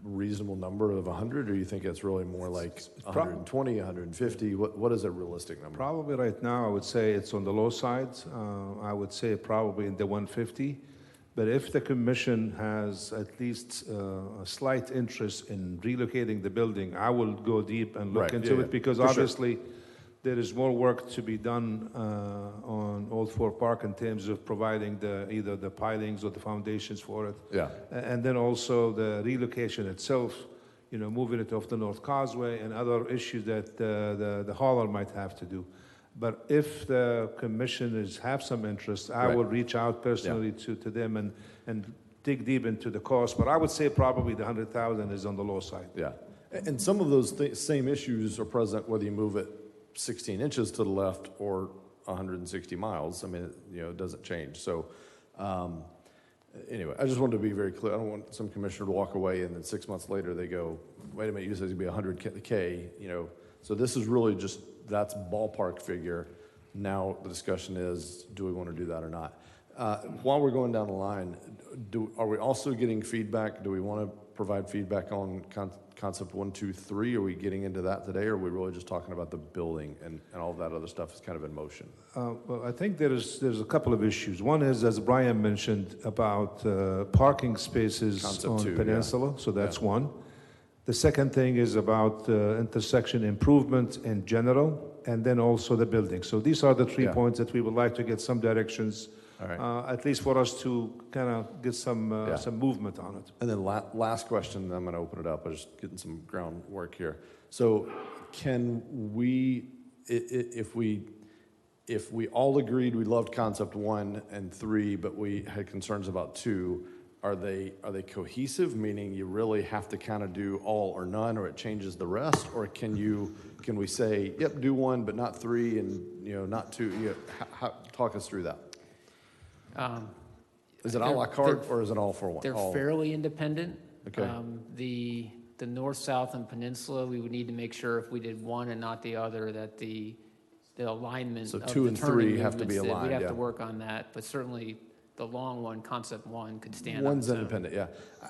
reasonable number of 100, or you think it's really more like 120, 150? What is a realistic number? Probably right now, I would say it's on the low side. I would say probably in the 150. But if the commission has at least a slight interest in relocating the building, I will go deep and look into it, because obviously there is more work to be done on Old Fort Park in terms of providing either the pilings or the foundations for it. Yeah. And then also the relocation itself, you know, moving it off the North Causeway and other issues that the hauler might have to do. But if the commissioners have some interest, I will reach out personally to them and dig deep into the cost. But I would say probably the 100,000 is on the low side. Yeah. And some of those same issues are present whether you move it 16 inches to the left or 160 miles. I mean, you know, it doesn't change. So anyway, I just wanted to be very clear. I don't want some commissioner to walk away and then 6 months later they go, wait a minute, you said it's going to be 100K, you know. So this is really just, that's ballpark figure. Now the discussion is, do we want to do that or not? While we're going down the line, are we also getting feedback? Do we want to provide feedback on concept 1, 2, 3? Are we getting into that today, or are we really just talking about the building and all that other stuff is kind of in motion? Well, I think there's a couple of issues. One is, as Brian mentioned, about parking spaces Concept on 2, yeah. Peninsula, so that's one. The second thing is about intersection improvement in general, and then also the building. So these are the 3 Yeah. points that we would like to get some directions, All right. at least for us to kind of get some movement on it. And then last question, I'm going to open it up. I'm just getting some groundwork here. So can we, if we all agreed we loved concept 1 and 3, but we had concerns about 2, are they cohesive, meaning you really have to kind of do all or none, or it changes the rest? Or can we say, yep, do 1, but not 3, and not 2? Talk us through that. Is it a la carte, or is it all for one? They're fairly independent. Okay. The north, south, and peninsula, we would need to make sure if we did one and not the other, that the alignment So of 2 the and turning 3 have to be movements, that aligned, we'd have yeah. to work on that, but certainly the long one, concept 1, could stand on One's its own. independent, yeah.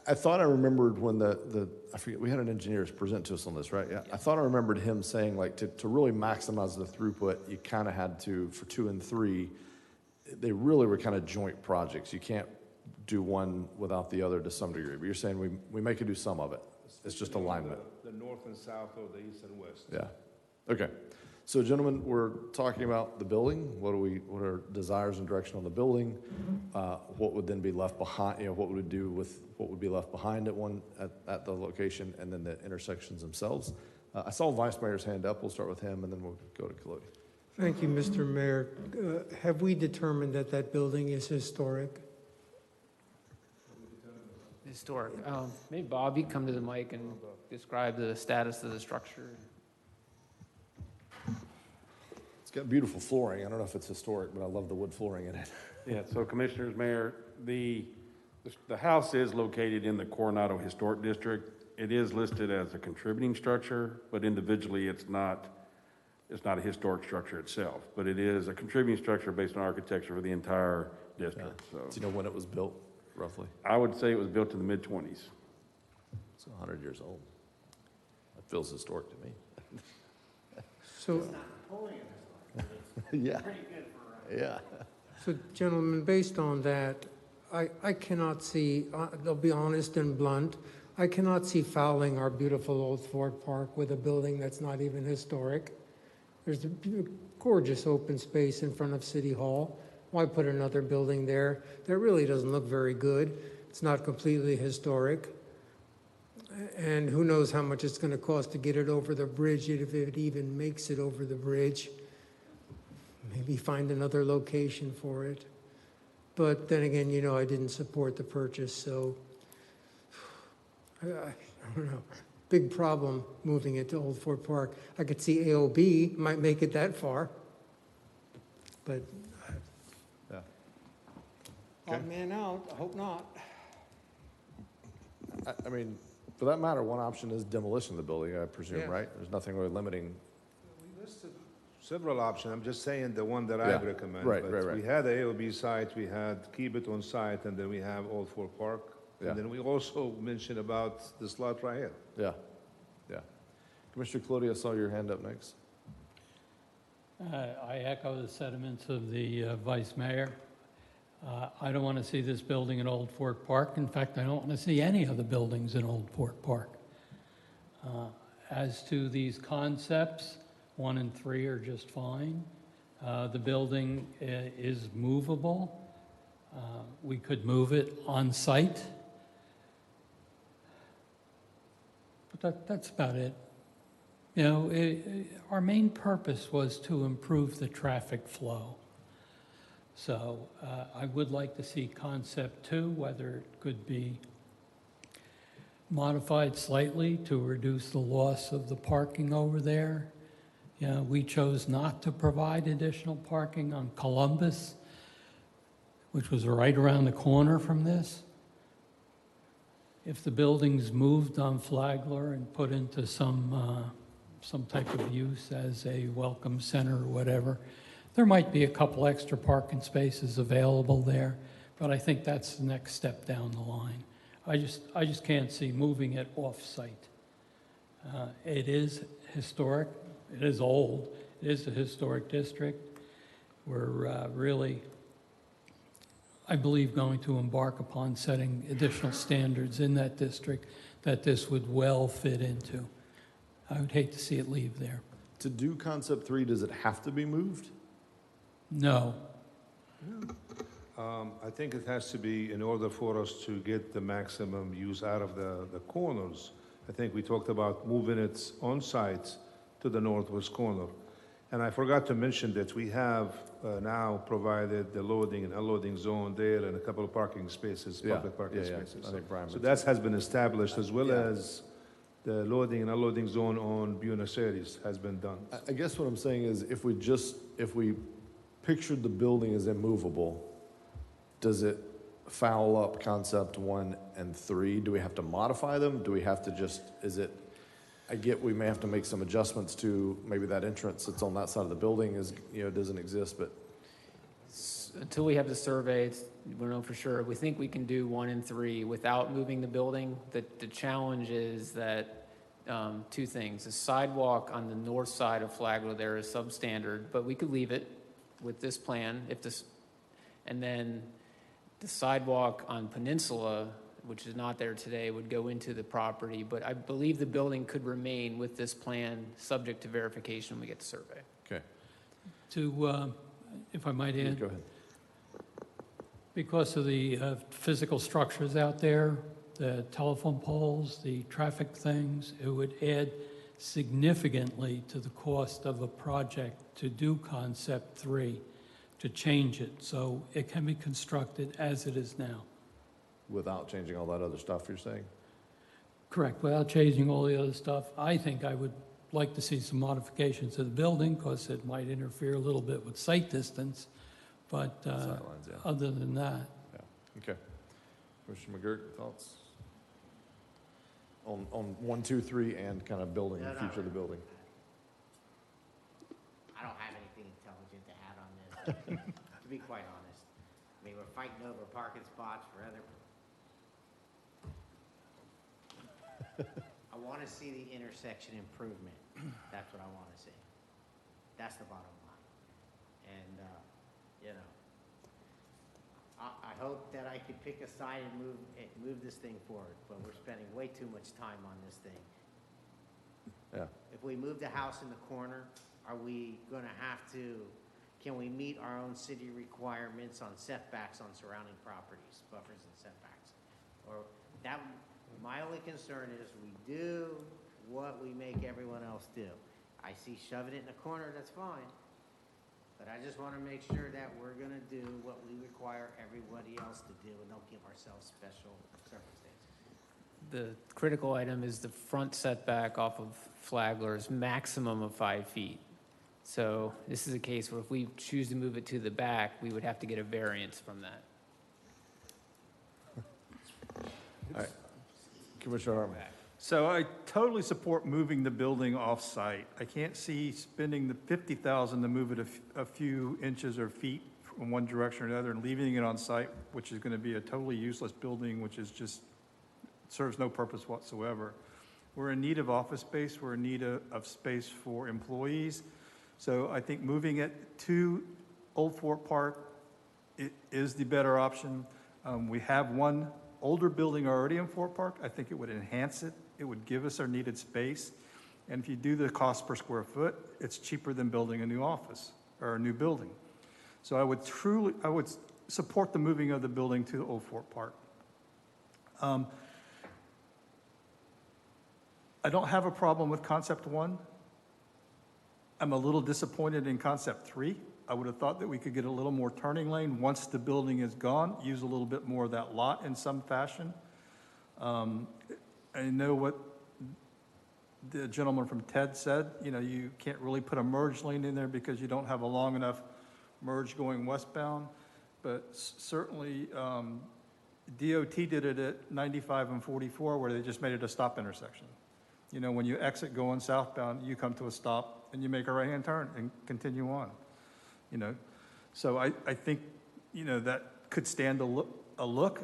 I thought I remembered when I forget, we had an engineer present to us on this, right? Yeah. I thought I remembered him saying, like, to really maximize the throughput, you kind of had to, for 2 and 3, they really were kind of joint projects. You can't do one without the other to some degree. But you're saying we make it do some of it. It's just alignment. The north and south, or the east and west. Yeah. Okay. So, gentlemen, we're talking about the building. What are desires and direction on the building? What would then be left behind? What would we do with what would be left behind at the location, and then the intersections themselves? I saw Vice Mayor's hand up. We'll start with him, and then we'll go to Kalodi. Thank you, Mr. Mayor. Have we determined that that building is historic? Historic. Maybe Bob, you come to the mic and describe the status of the structure. It's got beautiful flooring. I don't know if it's historic, but I love the wood flooring in it. Yeah, so Commissioners, Mayor, the house is located in the Coronado Historic District. It is listed as a contributing structure, but individually it's not a historic structure itself, but it is a contributing structure based on architecture for the entire district. Do So you know when it was built, roughly? I would say it was built in the mid-20s. It's 100 years old. That feels historic to me. So, Yeah. Yeah. so gentlemen, based on that, I cannot see, I'll be honest and blunt, I cannot see fouling our beautiful old Fort Park with a building that's not even historic. There's a gorgeous open space in front of City Hall. Why put another building there? That really doesn't look very good. It's not completely historic. And who knows how much it's going to cost to get it over the bridge, if it even makes it over the bridge. Maybe find another location for it. But then again, I didn't support the purchase, so I don't know. Big problem moving it to Old Fort Park. I could see AOB might make it that far, but Yeah. odd man out, I hope not. I mean, for that matter, one option is demolition of the building, I presume, Yeah. right? There's nothing really limiting. We listed several options. I'm just saying the one that I Yeah. recommend. Right, But right, right. We had AOB site, we had keep it on site, and then we have Old Fort Park. Yeah. And then we also mentioned about the slot right here. Yeah. Yeah. Commissioner Kalodi, I saw your hand up next. I echo the sentiments of the Vice Mayor. I don't want to see this building in Old Fort Park. In fact, I don't want to see any of the buildings in Old Fort Park. As to these concepts, 1 and 3 are just fine. The building is movable. We could move it on site. But that's about it. Our main purpose was to improve the traffic flow. So I would like to see concept 2, whether it could be modified slightly to reduce the loss of the parking over there. We chose not to provide additional parking on Columbus, which was right around the corner from this. If the building's moved on Flagler and put into some type of use as a welcome center or whatever, there might be a couple extra parking spaces available there, but I think that's the next step down the line. I just can't see moving it off-site. It is historic, it is old, it is a historic district. We're really, I believe, going to embark upon setting additional standards in that district that this would well fit into. I would hate to see it leave there. To do concept 3, does it have to be moved? No. I think it has to be, in order for us to get the maximum use out of the corners, I think we talked about moving it on site to the northwest corner. And I forgot to mention that we have now provided the loading and unloading zone there and a couple of parking spaces, public parking spaces. I think Brian So mentioned that has been established, as well Yeah. as the loading and unloading zone on Buenos Aires has been done. I guess what I'm saying is if we pictured the building as immovable, does it foul up concept 1 and 3? Do we have to modify them? Do we have to just, I get we may have to make some adjustments to maybe that entrance that's on that side of the building doesn't exist, but Until we have the survey, we don't know for sure. We think we can do 1 and 3 without moving the building. The challenge is that, two things. The sidewalk on the north side of Flagler there is substandard, but we could leave it with this plan and then the sidewalk on Peninsula, which is not there today, would go into the property, but I believe the building could remain with this plan, subject to verification when we get the survey. okay. If I might add, Go ahead. because of the physical structures out there, the telephone poles, the traffic things, it would add significantly to the cost of a project to do concept 3, to change it, so it can be constructed as it is now. Without changing all that other stuff you're saying? Correct, without changing all the other stuff. I think I would like to see some modifications to the building, because it might interfere a little bit with sight distance, but Sidelines, yeah. other than that, Okay. Commissioner McGirt, thoughts? On 1, 2, 3, and kind of building, the future of the building? I don't have anything intelligent to add on this, to be quite honest. I mean, we're fighting over parking spots for other. I want to see the intersection improvement. That's what I want to see. That's the bottom line. And, I hope that I could pick a side and move this thing forward, but we're spending way too much time on this thing. Yeah. If we move the house in the corner, are we going to have to, can we meet our own city requirements on setbacks on surrounding properties, buffers and setbacks? Or that, my only concern is we do what we make everyone else do. I see shoving it in the corner, that's fine. But I just want to make sure that we're going to do what we require everybody else to do and don't give ourselves special circumstances. The critical item is the front setback off of Flagler's maximum of 5 feet. So this is a case where if we choose to move it to the back, we would have to get a variance from that. All right. Commissioner Harmon. So I totally support moving the building off-site. I can't see spending the $50,000 to move it a few inches or feet from one direction or another and leaving it on site, which is going to be a totally useless building, which is just, serves no purpose whatsoever. We're in need of office space. We're in need of space for employees. So I think moving it to Old Fort Park is the better option. We have one older building already in Fort Park. I think it would enhance it. It would give us our needed space. And if you do the cost per square foot, it's cheaper than building a new office or a new building. So I would support the moving of the building to Old Fort Park. I don't have a problem with concept 1. I'm a little disappointed in concept 3. I would have thought that we could get a little more turning lane once the building is gone, use a little bit more of that lot in some fashion. I know what the gentleman from TED said, you can't really put a merge lane in there because you don't have a long enough merge going westbound. But certainly, DOT did it at 95 and 44 where they just made it a stop intersection. When you exit going southbound, you come to a stop and you make a right-hand turn and continue on. So I think, that could stand a look.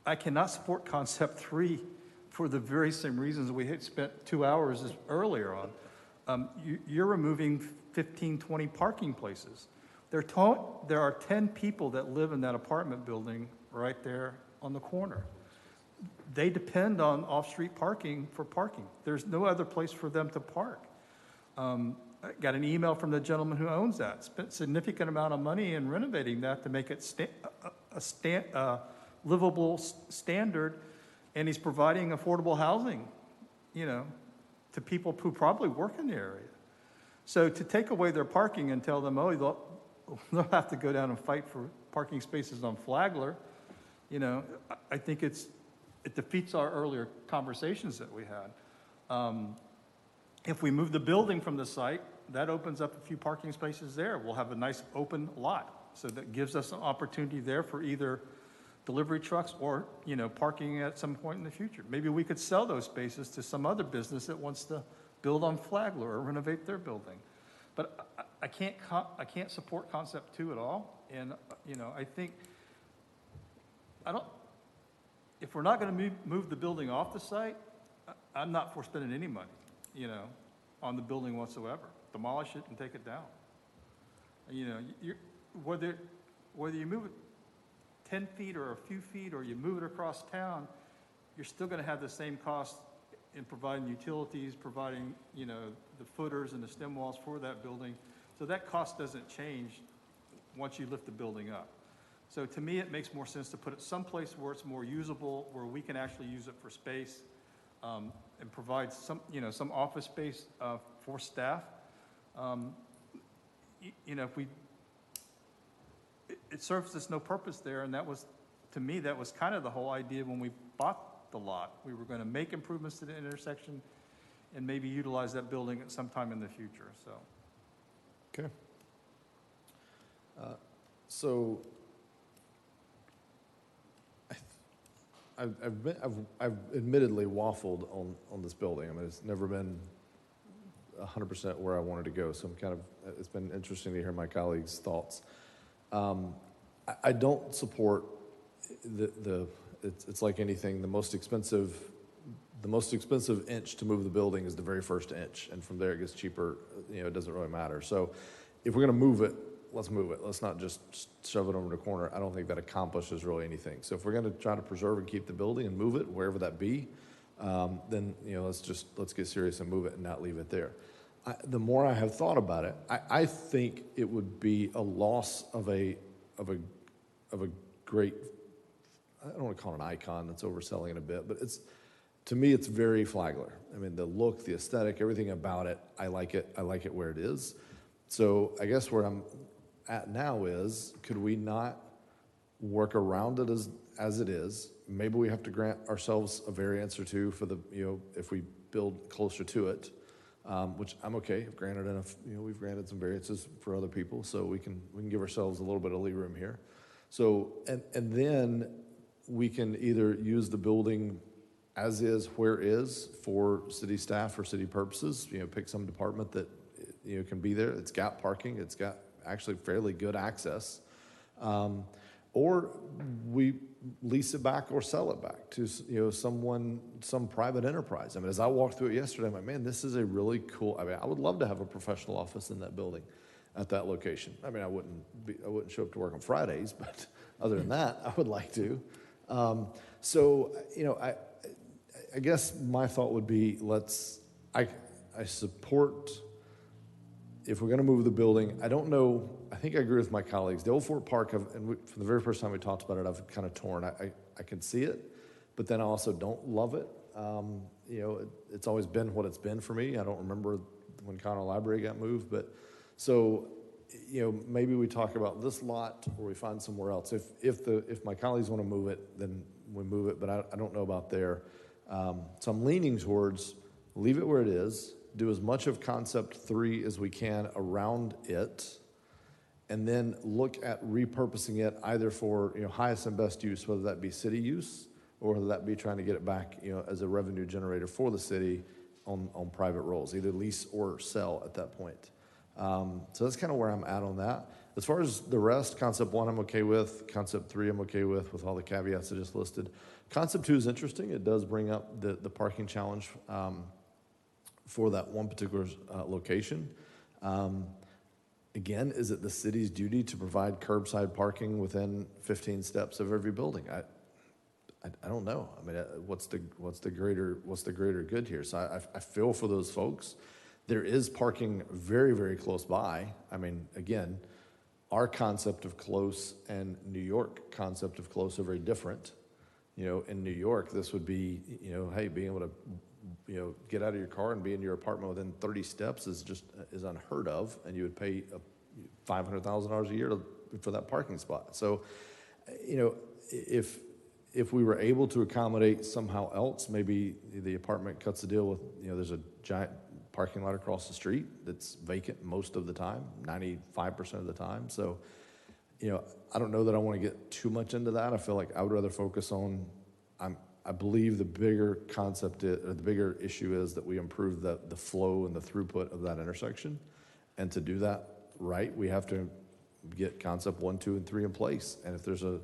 I cannot support concept 3 for the very same reasons we had spent 2 hours earlier on. You're removing 15, 20 parking places. There are 10 people that live in that apartment building right there on the corner. They depend on off-street parking for parking. There's no other place for them to park. I got an email from the gentleman who owns that, spent significant amount of money in renovating that to make it a livable standard, and he's providing affordable housing, to people who probably work in the area. So to take away their parking and tell them, oh, they'll have to go down and fight for parking spaces on Flagler, I think it defeats our earlier conversations that we had. If we move the building from the site, that opens up a few parking spaces there. We'll have a nice open lot. So that gives us an opportunity there for either delivery trucks or, parking at some point in the future. Maybe we could sell those spaces to some other business that wants to build on Flagler or renovate their building. But I can't support concept 2 at all. And, I think, if we're not going to move the building off the site, I'm not for spending any money, on the building whatsoever. Demolish it and take it down. Whether you move it 10 feet or a few feet, or you move it across town, you're still going to have the same cost in providing utilities, providing, the footers and the stem walls for that building. So that cost doesn't change once you lift the building up. So to me, it makes more sense to put it someplace where it's more usable, where we can actually use it for space, and provide some office space for staff. It serves us no purpose there, and to me, that was kind of the whole idea when we bought the lot. We were going to make improvements to the intersection and maybe utilize that building at some time in the future. So, Okay. So I've admittedly waffled on this building. I mean, it's never been 100% where I wanted to go. So it's been interesting to hear my colleagues' thoughts. I don't support it's like anything. The most expensive inch to move the building is the very first inch, and from there it gets cheaper. It doesn't really matter. So if we're going to move it, let's move it. Let's not just shove it over the corner. I don't think that accomplishes really anything. So if we're going to try to preserve and keep the building and move it, wherever that be, then let's get serious and move it and not leave it there. The more I have thought about it, I think it would be a loss of a great, I don't want to call it an icon, that's overselling it a bit, but to me, it's very Flagler. I mean, the look, the aesthetic, everything about it, I like it where it is. So I guess where I'm at now is, could we not work around it as it is? Maybe we have to grant ourselves a variance or two for if we build closer to it, which I'm okay. I've granted enough, we've granted some variances for other people, so we can give ourselves a little bit of lee room here. So, and then we can either use the building as is, where is, for city staff or city purposes, pick some department that, can be there. It's got parking. It's got actually fairly good access. Or we lease it back or sell it back to, some private enterprise. I mean, as I walked through it yesterday, I'm like, man, this is a really cool, I would love to have a professional office in that building at that location. I mean, I wouldn't show up to work on Fridays, but other than that, I would like to. I guess my thought would be, I support, if we're going to move the building, I don't know, I think I agree with my colleagues. The old Fort Park, from the very first time we talked about it, I've kind of torn. I can see it, but then I also don't love it. It's always been what it's been for me. I don't remember when Connell Library got moved, but so, maybe we talk about this lot or we find somewhere else. If my colleagues want to move it, then we move it, but I don't know about there. So I'm leaning towards leave it where it is, do as much of concept 3 as we can around it, and then look at repurposing it either for highest and best use, whether that be city use or whether that be trying to get it back as a revenue generator for the city on private roles, either lease or sell at that point. So that's kind of where I'm at on that. As far as the rest, concept 1 I'm okay with, concept 3 I'm okay with all the caveats I just listed. Concept 2 is interesting. It does bring up the parking challenge for that one particular location. Again, is it the city's duty to provide curbside parking within 15 steps of every building? I don't know. I mean, what's the greater good here? So I feel for those folks. There is parking very, very close by. I mean, again, our concept of close and New York concept of close are very different. You know, in New York, this would be, you know, hey, being able to, you know, get out of your car and be in your apartment within 30 steps is unheard of, and you would pay $500,000 a year for that parking spot. So, you know, if we were able to accommodate somehow else, maybe the apartment cuts a deal with, you know, there's a giant parking lot across the street that's vacant most of the time, 95% of the time. So, you know, I don't know that I want to get too much into that. I feel like I would rather focus on, I believe the bigger concept, or the bigger issue is that we improve the flow and the throughput of that intersection. And to do that right, we have to get concept 1, 2, and 3 in place. And if there's a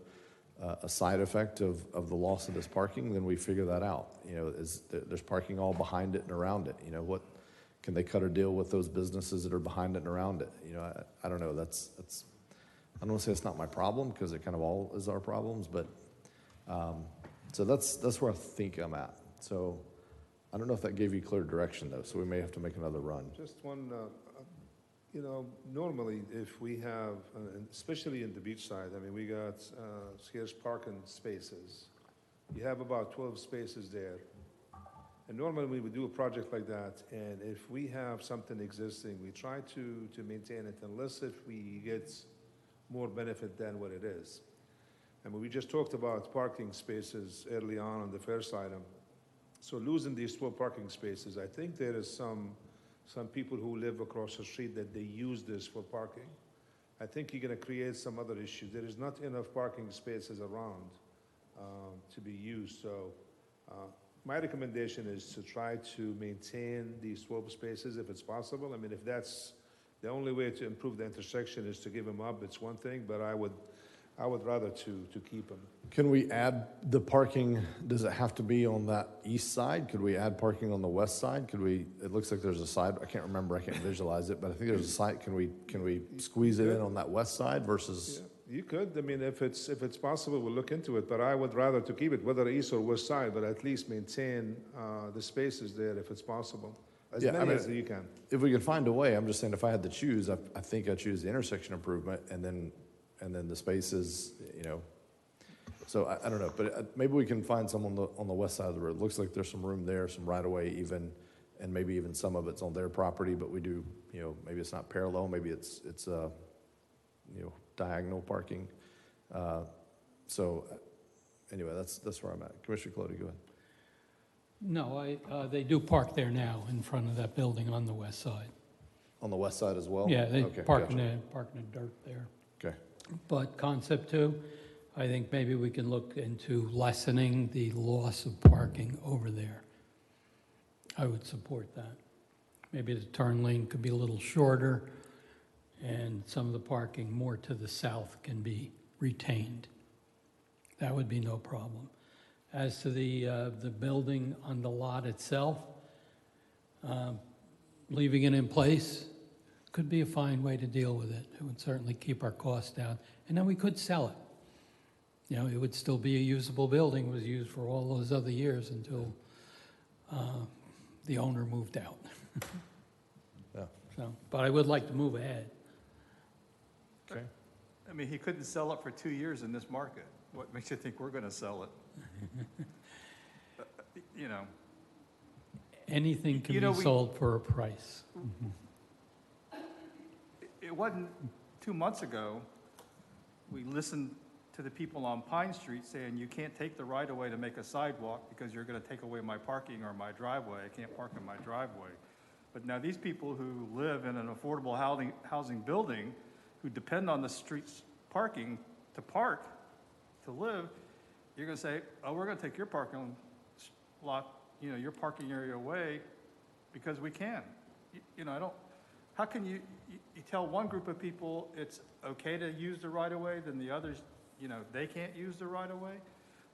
side effect of the loss of this parking, then we figure that out. You know, there's parking all behind it and around it. You know, what can they cut a deal with those businesses that are behind it and around it? You know, I don't know. That's I don't want to say it's not my problem, because it kind of all is our problems, but so that's where I think I'm at. So I don't know if that gave you clear direction, though, so we may have to make another run. Just one, you know, normally if we have, especially in the beach side, I mean, we got scarce parking spaces. You have about 12 spaces there. And normally we would do a project like that, and if we have something existing, we try to maintain it, unless if we get more benefit than what it is. And we just talked about parking spaces early on the first item. So losing these 12 parking spaces, I think there is some people who live across the street that they use this for parking. I think you're going to create some other issues. There is not enough parking spaces around to be used. So my recommendation is to try to maintain these 12 spaces if it's possible. I mean, if that's the only way to improve the intersection is to give them up, it's one thing, but I would rather to keep them. Can we add the parking? Does it have to be on that east side? Could we add parking on the west side? Could we? It looks like there's a side. I can't remember. I can't visualize it, but I think there's a side. Can we squeeze it in on that west side versus? Yeah, you could. I mean, if it's possible, we'll look into it. But I would rather to keep it, whether east or west side, but at least maintain the spaces there if it's possible. As many as you can. If we could find a way, I'm just saying, if I had to choose, I think I'd choose the intersection improvement, and then the spaces, you know. So I don't know, but maybe we can find some on the west side of the road. It looks like there's some room there, some right of way even, and maybe even some of it's on their property. But we do, you know, maybe it's not parallel, maybe it's you know, diagonal parking. So anyway, that's where I'm at. Commissioner Colodi, go ahead. No, they do park there now in front of that building on the west side. On the west side as well? Yeah, they Okay, park gotcha. in the dirt there. Okay. But concept 2, I think maybe we can look into lessening the loss of parking over there. I would support that. Maybe the turn lane could be a little shorter, and some of the parking more to the south can be retained. That would be no problem. As to the building on the lot itself, leaving it in place could be a fine way to deal with it. It would certainly keep our costs down. And then we could sell it. You know, it would still be a usable building. It was used for all those other years until the owner moved out. Yeah. So, but I would like to move ahead. Okay. I mean, he couldn't sell it for 2 years in this market. What makes you think we're going to sell it? You know. Anything can You know, be sold for a price. It wasn't 2 months ago, we listened to the people on Pine Street saying, you can't take the right-of-way to make a sidewalk because you're going to take away my parking or my driveway. I can't park in my driveway. But now these people who live in an affordable housing building, who depend on the street's parking to park, to live, you're going to say, oh, we're going to take your parking lot, you know, your parking area away because we can. You know, how can you tell one group of people it's okay to use the right-of-way, then the others, you know, they can't use the right-of-way?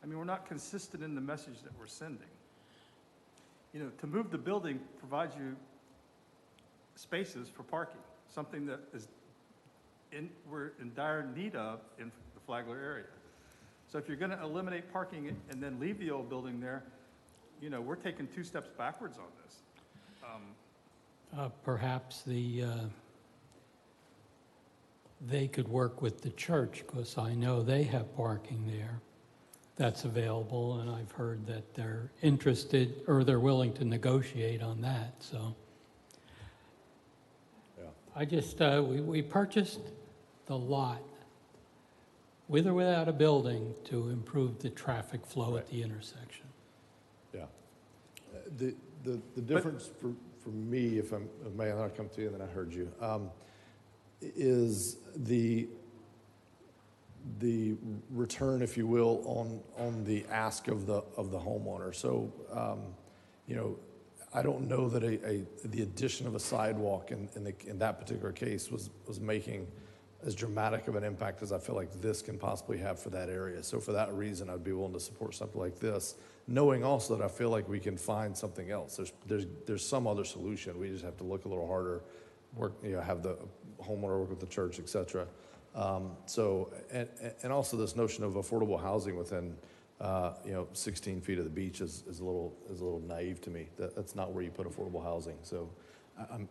I mean, we're not consistent in the message that we're sending. You know, to move the building provides you spaces for parking, something that we're in dire need of in the Flagler area. So if you're going to eliminate parking and then leave the old building there, you know, we're taking 2 steps backwards on this. Perhaps they could work with the church, because I know they have parking there that's available, and I've heard that they're interested, or they're willing to negotiate on that, so. Yeah. I just, we purchased the lot with or without a building to improve the traffic flow at the intersection. Yeah. The difference for me, if I may, I'll come to you, and then I heard you, is the return, if you will, on the ask of the homeowner. So, you know, I don't know that the addition of a sidewalk in that particular case was making as dramatic of an impact as I feel like this can possibly have for that area. So for that reason, I'd be willing to support something like this, knowing also that I feel like we can find something else. There's some other solution. We just have to look a little harder, work, you know, have the homeowner work with the church, et cetera. So, and also this notion of affordable housing within, you know, 16 feet of the beach is a little naive to me. That's not where you put affordable housing. So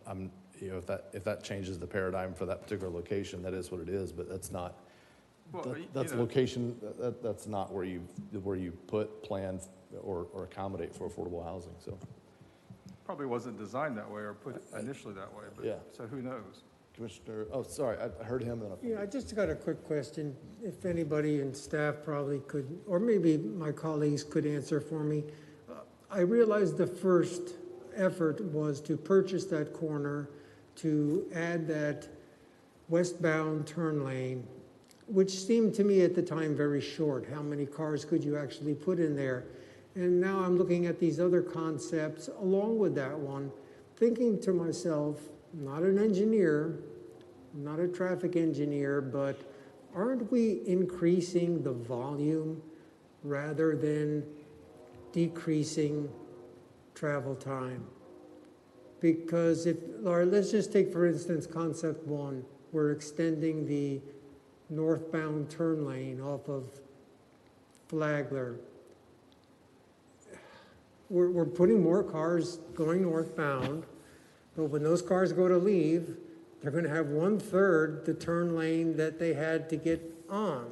I'm you know, if that changes the paradigm for that particular location, that is what it is, but that's not, Well, that's you know, location, that's not where you put, plan, or accommodate for affordable housing, so. probably wasn't designed that way or put initially that way, but Yeah. so who knows? Commissioner, oh, sorry, I heard him, and then Yeah, I just got a quick question. If anybody in staff probably could, or maybe my colleagues could answer for me. I realized the first effort was to purchase that corner, to add that westbound turn lane, which seemed to me at the time very short. How many cars could you actually put in there? And now I'm looking at these other concepts along with that one, thinking to myself, not an engineer, not a traffic engineer, but aren't we increasing the volume rather than decreasing travel time? Because let's just take, for instance, concept 1. We're extending the northbound turn lane off of Flagler. We're putting more cars going northbound, but when those cars go to leave, they're going to have 1/3 the turn lane that they had to get on.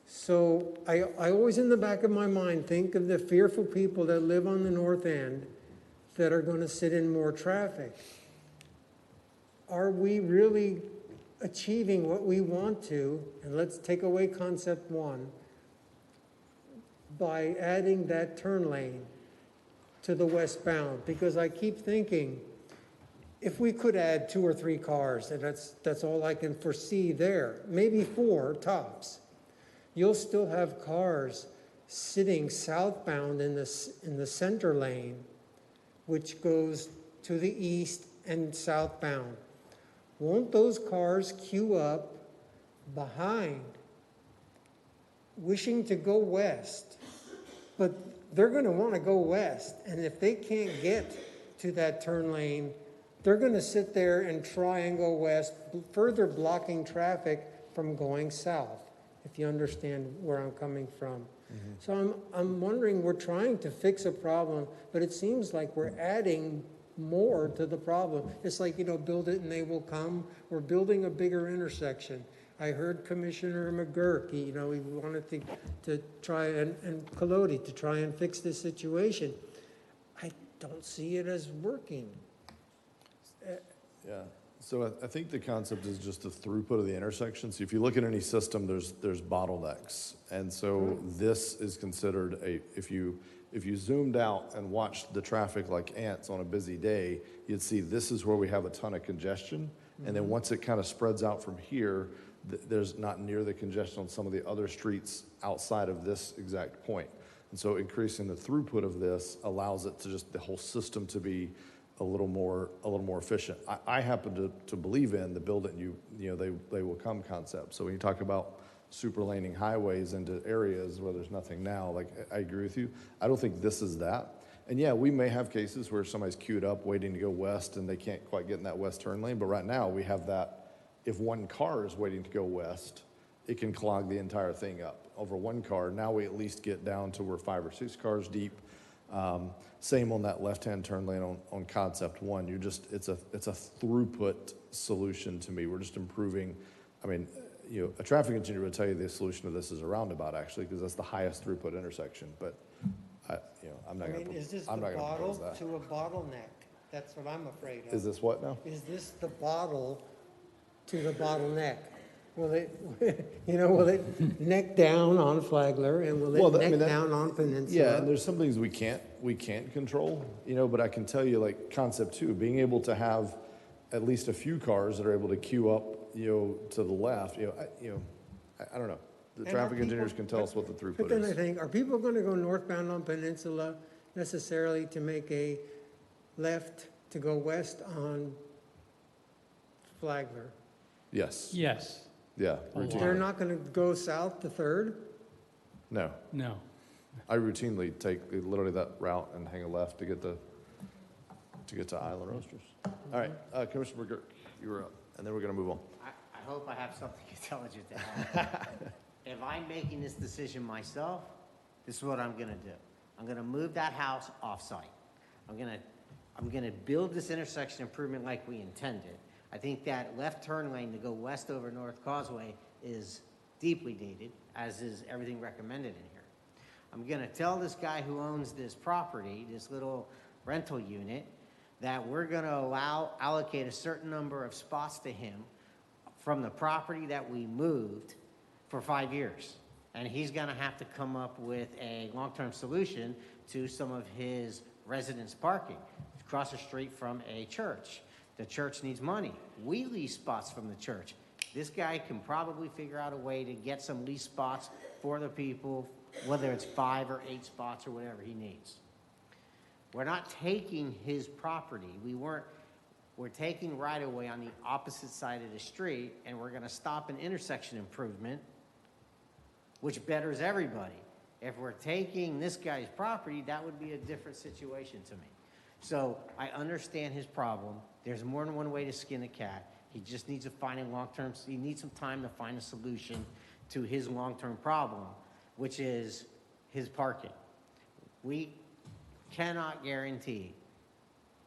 So I always, in the back of my mind, think of the fearful people that live on the north end that are going to sit in more traffic. Are we really achieving what we want to? And let's take away concept 1 by adding that turn lane to the westbound, because I keep thinking, if we could add 2 or 3 cars, and that's all I can foresee there, maybe 4 tops, you'll still have cars sitting southbound in the center lane, which goes to the east and southbound. Won't those cars queue up behind, wishing to go west? But they're going to want to go west, and if they can't get to that turn lane, they're going to sit there and try and go west, further blocking traffic from going south, if you understand where I'm coming from. Mm-hmm. So I'm wondering, we're trying to fix a problem, but it seems like we're adding more to the problem. It's like, you know, build it and they will come. We're building a bigger intersection. I heard Commissioner McGurk, he wanted to try, and Colodi, to try and fix this situation. I don't see it as working. Yeah, so I think the concept is just the throughput of the intersection. So if you look at any system, there's bottlenecks. And so this is considered if you zoomed out and watched the traffic like ants on a busy day, you'd see this is where we have a ton of congestion. And then once it kind of spreads out from here, there's not near the congestion on some of the other streets outside of this exact point. And so increasing the throughput of this allows it to just the whole system to be a little more efficient. I happen to believe in the build it and they will come concept. So when you talk about super laning highways into areas where there's nothing now. Like, I agree with you. I don't think this is that. And yeah, we may have cases where somebody's queued up waiting to go west and they can't quite get in that west turn lane, but right now we have that. If one car is waiting to go west, it can clog the entire thing up over one car. Now we at least get down to where 5 or 6 cars deep. Same on that left-hand turn lane on Concept 1. It's a throughput solution to me. We're just improving. I mean, a traffic engineer would tell you the solution to this is a roundabout, actually, because that's the highest throughput intersection. But I'm not going to. Is this the I'm not going to bottle propose that. to a bottleneck? That's what I'm afraid of. Is this what now? Is this the bottle to the bottleneck? Will it neck down on Flagler, and will it neck down on Peninsula? Yeah, and there's some things we can't control, but I can tell you, like Concept 2, being able to have at least a few cars that are able to queue up, to the left, I don't know. The And traffic are engineers people- can tell us what the throughput But then I is. think, are people going to go northbound on Peninsula necessarily to make a left to go west on Flagler? Yes. Yes, Yeah. A lot. They're not going to go south to Third? No. no. I routinely take literally that route and hang a left to get to Island Roasters. All right, Commissioner McGurk, you were up, and then we're going to move on. I hope I have something intelligent to add. If I'm making this decision myself, this is what I'm gonna do. I'm gonna move that house off-site. I'm gonna build this intersection improvement like we intended. I think that left turn lane to go west over North Causeway is deeply dated, as is everything recommended in here. I'm gonna tell this guy who owns this property, this little rental unit, that we're gonna allocate a certain number of spots to him from the property that we moved for 5 years. And he's gonna have to come up with a long-term solution to some of his residents' parking. Across the street from a church. The church needs money. We lease spots from the church. This guy can probably figure out a way to get some lease spots for the people, whether it's 5 or 8 spots or whatever he needs. We're not taking his property. We're taking right-of-way on the opposite side of the street, and we're gonna stop an intersection improvement, which betters everybody. If we're taking this guy's property, that would be a different situation to me. So I understand his problem. There's more than one way to skin a cat. He just needs to find he needs some time to find a solution to his long-term problem, which is his parking. We cannot guarantee.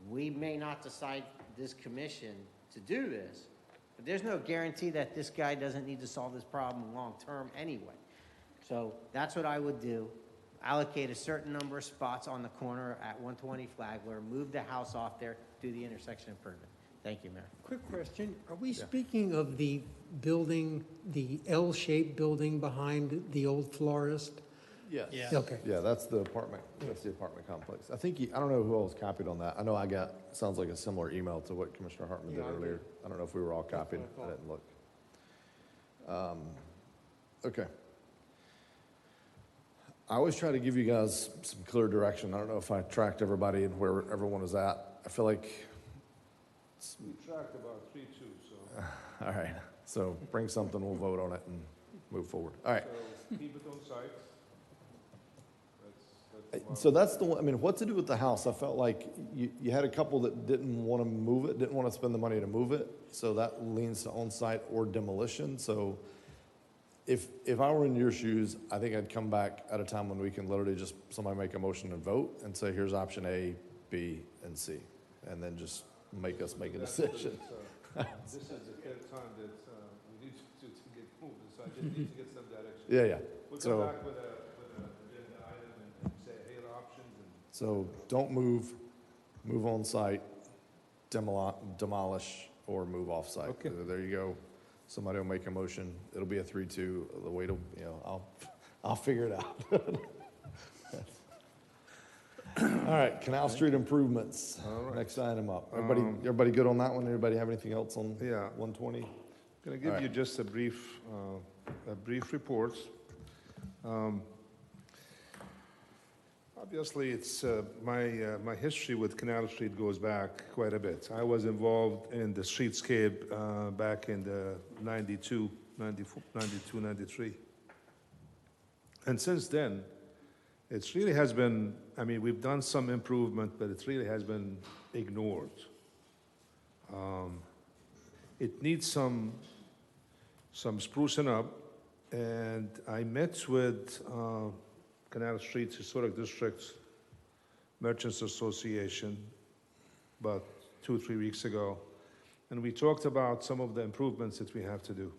We may not decide this commission to do this, but there's no guarantee that this guy doesn't need to solve this problem long-term anyway. So that's what I would do. Allocate a certain number of spots on the corner at 120 Flagler, move the house off there, do the intersection improvement. Thank you, Mayor. Quick question, are we speaking of the building, the L-shaped building behind the old florist? Yes. Yeah. Okay. Yeah, that's the apartment complex. I don't know who else copied on that. I know I got, sounds like a similar email to what Commissioner Hartman did Yeah, I earlier. did. I don't know if we were all copied. That's what I I didn't look. Okay. I always try to give you guys some clear direction. I don't know if I tracked everybody and where everyone is at. I feel like, We tracked about 3-2, so. all right, so bring something, we'll vote on it and move forward. All right. So keep it on site. That's So that's the one, I mean, what to do with the house? I felt like you had a couple that didn't want to move it, didn't want to spend the money to move it. So that leans to on-site or demolition. So if I were in your shoes, I think I'd come back at a time when we can literally just, somebody make a motion and vote and say, here's option A, B, and C. And then just make us make a decision. This is the third time that we need to get moved, so I just need to get some direction. Yeah. We'll So- come back with an agenda item and say, here are options, and So don't move on-site, demolish, or move off-site. Okay. There you go. Somebody will make a motion. It'll be a 3-2. The way to, I'll figure it out. All right, Canal Street improvements. All right. Next item up. Everybody good on that one? Anybody have anything else on Yeah. 120? I'm going to All give right. you just a brief report. Obviously, it's my history with Canal Street goes back quite a bit. I was involved in the streetscape back in the 92, 94, 92, 93. And since then, it really has been, I mean, we've done some improvement, but it really has been ignored. It needs some sprucing up, and I met with Canal Street Historic District Merchants Association about 2-3 weeks ago, and we talked about some of the improvements that we have to do.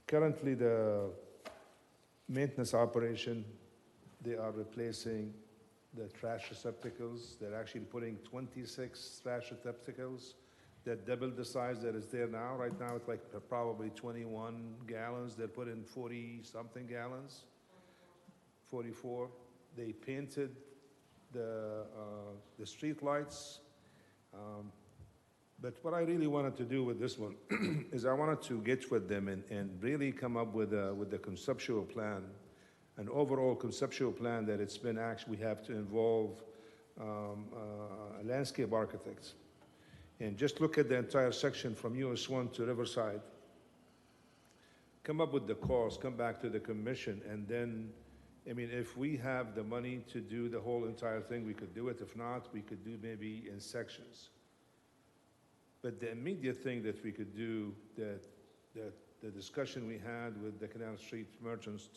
Currently, the maintenance operation, they are replacing the trash receptacles. They're actually putting 26 trash receptacles that double the size that is there now. Right now, it's like probably 21 gallons. They're putting 40-something gallons, 44. They painted the street lights. But what I really wanted to do with this one is I wanted to get with them and really come up with a conceptual plan, an overall conceptual plan that it's been actually, we have to involve landscape architects. And just look at the entire section from US 1 to Riverside. Come up with the cost, come back to the commission, and then, I mean, if we have the money to do the whole entire thing, we could do it. If not, we could do maybe in sections. But the immediate thing that we could do, that the discussion we had with the Canal Street merchants,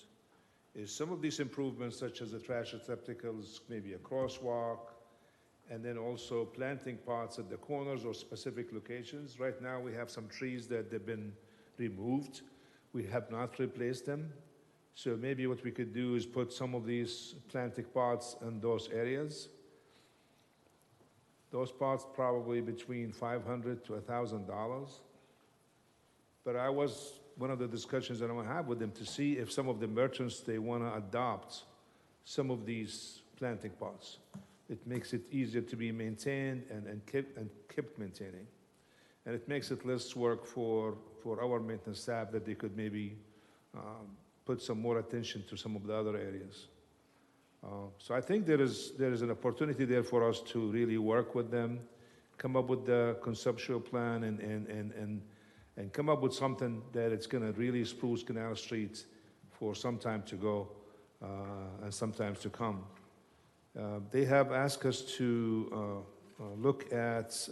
is some of these improvements, such as the trash receptacles, maybe a crosswalk, and then also planting pots at the corners or specific locations. Right now, we have some trees that have been removed. We have not replaced them. So maybe what we could do is put some of these planting pots in those areas. Those pots probably between $500 to $1,000. But one of the discussions that I want to have with them to see if some of the merchants, they want to adopt some of these planting pots. It makes it easier to be maintained and kept maintaining. And it makes it less work for our maintenance staff, that they could maybe put some more attention to some of the other areas. So I think there is an opportunity there for us to really work with them, come up with the conceptual plan, and come up with something that it's going to really spruce Canal Street for some time to go and sometimes to come. They have asked us to look at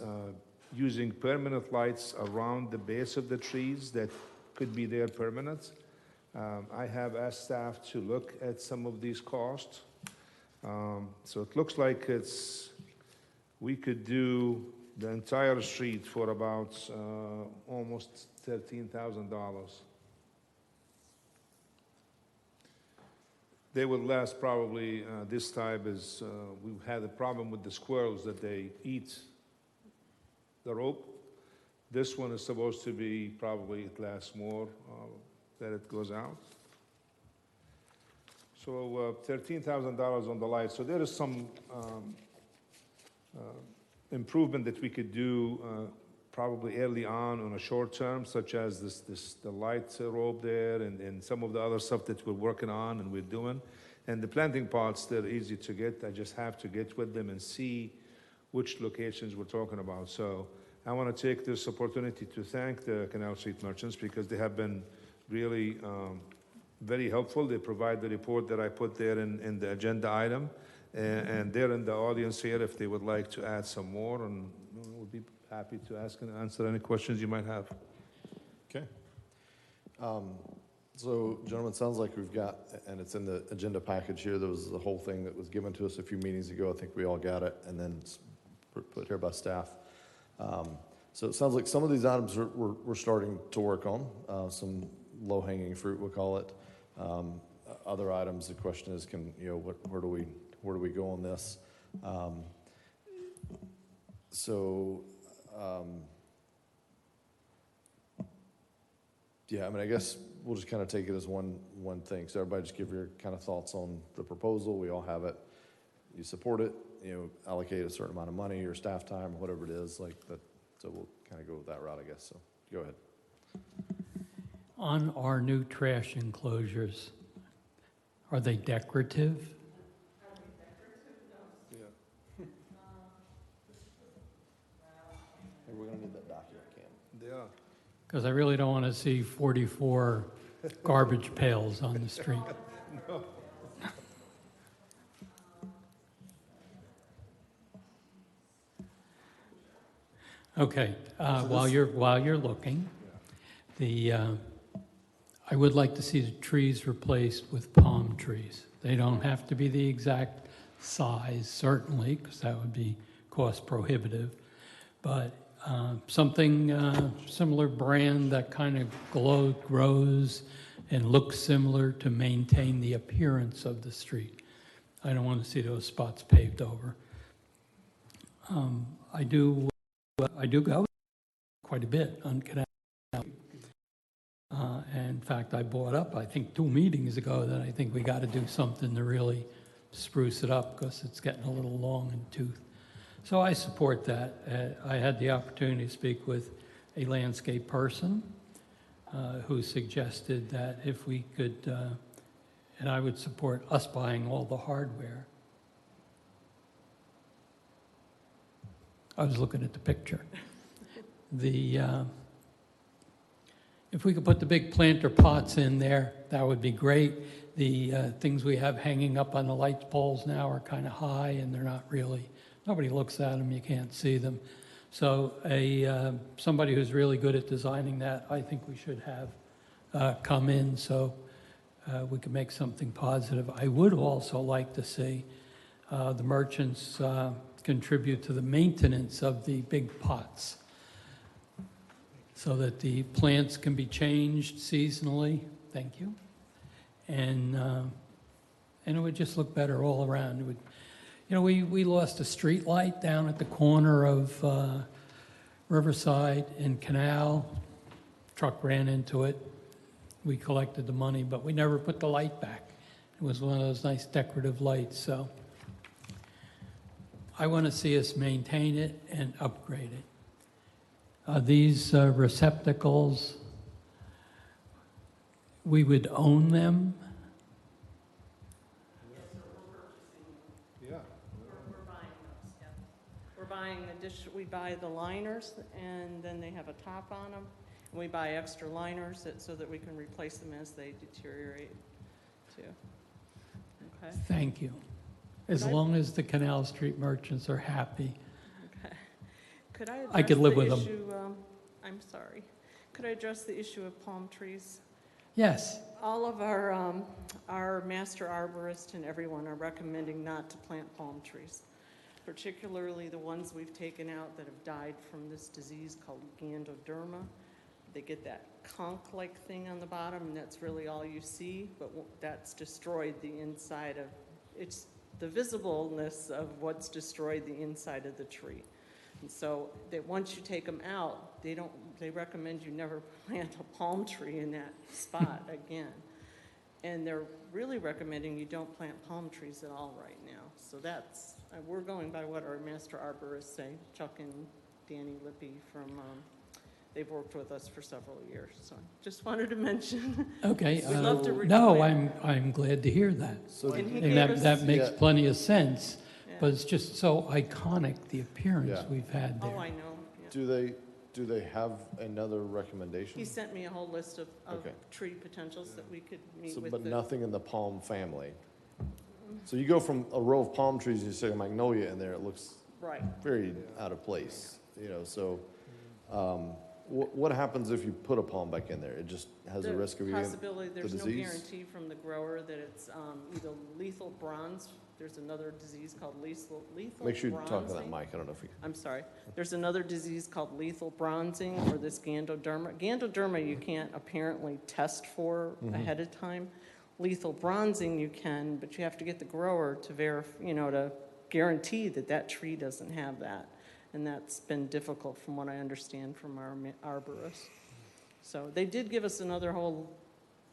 using permanent lights around the base of the trees that could be there permanent. I have asked staff to look at some of these costs. So it looks like we could do the entire street for about almost $13,000. They will last probably, this type is, we've had a problem with the squirrels that they eat the rope. This one is supposed to be, probably it lasts more, that it goes out. So $13,000 on the light. So there is some improvement that we could do probably early on a short term, such as the light rope there and some of the other stuff that we're working on and we're doing. And the planting pots, they're easy to get. I just have to get with them and see which locations we're talking about. So I want to take this opportunity to thank the Canal Street merchants, because they have been really very helpful. They provide the report that I put there in the agenda item. And they're in the audience here if they would like to add some more, and we'll be happy to ask and answer any questions you might have. Okay. So, gentlemen, it sounds like we've got, and it's in the agenda package here, there was the whole thing that was given to us a few meetings ago. I think we all got it, and then put here by staff. So it sounds like some of these items we're starting to work on, some low-hanging fruit, we'll call it. Other items, the question is, where do we go on this? Yeah, I mean, I guess we'll just kind of take it as one thing. So everybody just give your kind of thoughts on the proposal. We all have it. You support it, allocate a certain amount of money or staff time or whatever it is like that. So we'll kind of go with that route, I guess. So go ahead. On our new trash enclosures, are they decorative? Hey, we're gonna need that document, Cam. They are. because I really don't want to see 44 garbage pails on the street. Okay, while you're looking, I would like to see the trees replaced with palm trees. They don't have to be the exact size, certainly, because that would be cost prohibitive, but something similar brand that kind of grows and looks similar to maintain the appearance of the street. I don't want to see those spots paved over. I do go quite a bit on Canal. In fact, I brought up, I think 2 meetings ago, that I think we got to do something to really spruce it up because it's getting a little long in tooth. So I support that. I had the opportunity to speak with a landscape person who suggested that if we could, and I would support us buying all the hardware. I was looking at the picture. If we could put the big planter pots in there, that would be great. The things we have hanging up on the light poles now are kind of high, and they're not really, nobody looks at them, you can't see them. So somebody who's really good at designing that, I think we should have come in so we can make something positive. I would also like to see the merchants contribute to the maintenance of the big pots, so that the plants can be changed seasonally. Thank you. And it would just look better all around. It would, you know, we lost a street light down at the corner of Riverside and Canal. Truck ran into it. We collected the money, but we never put the light back. It was one of those nice decorative lights. So I want to see us maintain it and upgrade it. These receptacles, we would own them. Yeah. We're buying those, yeah. We're buying we buy the liners, and then they have a top on them. And we buy extra liners so that we can replace them as they deteriorate, too. Okay. Thank you. As long as the Canal Street merchants are happy. Okay. Could I address I could live the with them. issue, I'm sorry. Could I address the issue of palm trees? Yes. All of our master arborists and everyone are recommending not to plant palm trees, particularly the ones we've taken out that have died from this disease called Gandoderma. They get that conch-like thing on the bottom, and that's really all you see, but that's destroyed the inside of, it's the visibleness of what's destroyed the inside of the tree. And so that once you take them out, they recommend you never plant a palm tree in that spot again. And they're really recommending you don't plant palm trees at all right now. So that's, we're going by what our master arborists say, Chuck and Danny Lippy from, they've worked with us for several years. So just wanted to mention. Okay. We'd love to no, replant. I'm glad to hear that. So And that makes plenty of sense, Yeah. but it's just so iconic, the appearance Yeah. we've had there. Oh, I know. Yeah. do they have another recommendation? He sent me a whole list of Okay. tree potentials that we could meet So, with. but the- nothing in the palm family. So you go from a row of palm trees and you stick a magnolia in there, it looks Right. very out of place, you know, so, what happens if you put a palm back in there? It just has a The risk of getting possibility, the there's no disease? guarantee from the grower that it's either lethal bronze. There's another disease called lethal Make sure you talk to that bronzing. mic, I don't know if you. I'm sorry. There's another disease called lethal bronzing for this Gandoderma. Gandoderma you can't apparently test for ahead of time. Lethal bronzing you can, but you have to get the grower to to guarantee that that tree doesn't have that. And that's been difficult from what I understand from our arborists. So they did give us another whole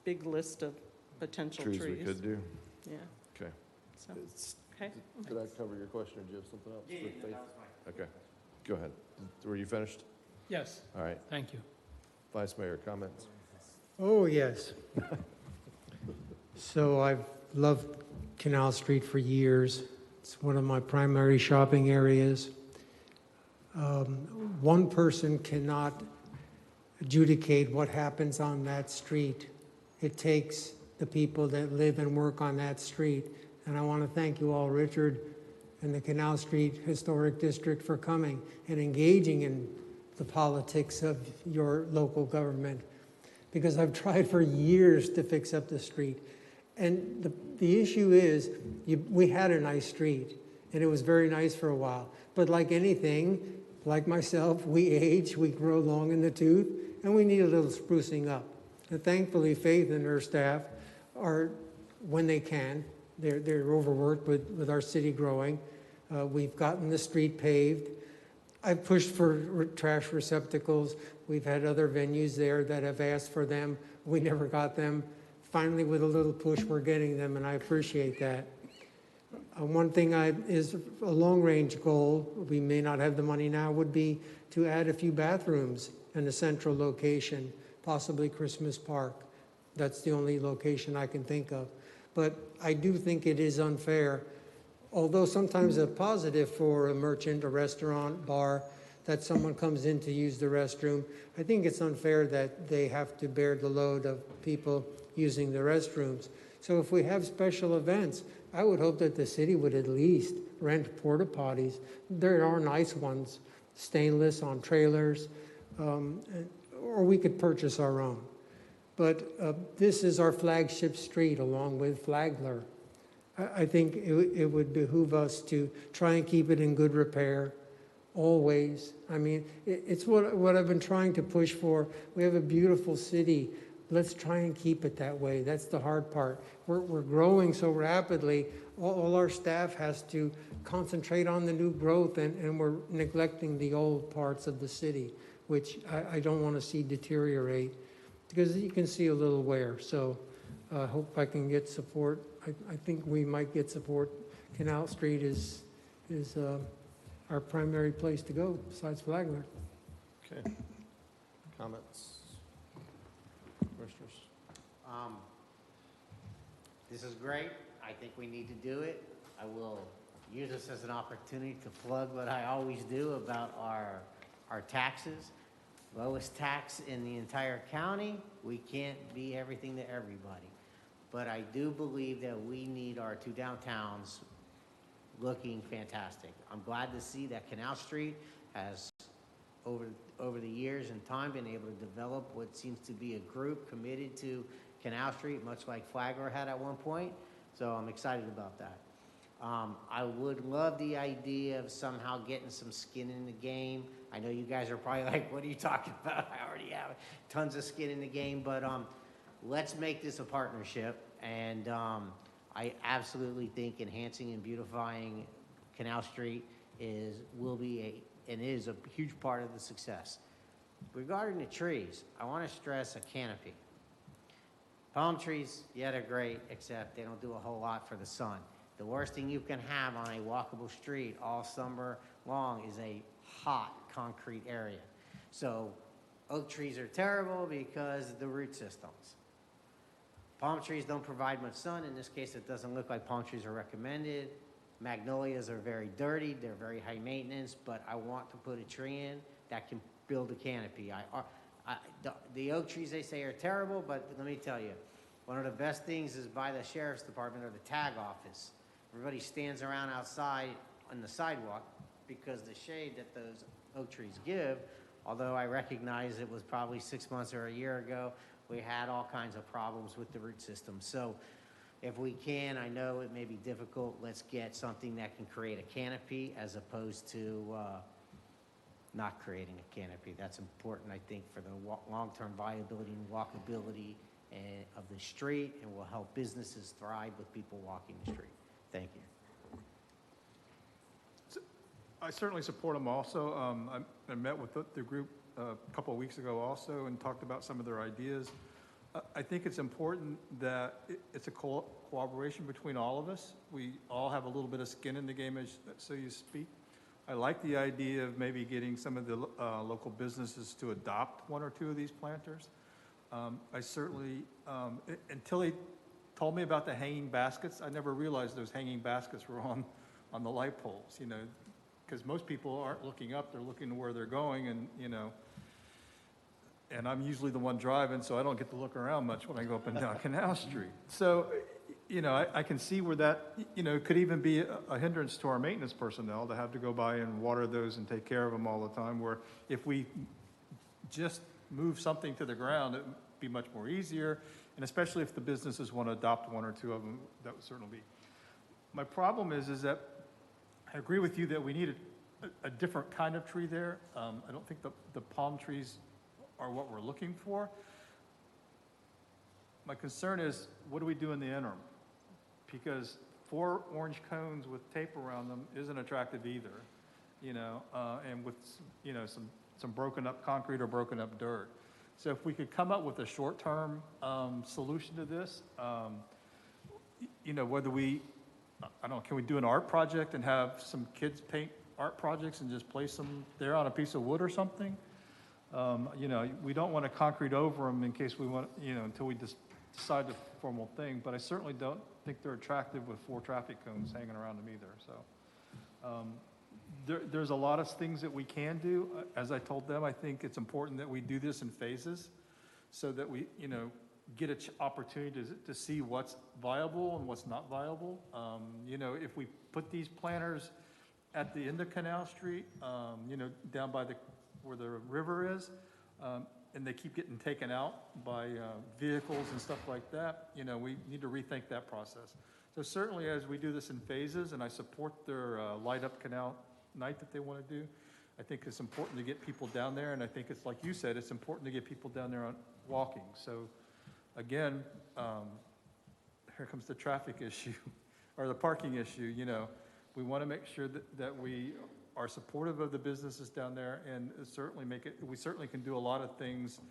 big list of potential trees. Trees we could do, Yeah, okay. so, It's- okay. Did I cover your question, or do you have something else? Yeah, okay, go ahead. Were you finished? Yes, All right, thank you. Vice Mayor, comments? Oh, yes. So I've loved Canal Street for years. It's one of my primary shopping areas. One person cannot adjudicate what happens on that street. It takes the people that live and work on that street. And I want to thank you all, Richard, and the Canal Street Historic District for coming and engaging in the politics of your local government. Because I've tried for years to fix up the street. And the issue is, we had a nice street, and it was very nice for a while. But like anything, like myself, we age, we grow long in the tooth, and we need a little sprucing up. And thankfully, Faith and her staff are, when they can, they're overworked with our city growing. We've gotten the street paved. I've pushed for trash receptacles. We've had other venues there that have asked for them. We never got them. Finally, with a little push, we're getting them, and I appreciate that. One thing is a long-range goal, we may not have the money now, would be to add a few bathrooms in a central location, possibly Christmas Park. That's the only location I can think of. But I do think it is unfair, although sometimes a positive for a merchant, a restaurant, bar, that someone comes in to use the restroom. I think it's unfair that they have to bear the load of people using the restrooms. So if we have special events, I would hope that the city would at least rent porta potties. There are nice ones, stainless on trailers, or we could purchase our own. But this is our flagship street along with Flagler. I think it would behoove us to try and keep it in good repair, always. I mean, it's what I've been trying to push for. We have a beautiful city. Let's try and keep it that way. That's the hard part. We're growing so rapidly, all our staff has to concentrate on the new growth, and we're neglecting the old parts of the city, which I don't want to see deteriorate, because you can see a little wear. So I hope I can get support. I think we might get support. Canal Street is our primary place to go, besides Flagler. Okay. Comments? Commissioners? This is great. I think we need to do it. I will use this as an opportunity to plug what I always do about our taxes. Lowest tax in the entire county. We can't be everything to everybody. But I do believe that we need our two downtowns looking fantastic. I'm glad to see that Canal Street has, over the years and time, been able to develop what seems to be a group committed to Canal Street, much like Flagler had at one point. So I'm excited about that. I would love the idea of somehow getting some skin in the game. I know you guys are probably like, what are you talking about? I already have tons of skin in the game, but let's make this a partnership. And I absolutely think enhancing and beautifying Canal Street will be and is a huge part of the success. Regarding the trees, I want to stress a canopy. Palm trees, yeah, they're great, except they don't do a whole lot for the sun. The worst thing you can have on a walkable street all summer long is a hot concrete area. So oak trees are terrible because of the root systems. Palm trees don't provide much sun. In this case, it doesn't look like palm trees are recommended. Magnolias are very dirty. They're very high maintenance, but I want to put a tree in that can build a canopy. The oak trees, they say, are terrible, but let me tell you, one of the best things is by the sheriff's department or the tag office. Everybody stands around outside on the sidewalk because the shade that those oak trees give, although I recognize it was probably 6 months or a year ago, we had all kinds of problems with the root system. So if we can, I know it may be difficult, let's get something that can create a canopy as opposed to not creating a canopy. That's important, I think, for the long-term viability and walkability of the street, and will help businesses thrive with people walking the street. Thank you. I certainly support them also. I met with the group a couple of weeks ago also and talked about some of their ideas. I think it's important that it's a cooperation between all of us. We all have a little bit of skin in the game, so you speak. I like the idea of maybe getting some of the local businesses to adopt one or two of these planters. I certainly, until they told me about the hanging baskets, I never realized those hanging baskets were on the light poles, you know, because most people aren't looking up, they're looking to where they're going, and, you know, and I'm usually the one driving, so I don't get to look around much when I go up and down Canal Street. So, you know, I can see where that, you know, could even be a hindrance to our maintenance personnel to have to go by and water those and take care of them all the time, where if we just move something to the ground, it would be much more easier, and especially if the businesses want to adopt one or two of them, that would certainly be. My problem is that I agree with you that we need a different kind of tree there. I don't think the palm trees are what we're looking for. My concern is, what do we do in the interim? Because 4 orange cones with tape around them isn't attractive either, you know, and with, you know, some broken up concrete or broken up dirt. So if we could come up with a short-term solution to this, you know, whether we, I don't know, can we do an art project and have some kids paint art projects and just place them there on a piece of wood or something? You know, we don't want to concrete over them in case we want, you know, until we just decide the formal thing, but I certainly don't think they're attractive with 4 traffic cones hanging around them either, so. There's a lot of things that we can do. As I told them, I think it's important that we do this in phases so that we, you know, get an opportunity to see what's viable and what's not viable. You know, if we put these planters at the end of Canal Street, you know, down by where the river is, and they keep getting taken out by vehicles and stuff like that, you know, we need to rethink that process. So certainly as we do this in phases, and I support their light up canal night that they want to do, I think it's important to get people down there, and I think it's like you said, it's important to get people down there on walking. So again, here comes the traffic issue, or the parking issue, you know. We want to make sure that we are supportive of the businesses down there, and certainly we certainly can do a lot of things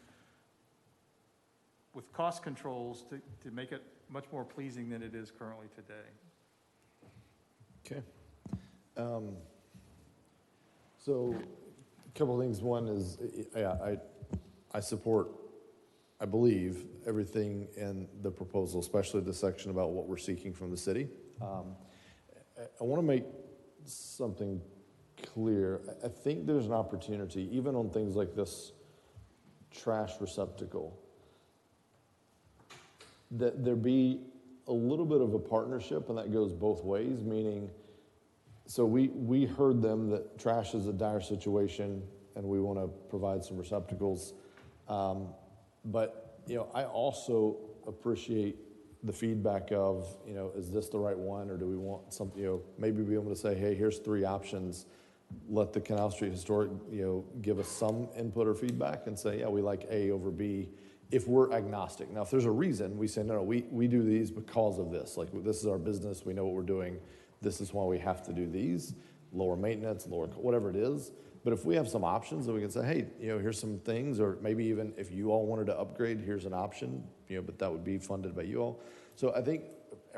with cost controls to make it much more pleasing than it is currently today. Okay. So a couple of things. One is, yeah, I support, I believe, everything in the proposal, especially the section about what we're seeking from the city. I want to make something clear. I think there's an opportunity, even on things like this trash receptacle, that there be a little bit of a partnership, and that goes both ways, meaning, so we heard them that trash is a dire situation and we want to provide some receptacles. But, you know, I also appreciate the feedback of, you know, is this the right one, or do we want something, you know, maybe be able to say, hey, here's 3 options. Let the Canal Street Historic, you know, give us some input or feedback and say, yeah, we like A over B, if we're agnostic. Now, if there's a reason, we say, no, we do these because of this. Like, this is our business, we know what we're doing. This is why we have to do these, lower maintenance, lower, whatever it is. But if we have some options that we can say, hey, you know, here's some things, or maybe even if you all wanted to upgrade, here's an option, you know, but that would be funded by you all. So I think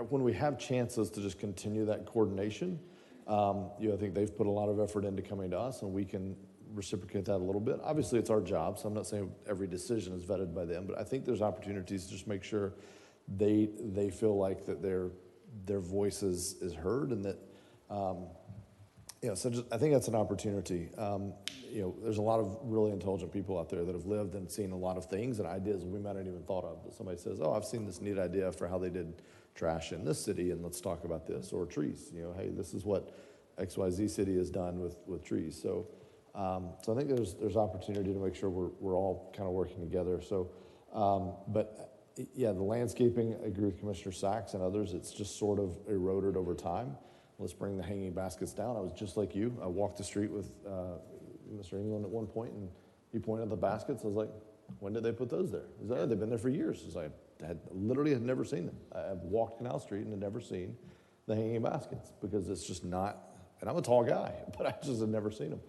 when we have chances to just continue that coordination, you know, I think they've put a lot of effort into coming to us, and we can reciprocate that a little bit. Obviously, it's our job, so I'm not saying every decision is vetted by them, but I think there's opportunities to just make sure they feel like that their voice is heard, and that, you know, so just, I think that's an opportunity. You know, there's a lot of really intelligent people out there that have lived and seen a lot of things and ideas we might not even thought of. That somebody says, oh, I've seen this neat idea for how they did trash in this city, and let's talk about this, or trees. You know, hey, this is what XYZ city has done with trees. So, so I think there's opportunity to make sure we're all kind of working together. So, but yeah, the landscaping, I agree with Commissioner Sachs and others. It's just sort of eroded over time. Let's bring the hanging baskets down. I was just like you. I walked the street with Mr. England at one point, and he pointed at the baskets. I was like, when did they put those there? He's like, oh, they've been there for years. I literally had never seen them. I've walked Canal Street and had never seen the hanging baskets, because it's just not, and I'm a tall guy, but I just had never seen them.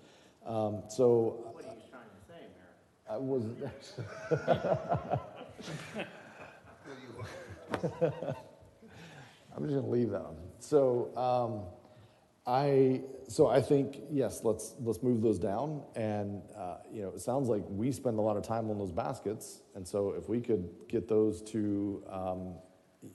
So What are you trying to say, Mayor? I was. I'm just gonna leave that one. So I think, yes, let's move those down. And you know, it sounds like we spend a lot of time on those baskets, and so if we could get those to,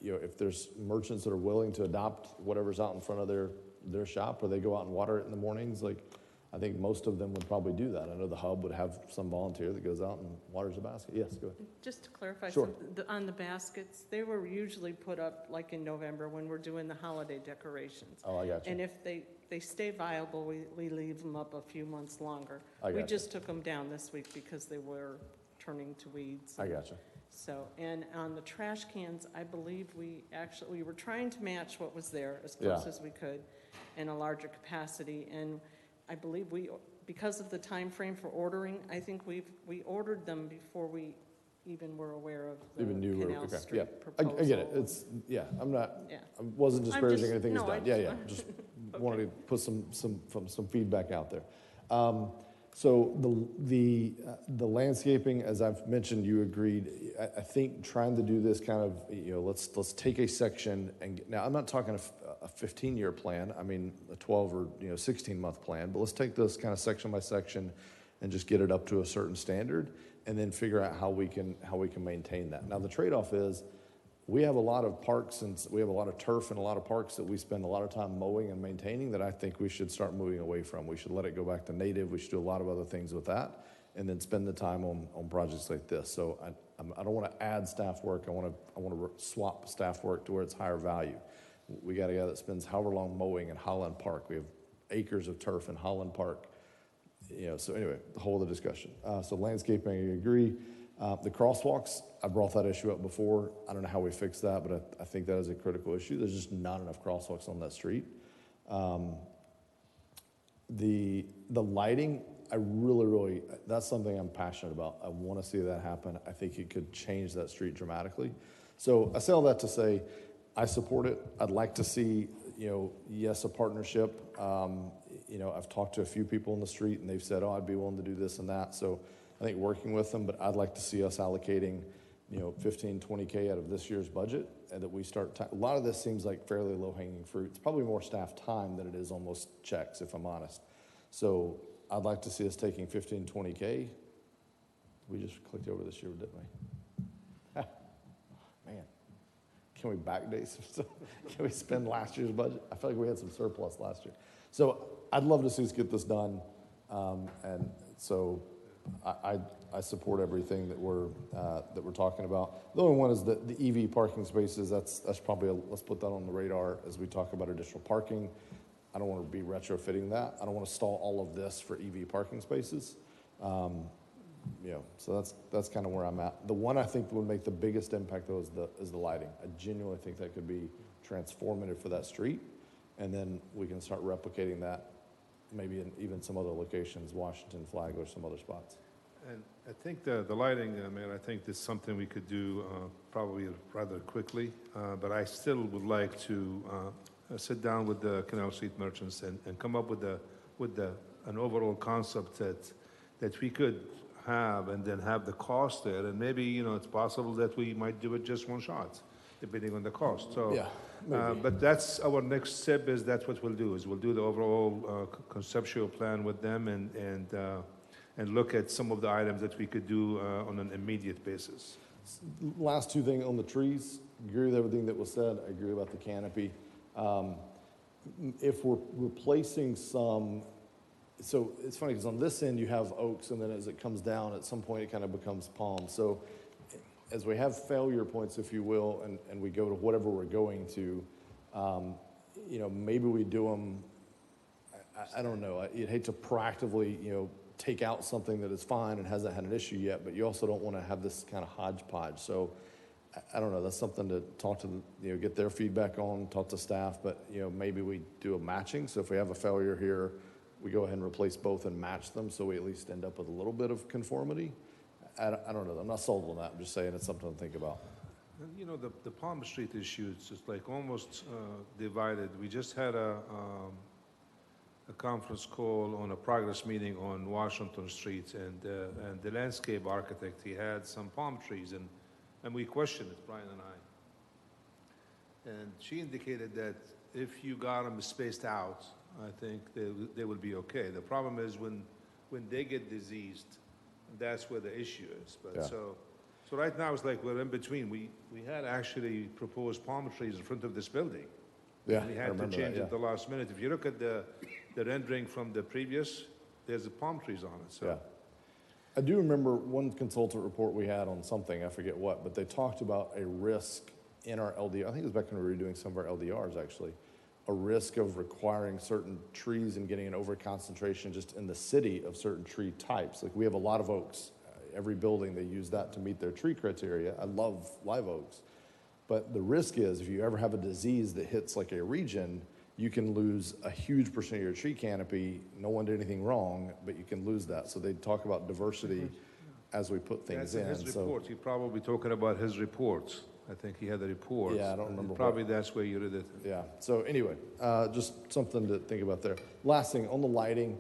you know, if there's merchants that are willing to adopt whatever's out in front of their shop, or they go out and water it in the mornings, like, I think most of them would probably do that. I know the hub would have some volunteer that goes out and waters a basket. Yes, go ahead. Just to clarify, Sure. on the baskets, they were usually put up like in November when we're doing the holiday decorations. Oh, I got you. And if they stay viable, we leave them up a few months longer. I We got you. just took them down this week because they were turning to weeds. I got you. So, and on the trash cans, I believe we were trying to match what was there as close Yeah. as we could in a larger capacity. And I believe because of the time frame for ordering, I think we ordered them before we even were aware of the Even knew, Canal okay, Street yeah. proposal. I get it. It's, yeah, I wasn't I'm disparaging just- anything he's no, done. I Yeah, just- yeah, just wanted to put some feedback out there. So the landscaping, as I've mentioned, you agreed. I think trying to do this kind of, let's take a section and, now I'm not talking a 15-year plan. I mean, a 12 or 16-month plan, but let's take this kind of section by section and just get it up to a certain standard and then figure out how we can maintain that. Now, the trade-off is we have a lot of parks and we have a lot of turf and a lot of parks that we spend a lot of time mowing and maintaining that I think we should start moving away from. We should let it go back to native. We should do a lot of other things with that and then spend the time on projects like this. So I don't want to add staff work. I want to swap staff work to where it's higher value. We got a guy that spends however long mowing in Holland Park. We have acres of turf in Holland Park. So anyway, the whole of the discussion. So landscaping, I agree. The crosswalks, I brought that issue up before. I don't know how we fix that, but I think that is a critical issue. There's just not enough crosswalks on that street. The lighting, I really, that's something I'm passionate about. I want to see that happen. I think it could change that street dramatically. So I say all that to say, I support it. I'd like to see, yes, a partnership. I've talked to a few people in the street and they've said, I'd be willing to do this and that. So I think working with them, but I'd like to see us allocating, 15, 20K out of this year's budget and that we start, a lot of this seems like fairly low hanging fruit. It's probably more staff time than it is almost checks, if I'm honest. So I'd like to see us taking 15, 20K. We just clicked over this year, didn't we? Man, can we backdate some stuff? Can we spend last year's budget? I feel like we had some surplus last year. So I'd love to see us get this done. And so I support everything that we're talking about. The only one is the EV parking spaces. That's probably let's put that on the radar as we talk about additional parking. I don't want to be retrofitting that. I don't want to stall all of this for EV parking spaces. So that's kind of where I'm at. The one I think that would make the biggest impact though is the lighting. I genuinely think that could be transformative for that street, and then we can start replicating that maybe in even some other locations, Washington Flag or some other spots. And I think the lighting, Mayor, I think this is something we could do probably rather quickly, but I still would like to sit down with the Canal Street merchants and come up with an overall concept that we could have and then have the cost there, and maybe it's possible that we might do it just one shot, depending on the cost. So, Yeah, maybe. but that's our next step. That's what we'll do. We'll do the overall conceptual plan with them and look at some of the items that we could do on an immediate basis. Last two things on the trees, agree with everything that was said. I agree about the canopy. If we're replacing some, so it's funny because on this end you have oaks, and then as it comes down, at some point it kind of becomes palm. So as we have failure points, if you will, and we go to whatever we're going to, maybe we do them. I don't know. You'd hate to proactively, take out something that is fine and hasn't had an issue yet, but you also don't want to have this kind of hodgepodge. So I don't know. That's something to talk to, get their feedback on, talk to staff, but, maybe we do a matching. So if we have a failure here, we go ahead and replace both and match them so we at least end up with a little bit of conformity. I don't know. I'm not sold on that. I'm just saying it's something to think about. And, the Palm Street issue is just like almost divided. We just had a conference call on a progress meeting on Washington Street, and the landscape architect, he had some palm trees, and we questioned it, Brian and I. And she indicated that if you got them spaced out, I think they will be okay. The problem is when they get diseased, that's where the issue is. But Yeah. so right now it's like we're in between. We had actually proposed palm trees in front of this building. Yeah, We I had to remember change that, it at the last minute. If you look at the rendering from the previous there's palm trees on it, so. Yeah. I do remember one consultant report we had on something, I forget what, but they talked about a risk in our LDR. I think it was back when we were doing some of our LDRs, actually. A risk of requiring certain trees and getting an overconcentration just in the city of certain tree types. Like, we have a lot of oaks. Every building, they use that to meet their tree criteria. I love live oaks. But the risk is, if you ever have a disease that hits like a region, you can lose a huge percent of your tree canopy. No one did anything wrong, but you can lose that. So they talk about diversity as we put things That's in his report. You're probably talking about his reports. I think he had a report. Yeah, I don't remember Probably that's where you read it. Yeah, so anyway, just something to think about there. Last thing, on the lighting,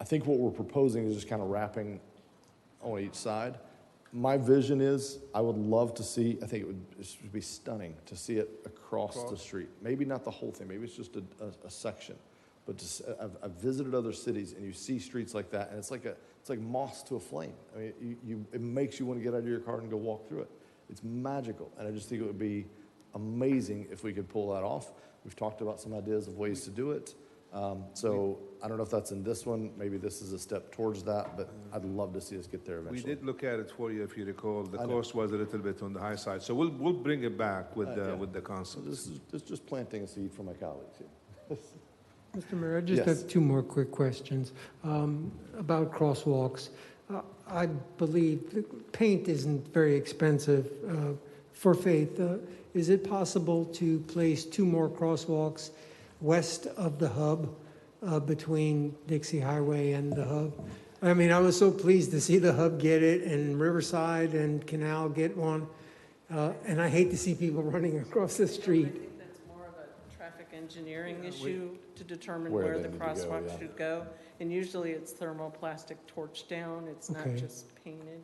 I think what we're proposing is just kind of wrapping on each side. My vision is, I would love to see, I think it would be stunning to see it across the street. Maybe not the whole thing, maybe it's just a section. But I've visited other cities, and you see streets like that, and it's like moss to a flame. I mean, it makes you want to get out of your car and go walk through it. It's magical, and I just think it would be amazing if we could pull that off. We've talked about some ideas of ways to do it. So I don't know if that's in this one. Maybe this is a step towards that, but I'd love to see us get there eventually. We did look at it for you, if you recall. The cost was a little bit on the high side. So we'll bring it back with the council. This is just planting a seed for my colleagues here. Mr. Mayor, I just Yes. have two more quick questions about crosswalks. I believe the paint isn't very expensive. For Faith, is it possible to place two more crosswalks west of the hub between Dixie Highway and the hub? I mean, I was so pleased to see the hub get it and Riverside and Canal get one. And I hate to see people running across the I street. think that's more of a traffic engineering issue to determine Where where they the need to go, crosswalk yeah. should go. And usually it's thermoplastic torch down, it's not Okay. just painted.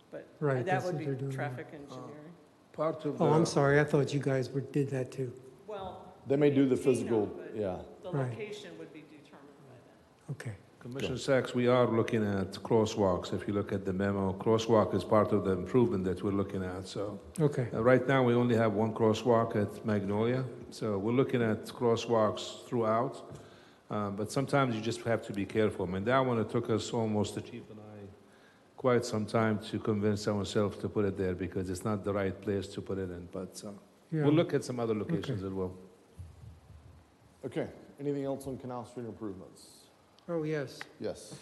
But Right, that that's would what be they're doing. traffic engineering. Part of Oh, I'm sorry, I thought you guys did that too. Well. They may do the Casino, physical, but yeah. The Right. location would be determined by that. Okay. Commissioner Sachs, we are looking at crosswalks. If you look at the memo, crosswalk is part of the improvement that we're looking at, so. Okay. Right now, we only have one crosswalk at Magnolia, so we're looking at crosswalks throughout. But sometimes you just have to be careful. I mean, that one, it took us almost, the chief and I, quite some time to convince ourselves to put it there because it's not the right place to put it in. But Yeah. we'll look at some other locations as well. Okay, anything else on Canal Street improvements? Oh, yes. Yes.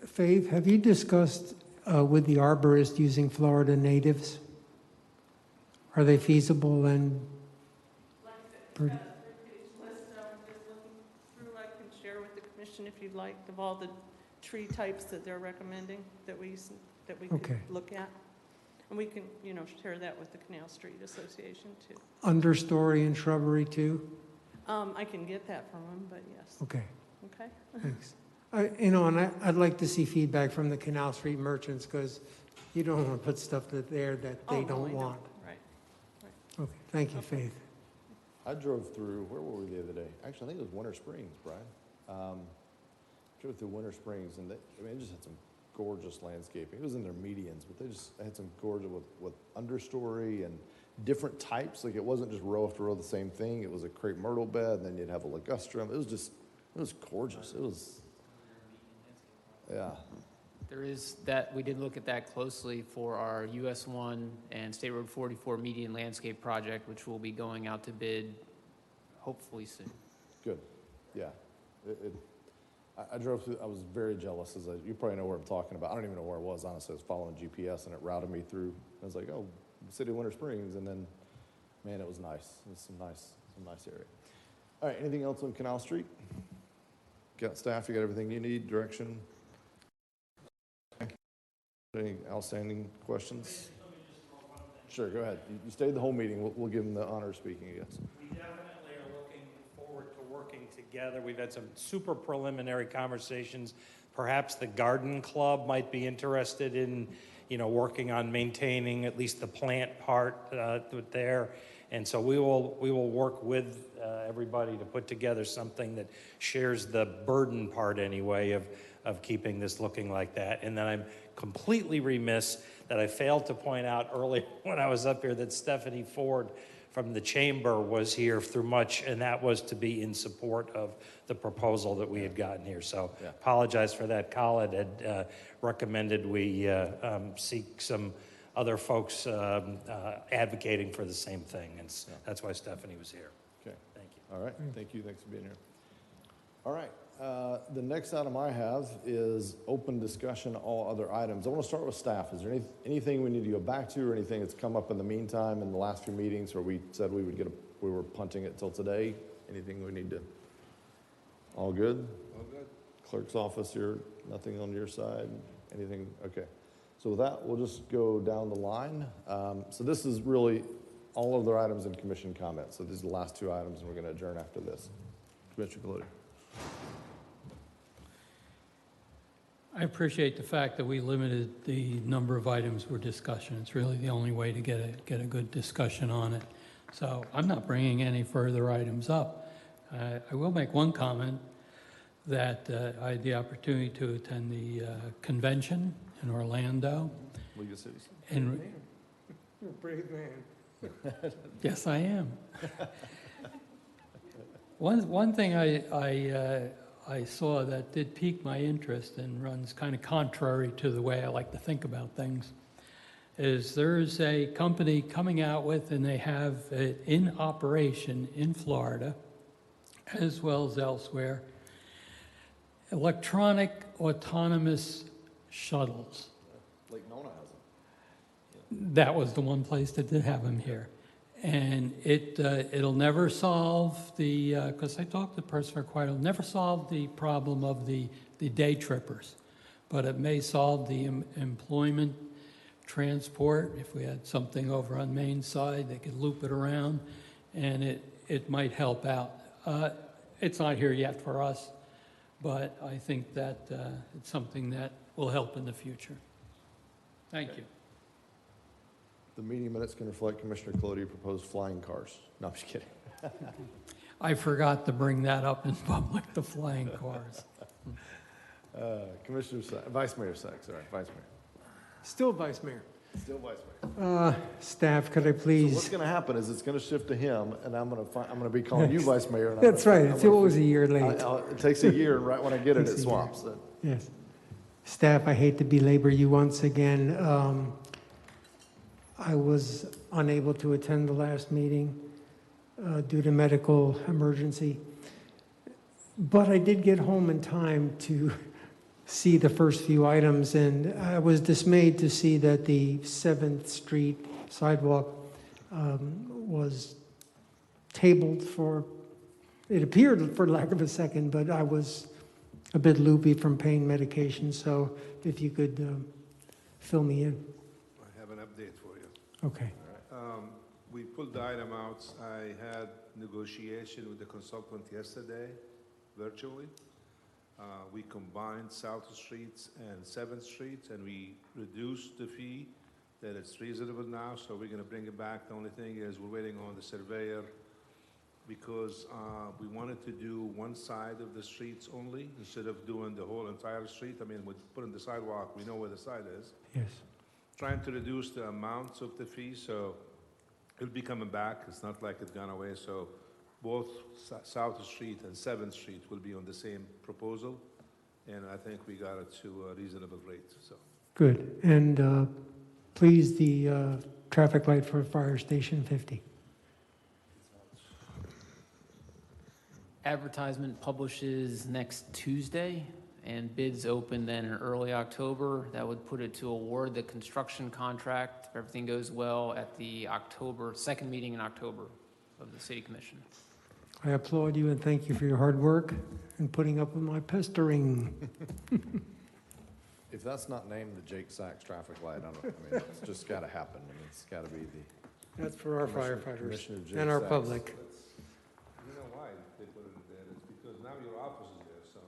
Faith, have you discussed with the arborist using Florida natives? Are they feasible and? Like I said, three-page list I'm just looking through. I can share with the commission if you'd like, of all the tree types that they're recommending that we Okay. could look at. And we can, share that with the Canal Street Association too. Understory and shrubbery too? I can get that from them, but yes. Okay, Okay? thanks. And I'd like to see feedback from the Canal Street merchants because you don't want to put stuff there that Oh, they no, don't I know. want. Right. Okay, thank you, Faith. I drove through, where were we the other day? Actually, I think it was Winter Springs, Brian. Drove through Winter Springs, and it just had some gorgeous landscaping. It was in their medians, but they had some gorgeous with understory and different types. Like, it wasn't just row after row the same thing. It was a crepe myrtle bed, and then you'd have a ligustrum. It was gorgeous. It was, yeah. There is that, we did look at that closely for our US 1 and State Road 44 median landscape project, which will be going out to bid hopefully soon. Good, yeah. I drove through, I was very jealous, you probably know where I'm talking about. I don't even know where it was, honestly. I was following GPS, and it routed me through. I was like, oh, City of Winter Springs, and then, man, it was nice. It was some nice area. All right, anything else on Canal Street? Got staff, you got everything you need, direction? Any outstanding questions? Sure, go ahead. You stayed the whole meeting. We'll give him the honor of speaking, I guess. We definitely are looking forward to working together. We've had some super preliminary conversations. Perhaps the garden club might be interested in, working on maintaining at least the plant part there. And so we will work with everybody to put together something that shares the burden part anyway of keeping this looking like that. And then I'm completely remiss that I failed to point out earlier when I was up here that Stephanie Ford from the chamber was here through much, and that was to be in support of the proposal that we had gotten here. So apologize for that. Colin had recommended we seek some other folks advocating for the same thing, and that's why Stephanie was here. Okay. Thank you. All right, thank you, thanks for being here. All right, the next item I have is open discussion, all other items. I want to start with staff. Is there anything we need to go back to, or anything that's come up in the meantime in the last few meetings, where we said we were punting it till today? Anything we need to, all good? All good. Clerk's office here, nothing on your side? Anything, okay. So with that, we'll just go down the line. So this is really all of their items in commission comments. So these are the last two items, and we're going to adjourn after this. Commissioner Galudi. I appreciate the fact that we limited the number of items for discussion. It's really the only way to get a good discussion on it. So I'm not bringing any further items up. I will make one comment that I had the opportunity to attend the convention in Orlando. League of Cities. And You're a brave man. yes, I am. One thing I saw that did pique my interest and runs kind of contrary to the way I like to think about things is there's a company coming out with, and they have it in operation in Florida as well as elsewhere, electronic autonomous shuttles. Lake Nona has them. That was the one place that did have them here. And it'll never solve the, because I talked to the person for quite a while, never solve the problem of the day trippers, but it may solve the employment transport. If we had something over on Main side, they could loop it around, and it might help out. It's not here yet for us, but I think that it's something that will help in the future. Thank you. The meeting minutes can reflect Commissioner Galudi proposed flying cars. No, I'm just kidding. I forgot to bring that up in public, the flying cars. Commissioner Vice Mayor Sachs, all right, Vice Mayor. Still Vice Mayor. Still Vice Mayor. Staff, could I So please? what's going to happen is it's going to shift to him, and I'm going to be calling you Vice Mayor. And That's right, it's always a year late. It takes a year, and right when I get it, it Takes a year. swaps. So. Yes. Staff, I hate to belabor you once again. I was unable to attend the last meeting due to medical emergency. But I did get home in time to see the first few items, and I was dismayed to see that the 7th Street sidewalk was tabled for, it appeared for lack of a second, but I was a bit loopy from pain medication, so if you could fill me in. I have an update for you. Okay. We pulled the item out. I had negotiation with the consultant yesterday, virtually. We combined South Street and 7th Street, and we reduced the fee that it's reasonable now, so we're gonna bring it back. The only thing is we're waiting on the surveyor because we wanted to do one side of the streets only instead of doing the whole entire street. I mean, with putting the sidewalk, we know where the side is. Yes. Trying to reduce the amounts of the fee, so it'll be coming back. It's not like it's gone away, so both South Street and 7th Street will be on the same proposal, and I think we got it to a reasonable rate, so. Good. And please, the traffic light for Fire Station 50. Advertisement publishes next Tuesday, and bids open then in early October. That would put it to award the construction contract, if everything goes well, at the second meeting in October of the City Commission. I applaud you and thank you for your hard work and putting up with my pestering. If that's not named the Jake Sachs traffic light, I mean, it's just got to happen. I mean, it's got to be the. That's for our Commissioner- firefighters Commissioner Jake and our Sachs. public. You know why they put it there? It's because now your office is there, so.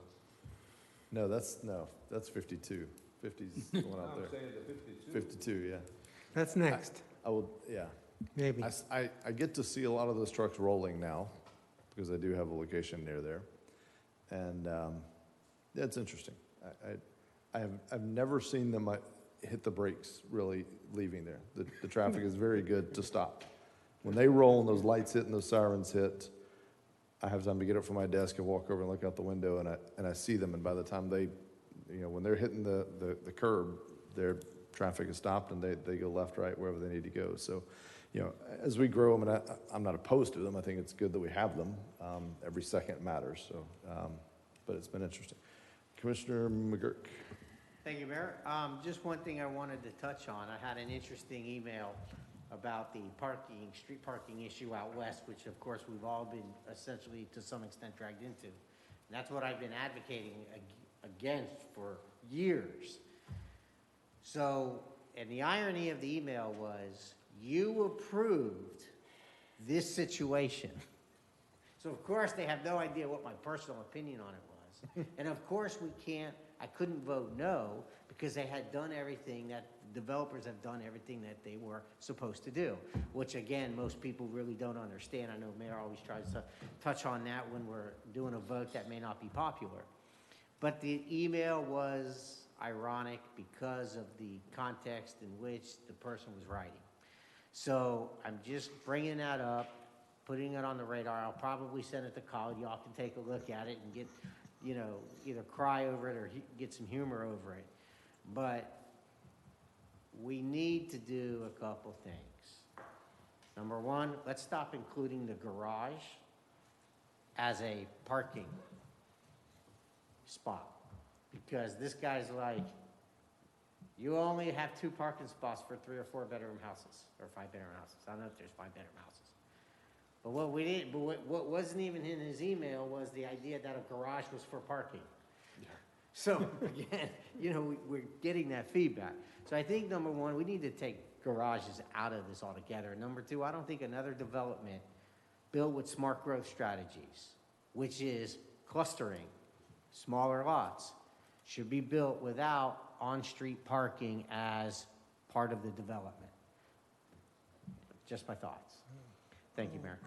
No, that's 52. 50's the one out I'm there. saying the 52. 52, yeah. That's next, I will, yeah. maybe. I get to see a lot of those trucks rolling now because I do have a location near there. And yeah, it's interesting. I've never seen them hit the brakes really leaving there. The traffic is very good to stop. When they roll and those lights hit and those sirens hit, I have time to get up from my desk and walk over and look out the window, and I see them, and by the time they, when they're hitting the curb, their traffic is stopped and they go left, right, wherever they need to go. So, as we grow them, and I'm not opposed to them, I think it's good that we have them. Every second matters, so, but it's been interesting. Commissioner McGurk. Thank you, Mayor. Just one thing I wanted to touch on. I had an interesting email about the street parking issue out west, which of course we've all been essentially to some extent dragged into. And that's what I've been advocating against for years. So, and the irony of the email was, you approved this situation. So of course they have no idea what my personal opinion on it was. And of course I couldn't vote no, because they had done everything that developers have done everything that they were supposed to do, which again, most people really don't understand. I know Mayor always tries to touch on that when we're doing a vote that may not be popular. But the email was ironic because of the context in which the person was writing. So I'm just bringing that up, putting it on the radar. I'll probably send it to college. Y'all can take a look at it and get, either cry over it or get some humor over it. But we need to do a couple things. Number one, let's stop including the garage as a parking spot. Because this guy's like, you only have 2 parking spots for 3 or 4 bedroom houses, or 5 bedroom houses. I don't know if there's 5 bedroom houses. But what wasn't even in his email was the idea that a garage was for parking. So again, we're getting that feedback. So I think number one, we need to take garages out of this altogether. Number two, I don't think another development built with smart growth strategies, which is clustering, smaller lots, should be built without on-street parking as part of the development. Just my thoughts. Thank you, Mayor.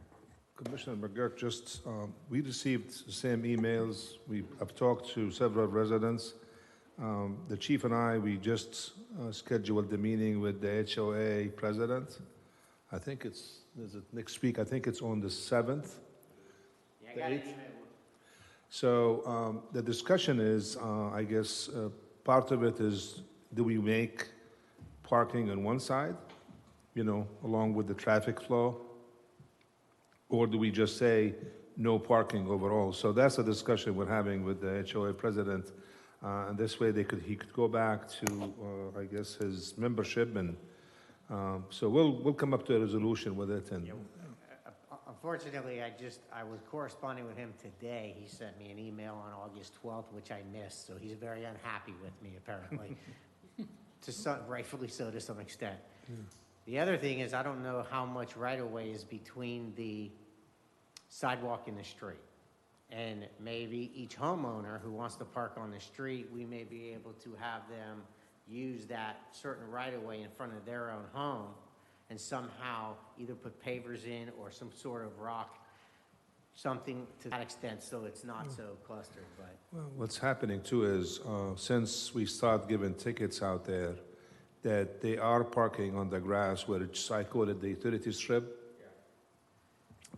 Commissioner McGurk, we received the same emails. I've talked to several residents. The chief and I, we just scheduled the meeting with the HOA president. I think is it next week? I think it's on the 7th. Yeah, I got an email. So the discussion is, I guess, part of it is, do we make parking on one side, along with the traffic flow? Or do we just say no parking overall? So that's a discussion we're having with the HOA president. And this way he could go back to, I guess, his membership. And so we'll come up to a resolution with it. And Unfortunately, I was corresponding with him today. He sent me an email on August 12th, which I missed. So he's very unhappy with me, apparently. Rightfully so to some extent. Yeah. The other thing is, I don't know how much right-of-way is between the sidewalk and the street. And maybe each homeowner who wants to park on the street, we may be able to have them use that certain right-of-way in front of their own home and somehow either put pavers in or some sort of rock, something to that extent so it's not so clustered. But well, what's happening too is, since we start giving tickets out there, that they are parking on the grass, which I call it the utility strip,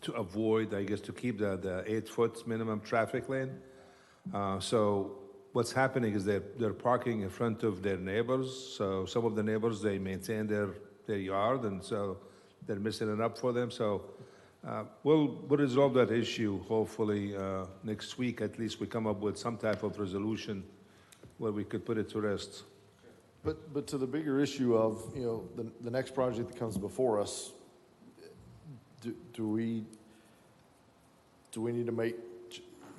to avoid, I guess, to keep the 8-foot minimum traffic lane. So what's happening is they're parking in front of their neighbors. So some of the neighbors, they maintain their yard, and so they're missing it up for them. So we'll resolve that issue, hopefully, next week. At least we come up with some type of resolution where we could put it to rest. But to the bigger issue of, the next project that comes before us, do we need to make,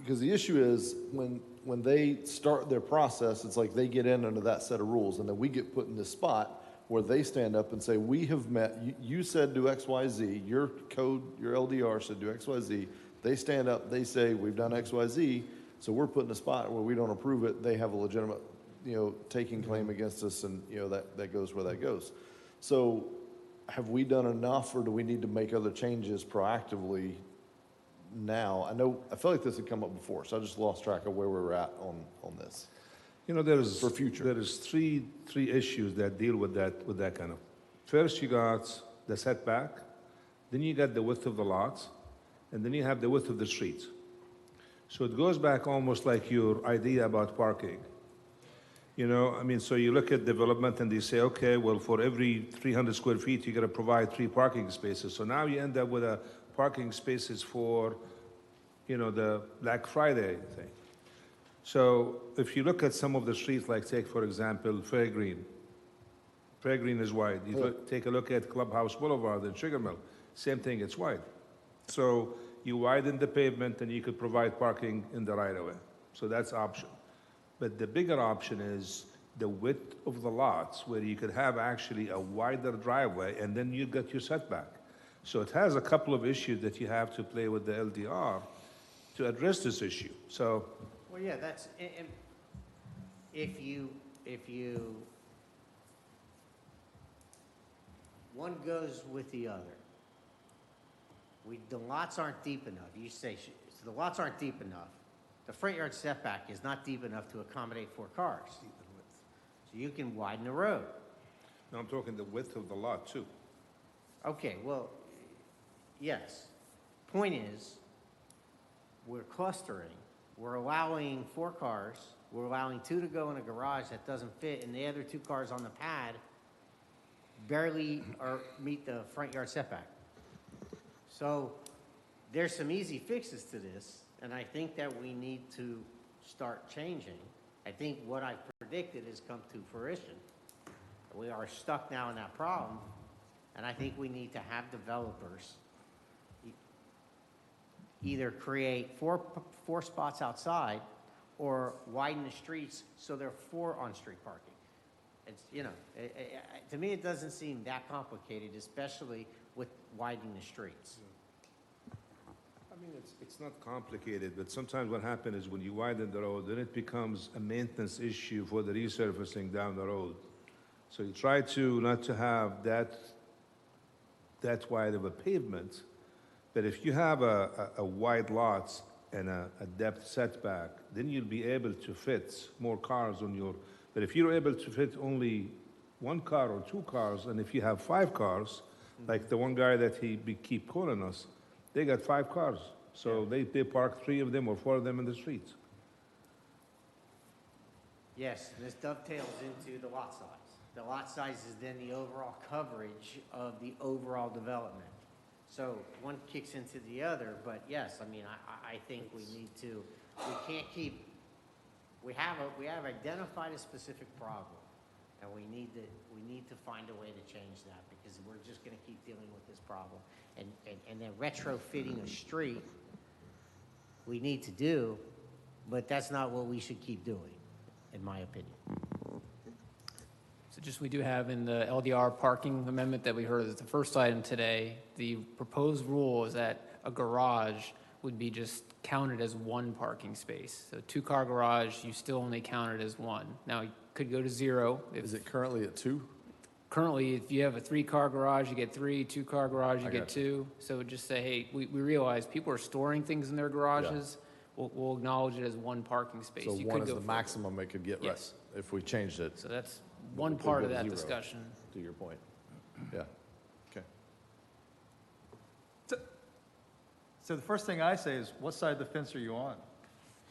because the issue is when they start their process, it's like they get in under that set of rules, and then we get put in this spot where they stand up and say, we have met, you said do X, Y, Z, your code, your LDR said do X, Y, Z. They stand up, they say, we've done X, Y, Z, so we're put in a spot where we don't approve it, they have a legitimate, taking claim against us, and, that goes where that goes. So have we done enough, or do we need to make other changes proactively now? I feel like this had come up before, so I just lost track of where we were at on this. For future. There is three issues that deal with that kind of. First, you got the setback. then you got the width of the lots, and then you have the width of the streets. So it goes back almost like your idea about parking. You know, I mean, so you look at development and they say, okay, well, for every 300 square feet, you got to provide 3 parking spaces. So now you end up with a parking spaces for, you know, the Black Friday thing. So if you look at some of the streets, like take, for example, Fairgreen. Fairgreen is wide. Take a look at Clubhouse Boulevard and Sugar Mill. Same thing, it's wide. So you widen the pavement and you could provide parking in the right-of-way. So that's option. But the bigger option is the width of the lots, where you could have actually a wider driveway, and then you get your setback. So it has a couple of issues that you have to play with the LDR to address this issue. So, Well, yeah, that's, if you, one goes with the other. The lots aren't deep enough. You say, so the lots aren't deep enough. The front yard setback is not deep enough to accommodate 4 cars. So you can widen the road. now I'm talking the width of the lot too. Okay, well, yes. Point is, we're clustering. We're allowing 4 cars. We're allowing 2 to go in a garage that doesn't fit, and the other 2 cars on the pad barely meet the front yard setback. So there's some easy fixes to this, and I think that we need to start changing. I think what I predicted has come to fruition. We are stuck now in that problem, and I think we need to have developers either create four spots outside or widen the streets so there are 4 on-street parking. It's, you know, to me, it doesn't seem that complicated, especially with widening the streets. I mean, it's not complicated, but sometimes what happens is when you widen the road, then it becomes a maintenance issue for the resurfacing down the road. So you try to not to have that wide of a pavement, but if you have a wide lot and a depth setback, then you'll be able to fit more cars on your, but if you're able to fit only 1 car or 2 cars, and if you have 5 cars, like the one guy that he keep calling us, they got 5 cars. So they park 3 of them or 4 of them in the streets. Yes, this dovetails into the lot size. The lot size is then the overall coverage of the overall development. So one kicks into the other, but yes, I mean, I think we need to, we can't keep, we have identified a specific problem, and we need to find a way to change that, because we're just gonna keep dealing with this problem. And then retrofitting a street, we need to do, but that's not what we should keep doing, in my opinion. So just, we do have in the LDR parking amendment that we heard as the first item today, the proposed rule is that a garage would be just counted as 1 parking space. So 2-car garage, you still only count it as 1. Now, it could go to 0. Is it currently at 2? Currently, if you have a 3-car garage, you get 3, 2-car garage, you get 2. So just say, hey, we realize people are storing things in their garages. We'll acknowledge it as 1 parking space. So You 1 could is go the further. maximum it could get, right? Yes. If we changed it, So that's It one could part go of to that 0. discussion. to your point. Yeah, okay. So the first thing I say is, what side of the fence are you on?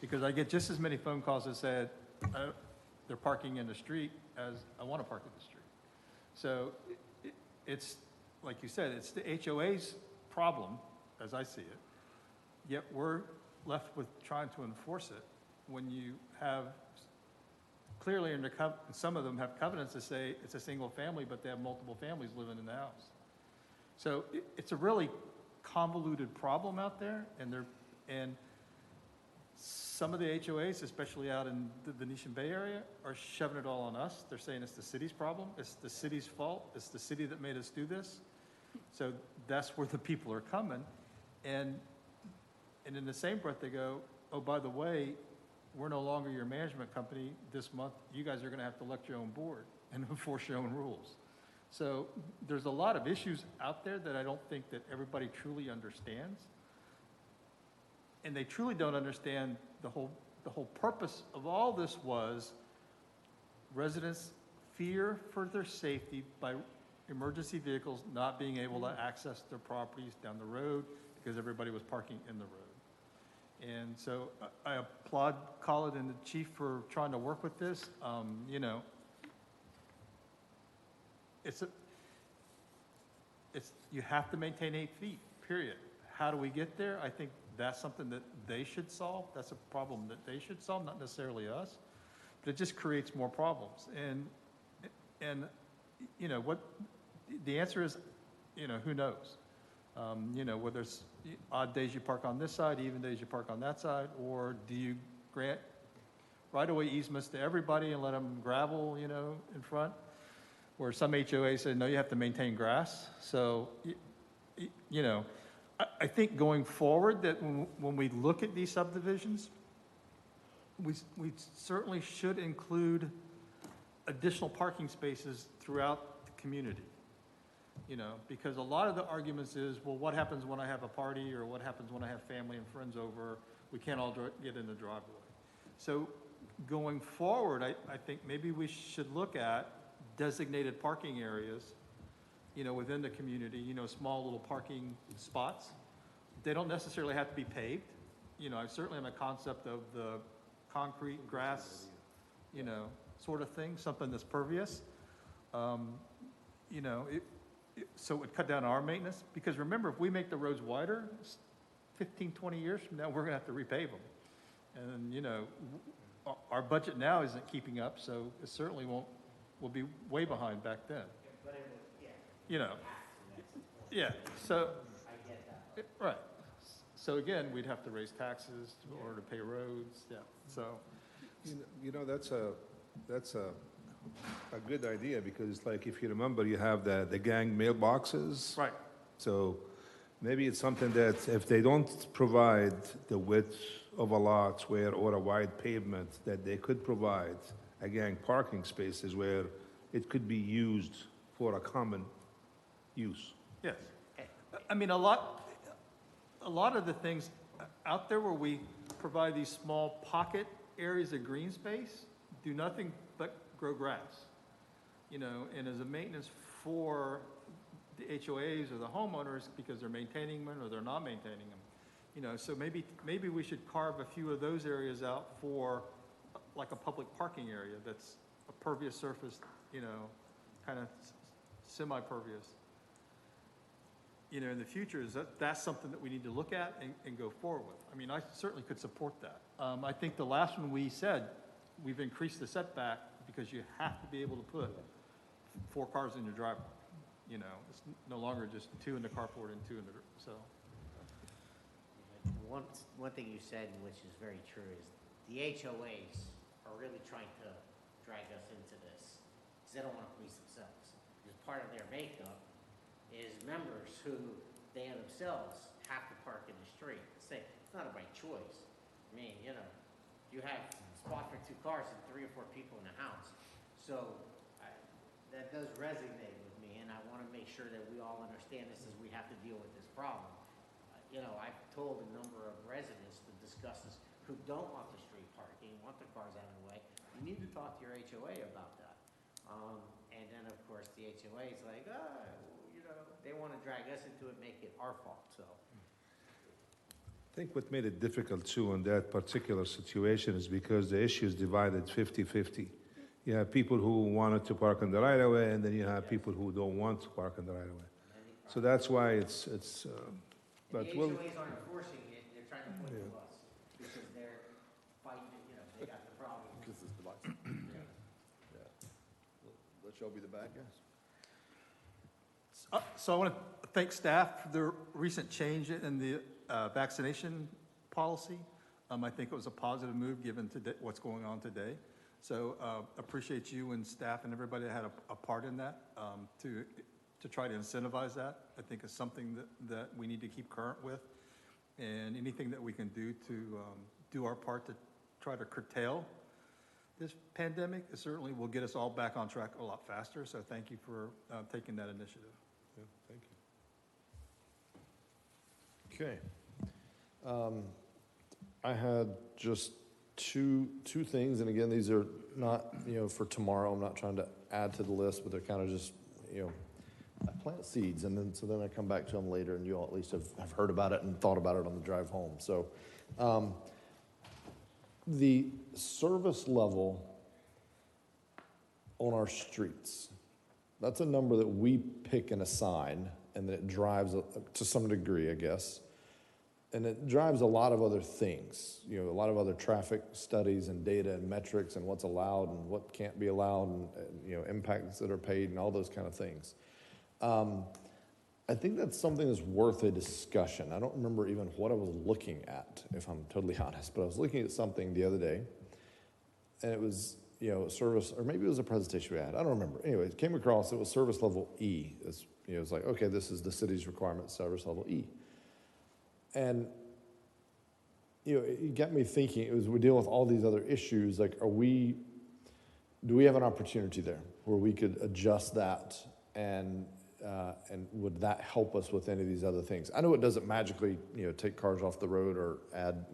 Because I get just as many phone calls that said, they're parking in the street as I want to park in the street. So it's, like you said, it's the HOA's problem, as I see it, yet we're left with trying to enforce it when you have, clearly under some of them have covenants that say it's a single family, but they have multiple families living in the house. So it's a really convoluted problem out there, and some of the HOAs, especially out in the Venetian Bay area, are shoving it all on us. They're saying it's the city's problem, it's the city's fault, it's the city that made us do this. So that's where the people are coming. And in the same breath, they go, oh, by the way, we're no longer your management company this month. You guys are going to have to elect your own board and enforce your own rules. So there's a lot of issues out there that I don't think that everybody truly understands. And they truly don't understand the whole purpose of all this was residents' fear for their safety by emergency vehicles not being able to access their properties down the road because everybody was parking in the road. And so I applaud Khalid and the chief for trying to work with this. You know, you have to maintain 8 feet, period. How do we get there? I think that's something that they should solve. That's a problem that they should solve, not necessarily us. But it just creates more problems. And you know, what the answer is, you know, who knows? You know, whether it's odd days you park on this side, even days you park on that side, or do you grant right-of-way easements to everybody and let them gravel, you know, in front? Where some HOA said, no, you have to maintain grass. So, you know, I think going forward that when we look at these subdivisions, we certainly should include additional parking spaces throughout the community. You know, because a lot of the arguments is, well, what happens when I have a party, or what happens when I have family and friends over? We can't all get in the driveway. So going forward, I think maybe we should look at designated parking areas, you know, within the community, you know, small little parking spots. They don't necessarily have to be paved. You know, I certainly have a concept of the concrete, grass, you know, sort of thing, something that's pervious. You know, so it would cut down our maintenance, because remember, if we make the roads wider, 15, 20 years from now, we're gonna have to repave them. And, you know, our budget now isn't keeping up, so it certainly will be way behind back then. But it was, yeah. You know, yeah, so, I get that. right. So again, we'd have to raise taxes in order to pay roads, yeah, so. You know, that's a good idea, because it's like, if you remember, you have the gang mailboxes. Right. So maybe it's something that if they don't provide the width of a lot or a wide pavement, that they could provide, again, parking spaces where it could be used for a common use. Yes. I mean, a lot of the things out there where we provide these small pocket areas of green space do nothing but grow grass. You know, and as a maintenance for the HOAs or the homeowners, because they're maintaining them or they're not maintaining them. You know, so maybe we should carve a few of those areas out for like a public parking area that's a pervious surface, you know, kind of semi-pervious. You know, in the future, that's something that we need to look at and go forward with. I mean, I certainly could support that. I think the last one we said, we've increased the setback because you have to be able to put 4 cars in your driveway. You know, it's no longer just 2 in the carport and 2 in the, so. One thing you said, which is very true, is the HOAs are really trying to drag us into this, because they don't want to police themselves. Because part of their makeup is members who they themselves have to park in the street. Say, it's not a by choice. I mean, you know, you have spot for 2 cars and 3 or 4 people in the house. So that does resonate with me, and I want to make sure that we all understand this as we have to deal with this problem. You know, I've told a number of residents to discuss this who don't want the street parking, want their cars out of the way. You need to talk to your HOA about that. And then, of course, the HOA is like, you know, they want to drag us into it, make it our fault, so. I think what made it difficult too in that particular situation is because the issue is divided 50-50. You have people who wanted to park in the right of way, and then you have people who don't want to park in the right of way. So that's why it's but the we'll, HOAs aren't enforcing it, they're trying to point to us, because they're fighting, you know, they got the problem. Because it's divisive. Yeah. Let y'all be the bad guys. So I want to thank staff for the recent change in the vaccination policy. I think it was a positive move given today, what's going on today. So appreciate you and staff and everybody that had a part in that to try to incentivize that. I think is something that we need to keep current with, and anything that we can do to do our part to try to curtail this pandemic, it certainly will get us all back on track a lot faster. So thank you for taking that initiative. yeah, thank you. Okay. I had just two things, and again, these are not, you know, for tomorrow. I'm not trying to add to the list, but they're kind of just, you know, I plant seeds, and then I come back to them later, and you all at least have heard about it and thought about it on the drive home. So the service level on our streets, that's a number that we pick and assign, and that it drives to some degree, I guess. And it drives a lot of other things, a lot of other traffic studies and data and metrics and what's allowed and what can't be allowed and impacts that are paid and all those kind of things. I think that's something that's worth a discussion. I don't remember even what I was looking at, if I'm totally honest, but I was looking at something the other day, and it was, service, or maybe it was a presentation we had. I don't remember. Anyway, it came across, it was service level E. It was like, okay, this is the city's requirement, service level E. And, it got me thinking, we deal with all these other issues, like, do we have an opportunity there where we could adjust that, and would that help us with any of these other things? I know it doesn't magically, take cars off the road or add,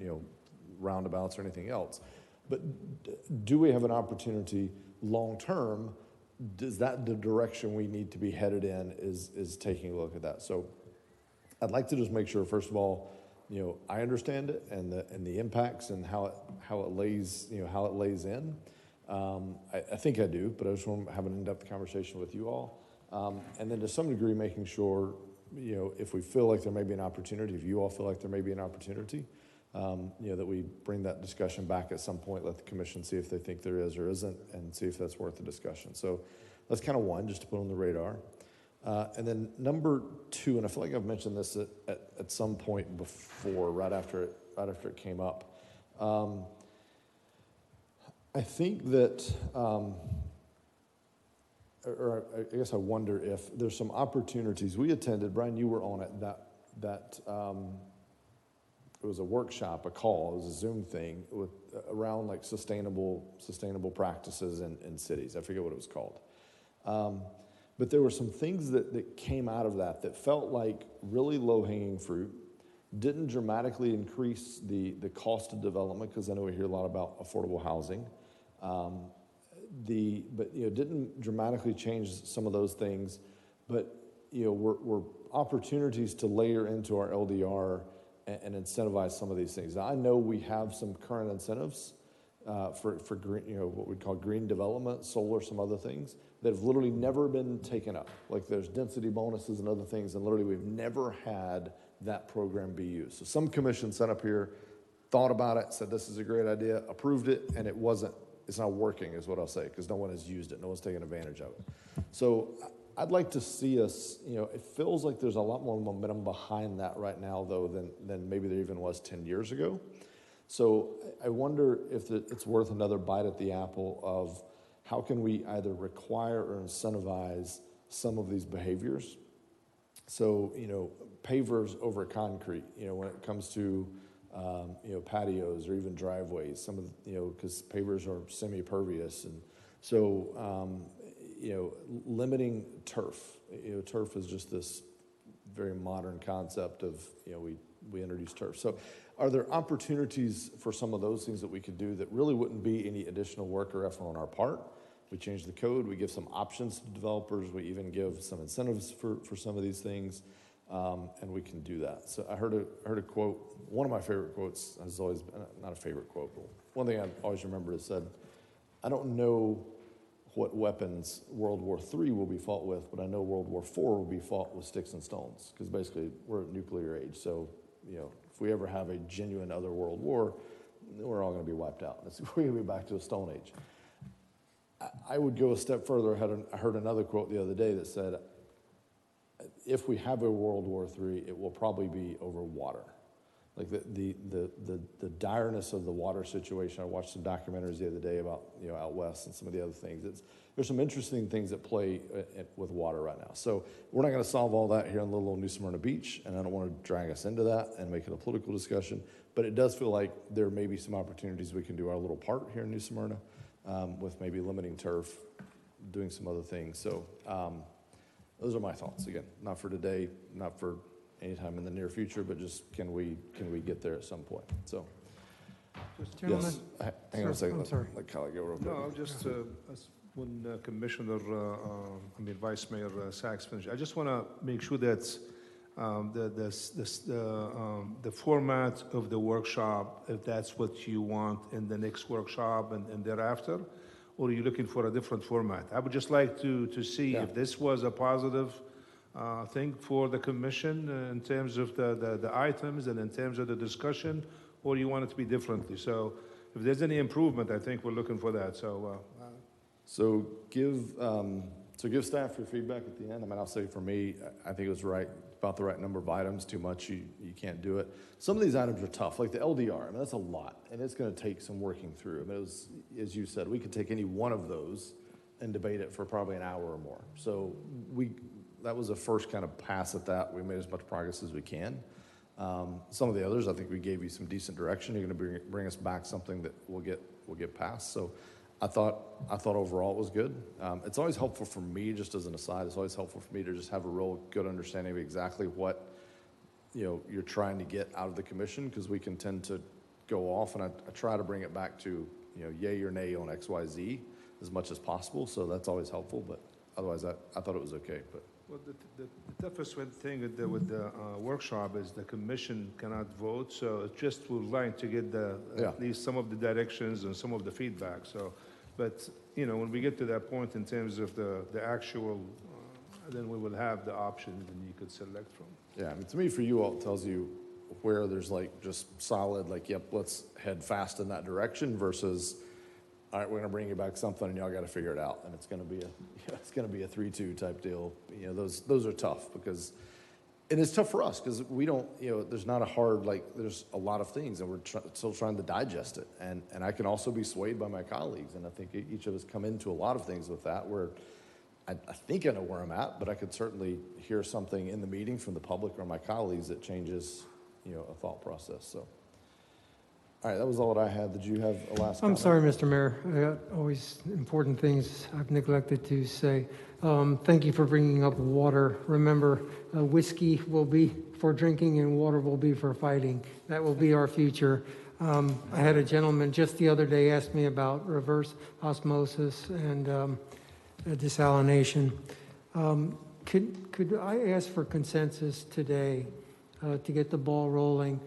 roundabouts or anything else, but do we have an opportunity long-term? Is that the direction we need to be headed in, is taking a look at that? So I'd like to just make sure, first of all, I understand it and the impacts and how it lays in. I think I do, but I just want to have an in-depth conversation with you all. And then to some degree, making sure, if we feel like there may be an opportunity, if you all feel like there may be an opportunity, that we bring that discussion back at some point, let the commission see if they think there is or isn't, and see if that's worth the discussion. So that's kind of one, just to put on the radar. And then number two, and I feel like I've mentioned this at some point before, right after it came up. I think that, or I guess I wonder if there's some opportunities. We attended, Brian, you were on it, that it was a workshop, a call, it was a Zoom thing around like sustainable practices in cities. I forget what it was called. But there were some things that came out of that felt like really low-hanging fruit, didn't dramatically increase the cost of development, because I know we hear a lot about affordable housing, but didn't dramatically change some of those things, but were opportunities to layer into our LDR and incentivize some of these things. Now, I know we have some current incentives for green, what we call green development, solar, some other things that have literally never been taken up. Like there's density bonuses and other things, and literally we've never had that program be used. So some commission set up here, thought about it, said this is a great idea, approved it, and it's not working is what I'll say, because no one has used it, no one's taken advantage of it. So I'd like to see us, it feels like there's a lot more momentum behind that right now, though, than maybe there even was 10 years ago. So I wonder if it's worth another bite at the apple of how can we either require or incentivize some of these behaviors. So, pavers over concrete, when it comes to, patios or even driveways, some of because pavers are semi-pervious. And so, limiting turf. Turf is just this very modern concept of, we introduce turf. So are there opportunities for some of those things that we could do that really wouldn't be any additional work or effort on our part? We change the code, we give some options to developers, we even give some incentives for some of these things, and we can do that. So I heard a quote, one of my favorite quotes has always been, not a favorite quote, but one thing I always remember is said, I don't know what weapons World War III will be fought with, but I know World War IV will be fought with sticks and stones, because basically we're at nuclear age. So, if we ever have a genuine other world war, we're all going to be wiped out. We're going to be back to a stone age. I would go a step further. I heard another quote the other day that said, if we have a World War III, it will probably be over water. Like the direness of the water situation. I watched some documentaries the other day about, out west and some of the other things. There's some interesting things at play with water right now. So we're not going to solve all that here in little old New Smyrna Beach, and I don't want to drag us into that and make it a political discussion, but it does feel like there may be some opportunities we can do our little part here in New Smyrna with maybe limiting turf, doing some other things. So those are my thoughts. Again, not for today, not for anytime in the near future, but just can we get there at some point? So, Gentlemen, yes. Hang on a second. I'm sorry. Let Kyle go real quick. No, just When Vice Mayor Sachs finished, I just want to make sure that the format of the workshop, if that's what you want in the next workshop and thereafter, or are you looking for a different format? I would just like to see if this was a positive thing for the commission in terms of the items and in terms of the discussion, or you want it to be differently. So if there's any improvement, I think we're looking for that. So give staff your feedback at the end. I mean, I'll say for me, I think it was about the right number of items. Too much, you can't do it. Some of these items are tough, like the LDR. I mean, that's a lot, and it's going to take some working through. I mean, it was, as you said, we could take any one of those and debate it for probably an hour or more. So that was the first kind of pass at that. We made as much progress as we can. Some of the others, I think we gave you some decent direction. You're going to bring us back something that we'll get passed. So I thought overall it was good. It's always helpful for me, just as an aside, it's always helpful for me to just have a real good understanding of exactly what you're trying to get out of the commission, because we can tend to go off, and I try to bring it back to yay or nay on XYZ as much as possible. So that's always helpful. But otherwise, I thought it was okay. But well, the toughest thing with the workshop is the commission cannot vote, so it's just we're trying to get at least some of the directions and some of the feedback. So, but when we get to that point in terms of the actual, then we will have the options and you could select from. Yeah, I mean, to me, for you all, it tells you where there's like just solid, like, yep, let's head fast in that direction, versus, all right, we're gonna bring you back something and y'all got to figure it out, and it's gonna be a 3-2 type deal. Those are tough, because, and it's tough for us because we don't, there's not a hard, there's a lot of things, and we're still trying to digest it, and I can also be swayed by my colleagues, and I think each of us come into a lot of things with that where I think I know where I'm at, but I could certainly hear something in the meeting from the public or my colleagues that changes, a thought process. So. All right, that was all that I had. Did you have a last comment? I'm sorry, Mr. Mayor. I got always important things I've neglected to say. Thank you for bringing up water. Remember, whiskey will be for drinking and water will be for fighting. That will be our future. I had a gentleman just the other day ask me about reverse osmosis and desalination. Could I ask for consensus today to get the ball rolling?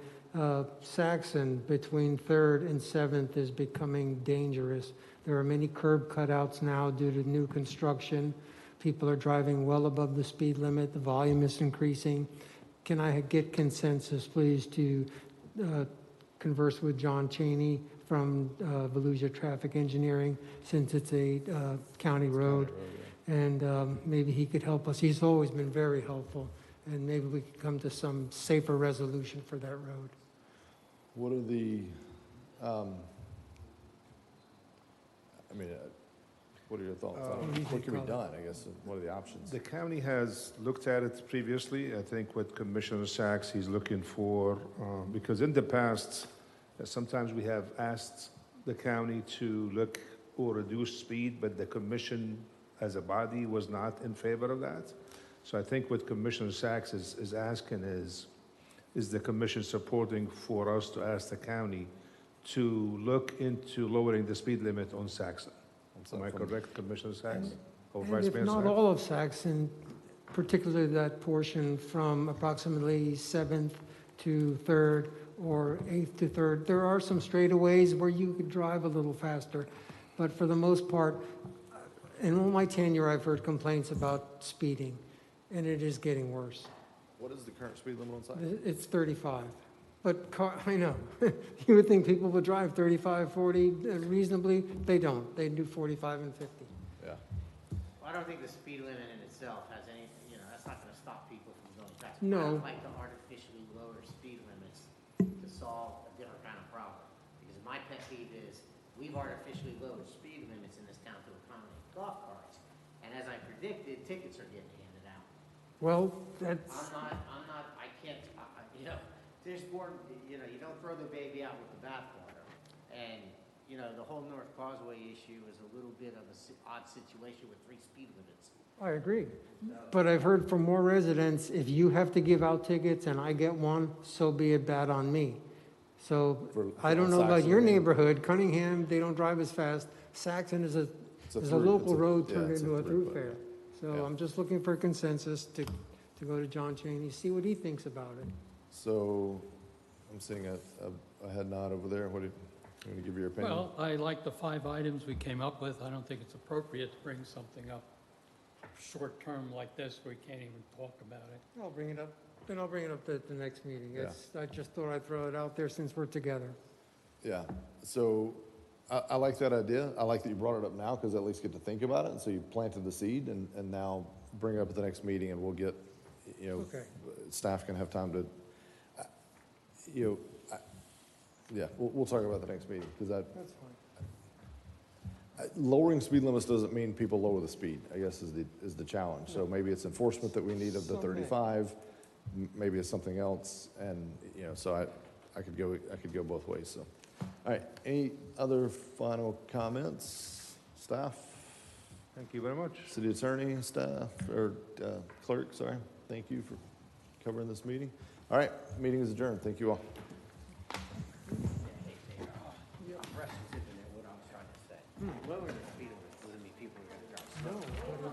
Saxon between 3rd and 7th is becoming dangerous. There are many curb cutouts now due to new construction. People are driving well above the speed limit. The volume is increasing. Can I get consensus, please, to converse with John Cheney from Volusia Traffic Engineering, since it's a county road, and maybe he could help us. He's always been very helpful, and maybe we could come to some safer resolution for that road. What are the, what are your thoughts on it? What can be done, I guess? What are the options? The county has looked at it previously. I think with Commissioner Sachs, he's looking for, because in the past, sometimes we have asked the county to look or reduce speed, but the commission as a body was not in favor of that. So I think what Commissioner Sachs is asking is the commission supporting for us to ask the county to look into lowering the speed limit on Saxon. Am I correct, Commissioner Sachs? Or Vice Mayor Not Sachs? all of Saxon, particularly that portion from approximately 7th to 3rd or 8th to 3rd. There are some straightaways where you could drive a little faster, but for the most part, in all my tenure, I've heard complaints about speeding, and it is getting worse. What is the current speed limit on Saxon? It's 35. But I know, you would think people would drive 35, 40 reasonably. They don't. They do 45 and 50. Yeah. Well, I don't think the speed limit in itself has any, that's not going to stop people from going fast. No. I don't like to artificially lower speed limits to solve a different kind of problem. Because my pet peeve is we've artificially lowered speed limits in this town to accommodate golf carts. And as I predicted, tickets are getting handed out. Well, that's... I can't, there's more, you don't throw the baby out with the bathwater. And, the whole North Causeway issue is a little bit of an odd situation with 3 speed limits. I agree. But I've heard from more residents, if you have to give out tickets and I get one, so be it, bad on me. So I don't know about your neighborhood. Cunningham, they don't drive as fast. Saxon is It's a There's a through- local it's a- road yeah, turned it's a into a through, throughfare. So Yeah. I'm just looking for consensus to go to John Cheney, see what he thinks about it. So I'm seeing a head nod over there. What do you want to give your opinion? Well, I like the 5 items we came up with. I don't think it's appropriate to bring something up short-term like this where we can't even talk about it. I'll bring it up, then I'll bring it up at the next meeting. Yeah. I just thought I'd throw it out there since we're together. Yeah, so I like that idea. I like that you brought it up now because at least get to think about it. And so you planted the seed and now bring it up at the next meeting and we'll get, you know, Okay. staff can have time to, you know, yeah, we'll talk about the next meeting because That's fine. lowering speed limits doesn't mean people lower the speed, I guess is the challenge. So maybe it's enforcement that we need of the Okay. 35, maybe it's something else. And, you know, so I could go both ways, so. All right, any other final comments, staff, Thank you very much. city attorney, staff, or clerk, sorry. Thank you for covering this meeting. All right, meeting is adjourned. Thank you all. Lowering the speed limit doesn't mean people are gonna drive slow.